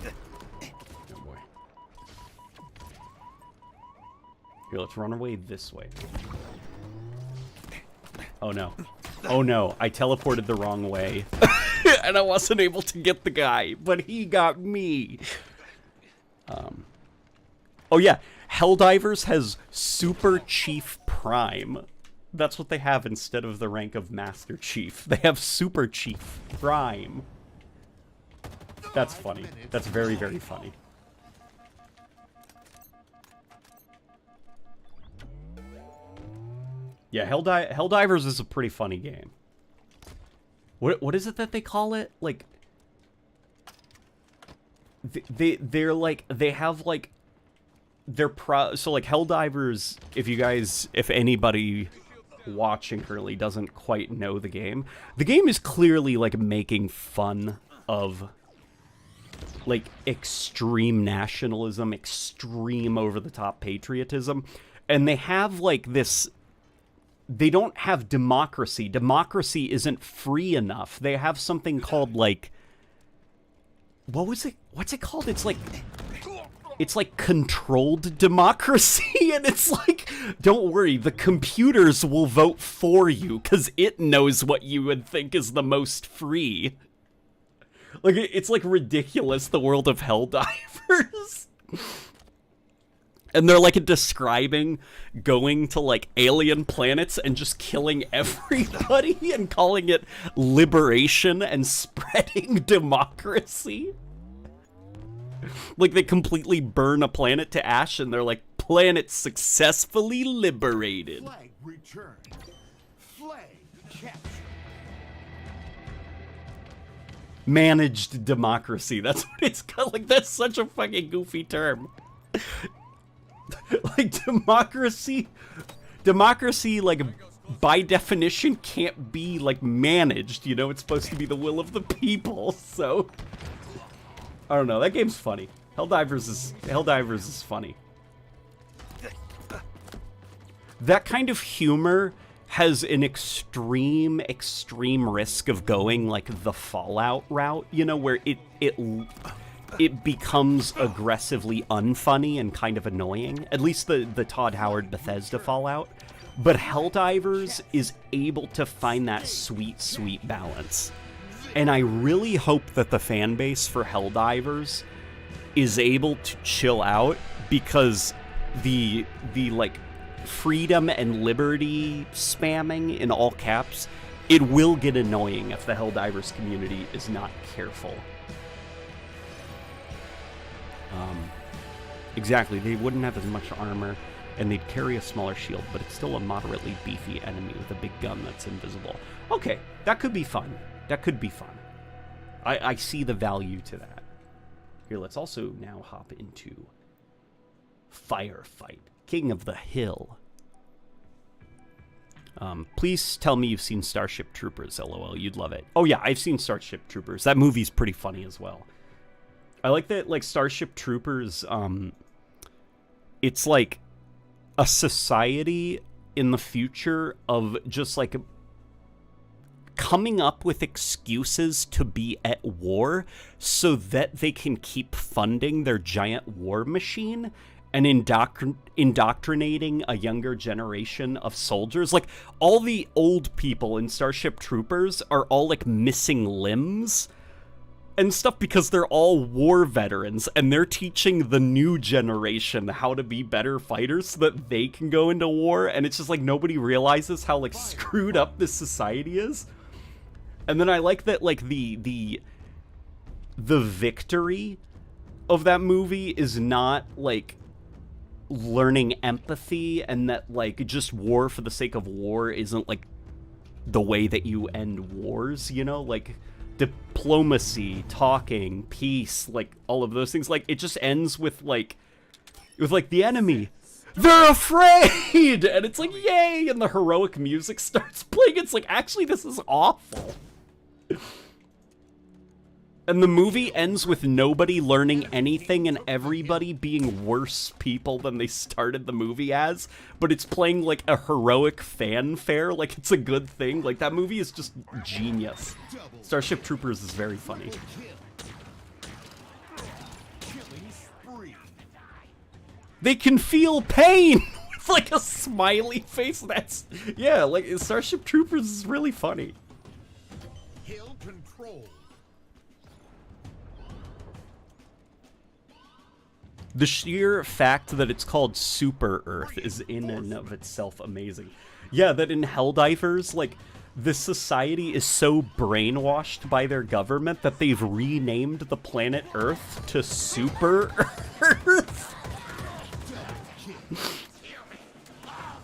Oh, boy. Here, let's run away this way. Oh, no. Oh, no. I teleported the wrong way. And I wasn't able to get the guy, but he got me. Oh, yeah. Helldivers has Super Chief Prime. That's what they have instead of the rank of Master Chief. They have Super Chief Prime. That's funny. That's very, very funny. Yeah, Helldivers is a pretty funny game. What is it that they call it? Like, they're like, they have like, so like Helldivers, if anybody watching currently doesn't quite know the game is clearly like making fun of like extreme nationalism, extreme over-the-top patriotism, and they have like this. They don't have democracy. Democracy isn't free enough. They have something called, like... What was it? What's it called? It's like controlled democracy, and it's like, don't worry, the computers will vote for you, because it knows what you would think is the most free. Like, it's like ridiculous, the world of Helldivers. And they're, like, describing going to, like, alien planets and just killing everybody and calling it liberation and spreading democracy. Like, they completely burn a planet to ash and they're like, planet successfully liberated. Flag returned. Flag captured. Managed democracy. That's what it's called. Like, that's such a fucking goofy term. Like, democracy, like, by definition, can't be, like, managed, you know? It's supposed to be the will of the people, so... I don't know, that game's funny. Helldivers is funny. That kind of humor has an extreme risk of going, like, the Fallout route, you know, where it becomes aggressively unfunny and kind of annoying. At least the Todd Howard Bethesda Fallout. But Helldivers is able to find that sweet, sweet balance. And I really hope that the fan base for Helldivers is able to chill out, because the like, freedom and liberty spamming in all caps, it will get annoying if the Helldivers community is not careful. Exactly, they wouldn't have as much armor, and they'd carry a smaller shield, but it's still a moderately beefy enemy with a big gun that's invisible. Okay, that could be fun. That could be fun. I see the value to that. Here, let's also now hop into Firefight, King of the Hill. Please tell me you've seen Starship Troopers, LOL. You'd love it. Oh yeah, I've seen Starship Troopers. That movie's pretty funny as well. I like that, like, Starship Troopers, it's like a society in the future of just, like, coming up with excuses to be at war so that they can keep funding their giant war machine and indoctrinating a younger generation of soldiers. Like, all the old people in Starship Troopers are all, like, missing limbs and stuff because they're all war veterans, and they're teaching the new generation how to be better fighters so that they can go into war, and it's just, like, nobody realizes how, like, screwed up this society is. And then I like that, like, the victory of that movie is not, like, learning empathy, and that, like, just war for the sake of war isn't, like, the way that you end wars, you know? Like, diplomacy, talking, peace, like, all of those things. Like, it just ends with, like, the enemy, they're afraid! And it's like, yay! And the heroic music starts playing. It's like, actually, this is awful. And the movie ends with nobody learning anything and everybody being worse people than they started the movie as, but it's playing like a heroic fanfare, like it's a good thing. Like, that movie is just genius. Starship Troopers is very funny. They can feel pain with like a smiley face. That's, yeah, like, Starship Troopers is really funny. Hill control. The sheer fact that it's called Super Earth is in and of itself amazing. Yeah, that in Helldivers, like, this society is so brainwashed by their government that they've renamed the planet Earth to Super Earth.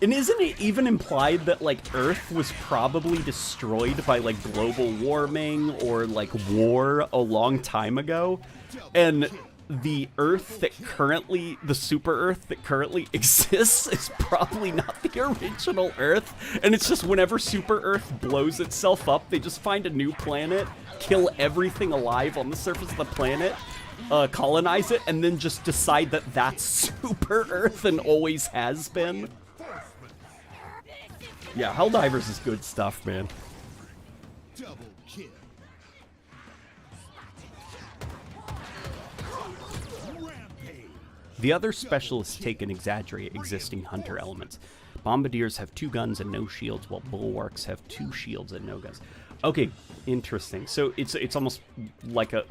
And isn't it even implied that, like, Earth was probably destroyed by, like, global warming or, like, war a long time ago? And the Earth that currently, the Super Earth that currently exists is probably not the original Earth. And it's just whenever Super Earth blows itself up, they just find a new planet, kill everything alive on the surface of the planet, colonize it, and then just decide that that's Super Earth and always has been. Yeah, Helldivers is good stuff, man. Double kill. Rampage. The other specialists take and exaggerate existing hunter elements. Bombardiers have 2 guns and no shields, while bulwarks have 2 shields and no guns. Okay, interesting. So it's almost like a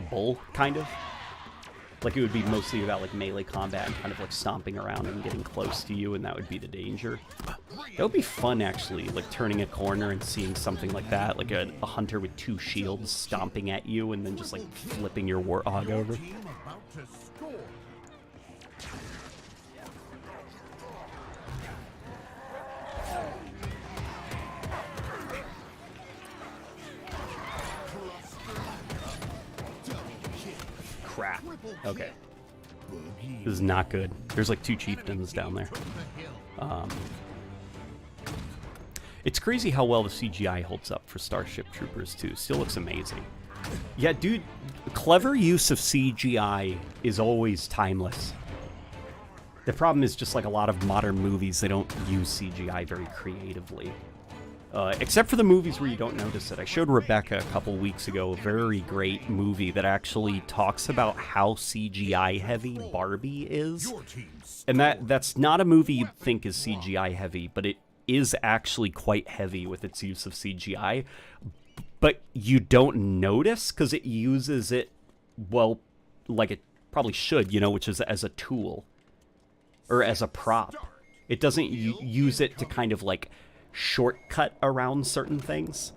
bull, kind of. Like, it would be mostly about, like, melee combat and kind of, like, stomping around and getting close to you, and that would be the danger. That would be fun, actually, like, turning a corner and seeing something like that, like a hunter with 2 shields stomping at you and then just, like, flipping your warthog over. Team about to score. Crap. Okay. This is not good. There's like 2 chieftains down there. It's crazy how well the CGI holds up for Starship Troopers too. Still looks amazing. Yeah, dude, clever use of CGI is always timeless. The problem is just like a lot of modern movies, they don't use CGI very creatively. Except for the movies where you don't notice it. I showed Rebecca a couple weeks ago a very great movie that actually talks about how CGI heavy Barbie is. And that's not a movie you'd think is CGI heavy, but it is actually quite heavy with its use of CGI. But you don't notice because it uses it, well, like it probably should, you know, which is as a tool. Or as a prop. It doesn't use it to kind of like shortcut around certain things.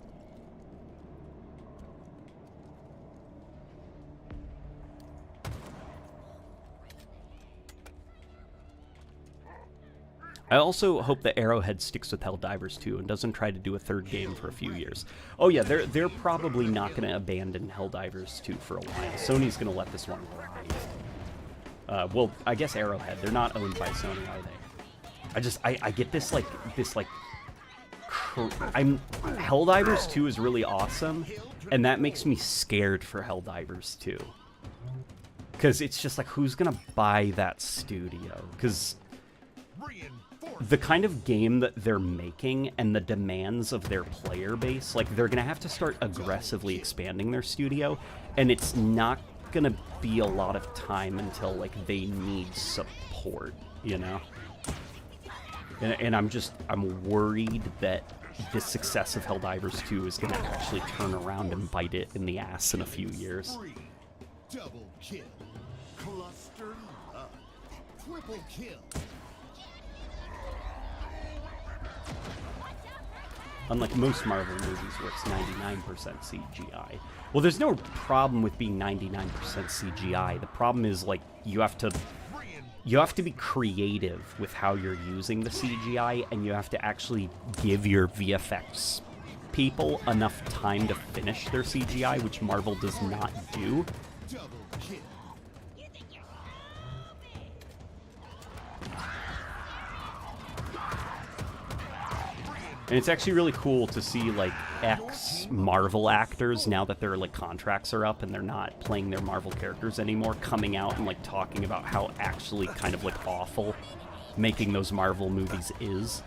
I also hope that Arrowhead sticks with Helldivers too and doesn't try to do a 3rd game for a few years. Oh yeah, they're probably not going to abandon Helldivers 2 for a while. Sony's going to let this one ride. Well, I guess Arrowhead. They're not owned by Sony, are they? I get this like Helldivers 2 is really awesome, and that makes me scared for Helldivers 2. Because it's just like, who's gonna buy that studio? Because the kind of game that they're making and the demands of their player base, like, they're gonna have to start aggressively expanding their studio, and it's not gonna be a lot of time until, like, they need support, you know? And I'm worried that the success of Helldivers 2 is gonna actually turn around and bite it in the ass in a few years. Double kill. Cluster up. Triple kill. Unlike most Marvel movies where it's 99% CGI. Well, there's no problem with being 99% CGI. The problem is, like, you have to be creative with how you're using the CGI, and you have to actually give your VFX people enough time to finish their CGI, which Marvel does not do. Double kill. And it's actually really cool to see, like, ex-Marvel actors, now that their, like, contracts are up and they're not playing their Marvel characters anymore, coming out and, like, talking about how actually kind of, like, awful making those Marvel movies is.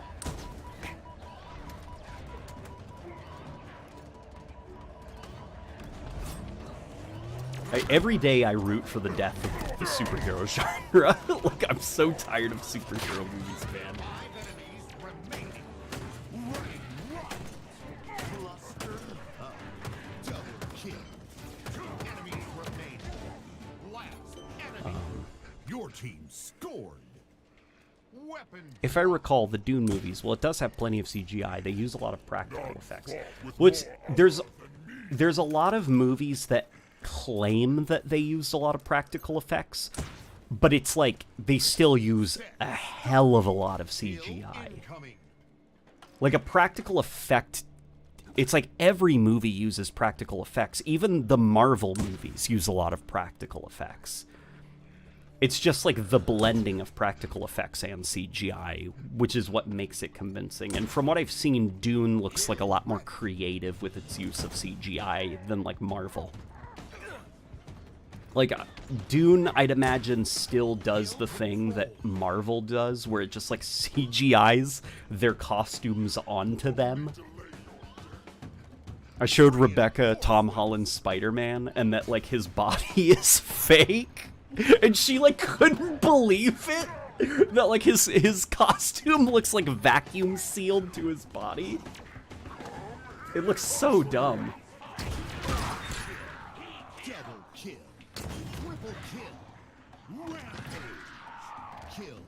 Every day I root for the death of the superhero genre. Like, I'm so tired of superhero movies, man. Your team scored. Weapon. If I recall, the Dune movies, well, it does have plenty of CGI. They use a lot of practical effects. Which, there's a lot of movies that claim that they used a lot of practical effects, but it's like, they still use a hell of a lot of CGI. Like, a practical effect, it's like every movie uses practical effects. Even the Marvel movies use a lot of practical effects. It's just like the blending of practical effects and CGI, which is what makes it convincing. And from what I've seen, Dune looks like a lot more creative with its use of CGI than, like, Marvel. Like, Dune, I'd imagine, still does the thing that Marvel does, where it just, like, CGIs their costumes onto them. I showed Rebecca Tom Holland's Spider-Man, and that, like, his body is fake. And she, like, couldn't believe it. That, like, his costume looks, like, vacuum sealed to his body. It looks so dumb. Double kill. Triple kill. Rampage. Kill.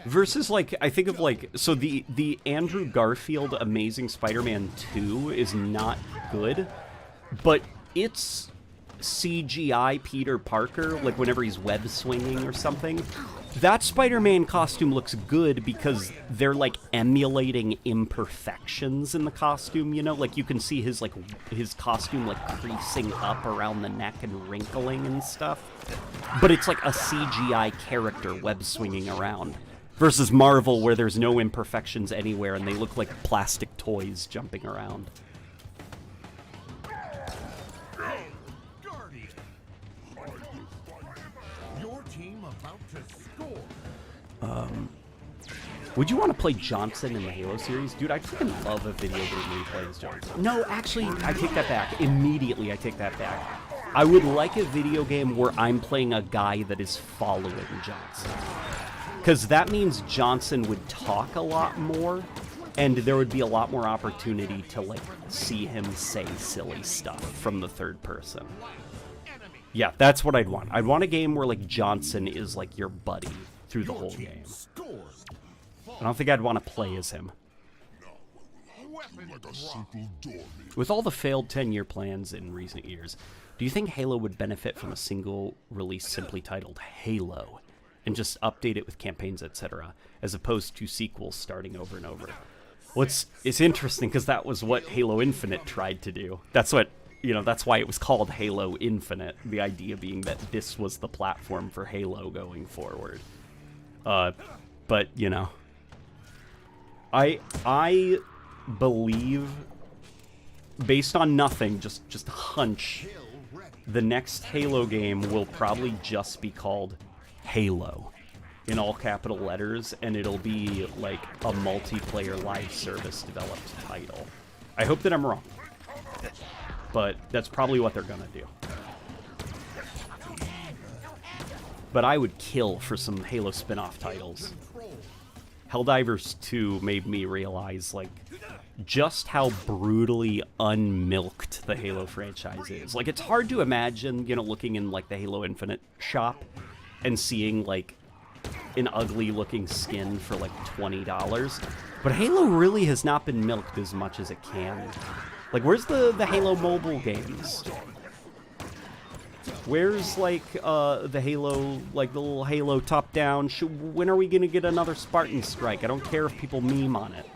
Versus, like, I think of, like, so the Andrew Garfield Amazing Spider-Man 2 is not good, but it's CGI Peter Parker, like whenever he's web swinging or something, that Spider-Man costume looks good because they're, like, emulating imperfections in the costume, you know? Like, you can see his costume, like, creasing up around the neck and wrinkling and stuff. But it's like a CGI character web swinging around. Versus Marvel, where there's no imperfections anywhere and they look like plastic toys jumping around. Would you want to play Johnson in the Halo series? Dude, I'd freaking love a video game where you play as Johnson. No, actually, I take that back. Immediately, I take that back. I would like a video game where I'm playing a guy that is following Johnson. Because that means Johnson would talk a lot more, and there would be a lot more opportunity to, like, see him say silly stuff from the third person. Yeah, that's what I'd want. I'd want a game where, like, Johnson is, like, your buddy through the whole game. I don't think I'd want to play as him. With all the failed 10-year plans in recent years, do you think Halo would benefit from a single release simply titled Halo, and just update it with campaigns, etc., as opposed to sequels starting over and over? Well, it's interesting because that was what Halo Infinite tried to do. That's what, you know, that's why it was called Halo Infinite, the idea being that this was the platform for Halo going forward. But, you know, I believe, based on nothing, just a hunch, Kill ready. the next Halo game will probably just be called Halo in all capital letters, and it'll be like a multiplayer live service developed title. I hope that I'm wrong, but that's probably what they're gonna do. But I would kill for some Halo spin-off titles. Control. Helldivers 2 made me realize, like, just how brutally unmilked the Halo franchise is. Like, it's hard to imagine, you know, looking in, like, the Halo Infinite shop and seeing, like, an ugly-looking skin for, like, $20. But Halo really has not been milked as much as it can. Like, where's the Halo mobile games? Where's, like, the Halo, like, the little Halo top-down? When are we gonna get another Spartan Strike? I don't care if people meme on it.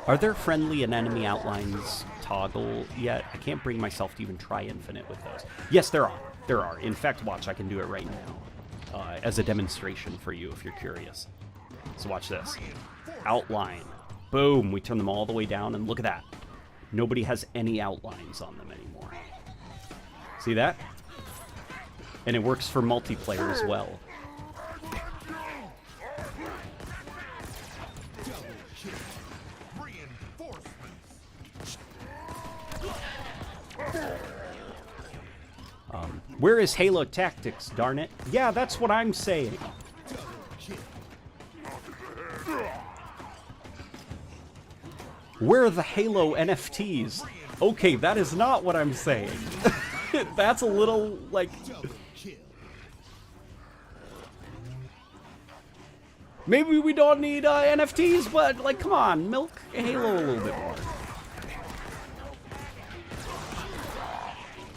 Are there friendly and enemy outlines toggle yet? I can't bring myself to even try Infinite with those. Yes, there are. There are. In fact, watch, I can do it right now as a demonstration for you if you're curious. So watch this. Outline. Boom. We turn them all the way down, and look at that. Nobody has any outlines on them anymore. See that? And it works for multiplayer as well. Where is Halo Tactics, darn it? Yeah, that's what I'm saying. Where are the Halo NFTs? Okay, that is not what I'm saying. That's a little, like... Maybe we don't need NFTs, but, like, come on, milk Halo a little bit more.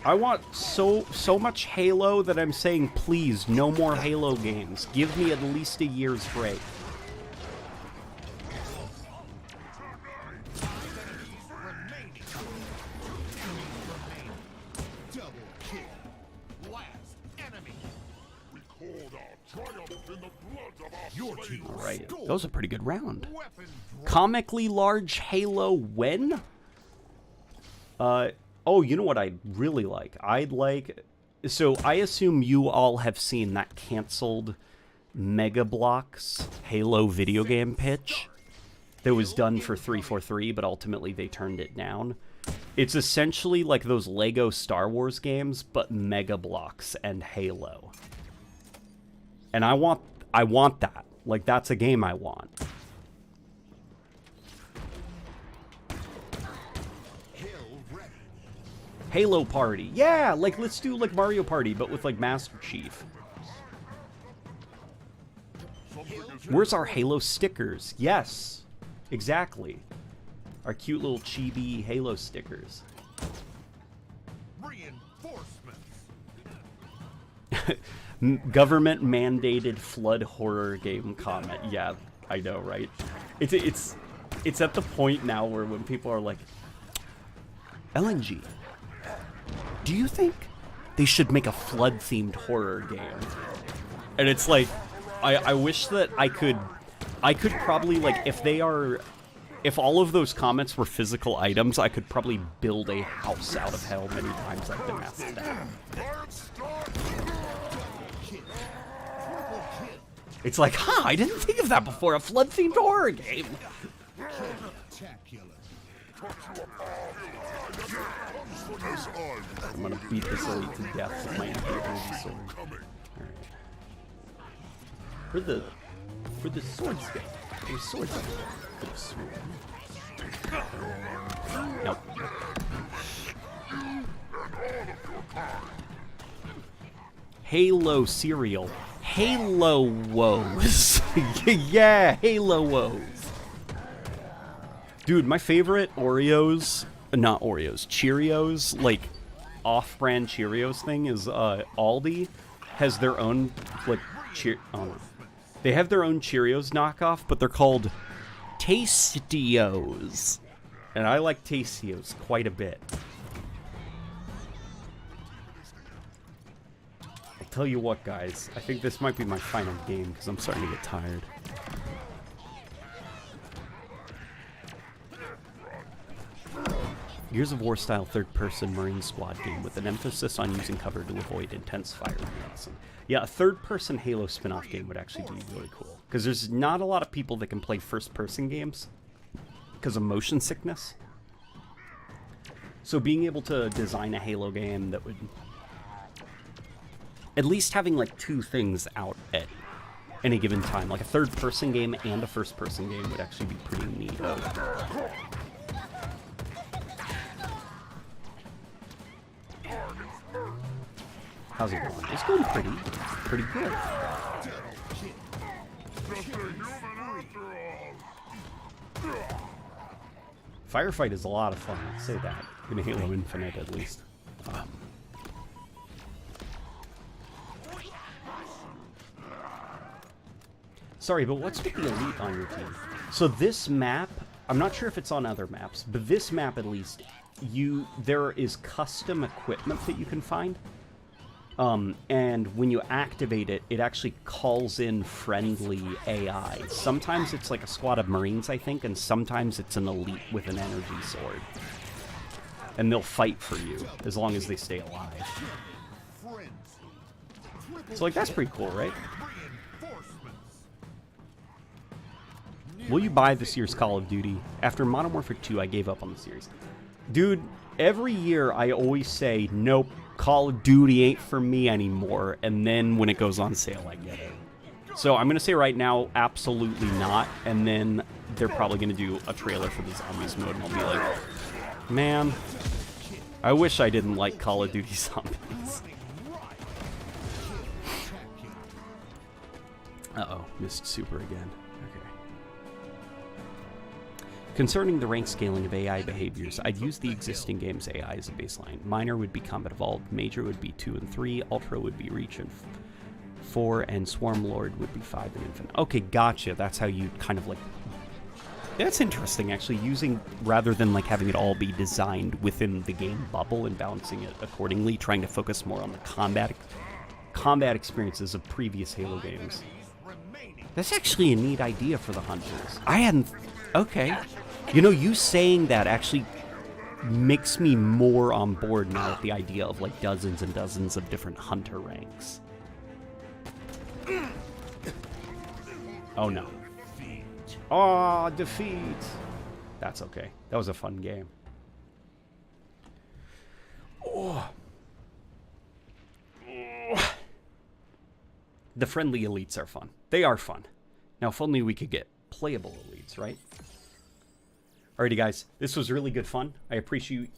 I want so much Halo that I'm saying, please, no more Halo games. Give me at least a year's break. Double kill. Last enemy. Record our triumph in the blood of our Your team Right, scored. that was a pretty good round. Weapon drop. Comically large Halo when? Oh, you know what I'd really like? I'd like... So, I assume you all have seen that canceled Mega Bloks Halo video game pitch that was done for 343, but ultimately they turned it down. It's essentially like those Lego Star Wars games, but Mega Bloks and Halo. And I want that. Like, that's a game I want. Halo Party. Yeah, like, let's do, like, Mario Party, but with, like, Master Chief. Where's our Halo stickers? Yes, exactly. Our cute little chibi Halo stickers. Government-mandated flood horror game comment. Yeah, I know, right? It's at the point now where when people are like, LNG, do you think they should make a flood-themed horror game? And it's like, I wish that I could probably, like, if all of those comments were physical items, I could probably build a house out of how many times I've been asked that. It's like, I didn't think of that before, a flood-themed horror game. I'm gonna beat this elite to death with my anti-energy sword. Alright. Where'd the swords go? There's swords up there. Sword. Nope. Halo cereal. Halo woes. Yeah, Halo woes. Dude, my favorite Cheerios, like, off-brand Cheerios thing is, Aldi has their own, like, they have their own Cheerios knockoff, but they're called Tastios. And I like Tastios quite a bit. I'll tell you what, guys. I think this might be my final game because I'm starting to get tired. Gears of War style third-person Marine Squad game with an emphasis on using cover to avoid intense fire would be awesome. Yeah, a third-person Halo spin-off game would actually be really cool. Because there's not a lot of people that can play first-person games because of motion sickness. So being able to design a Halo game that would... At least having like two things out at any given time. Like a third-person game and a first-person game would actually be pretty neat. How's it going? It's going pretty good. Firefight is a lot of fun, I'll say that. In Halo Infinite, at least. Sorry, but what's with the elite on your team? So this map, I'm not sure if it's on other maps, but this map at least, there is custom equipment that you can find. And when you activate it, it actually calls in friendly AI. Sometimes it's like a squad of Marines, I think, and sometimes it's an elite with an energy sword. And they'll fight for you, as long as they stay alive. So, like, that's pretty cool, right? Will you buy this year's Call of Duty? After Modern Warfare 2, I gave up on the series. Dude, every year I always say, nope, Call of Duty ain't for me anymore, and then when it goes on sale, I get it. So I'm going to say right now, absolutely not, and then they're probably going to do a trailer for the Zombies mode, and I'll be like, man, I wish I didn't like Call of Duty Zombies. Uh-oh, missed super again. Okay. Concerning the rank scaling of AI behaviors, I'd use the existing game's AI as a baseline. Minor would be Combat Evolved, Major would be 2 and 3, Ultra would be Reach and 4, and Swarm Lord would be 5 and Infinite. Okay, gotcha. That's how you kind of like... That's interesting, actually, using, rather than like having it all be designed within the game bubble and balancing it accordingly, trying to focus more on the combat experiences of previous Halo games. That's actually a neat idea for the Hunters. I hadn't... Okay. You know, you saying that actually makes me more on board now with the idea of like dozens and dozens of different Hunter ranks. Oh no. Oh, defeat. That's okay. That was a fun game. Oh. The friendly elites are fun. They are fun. Now, if only we could get playable elites, right? Alrighty, guys. This was really good fun. I appreciate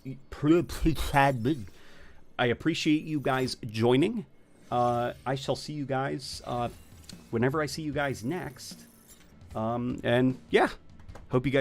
you guys joining. I shall see you guys whenever I see you guys next. And yeah, hope you guys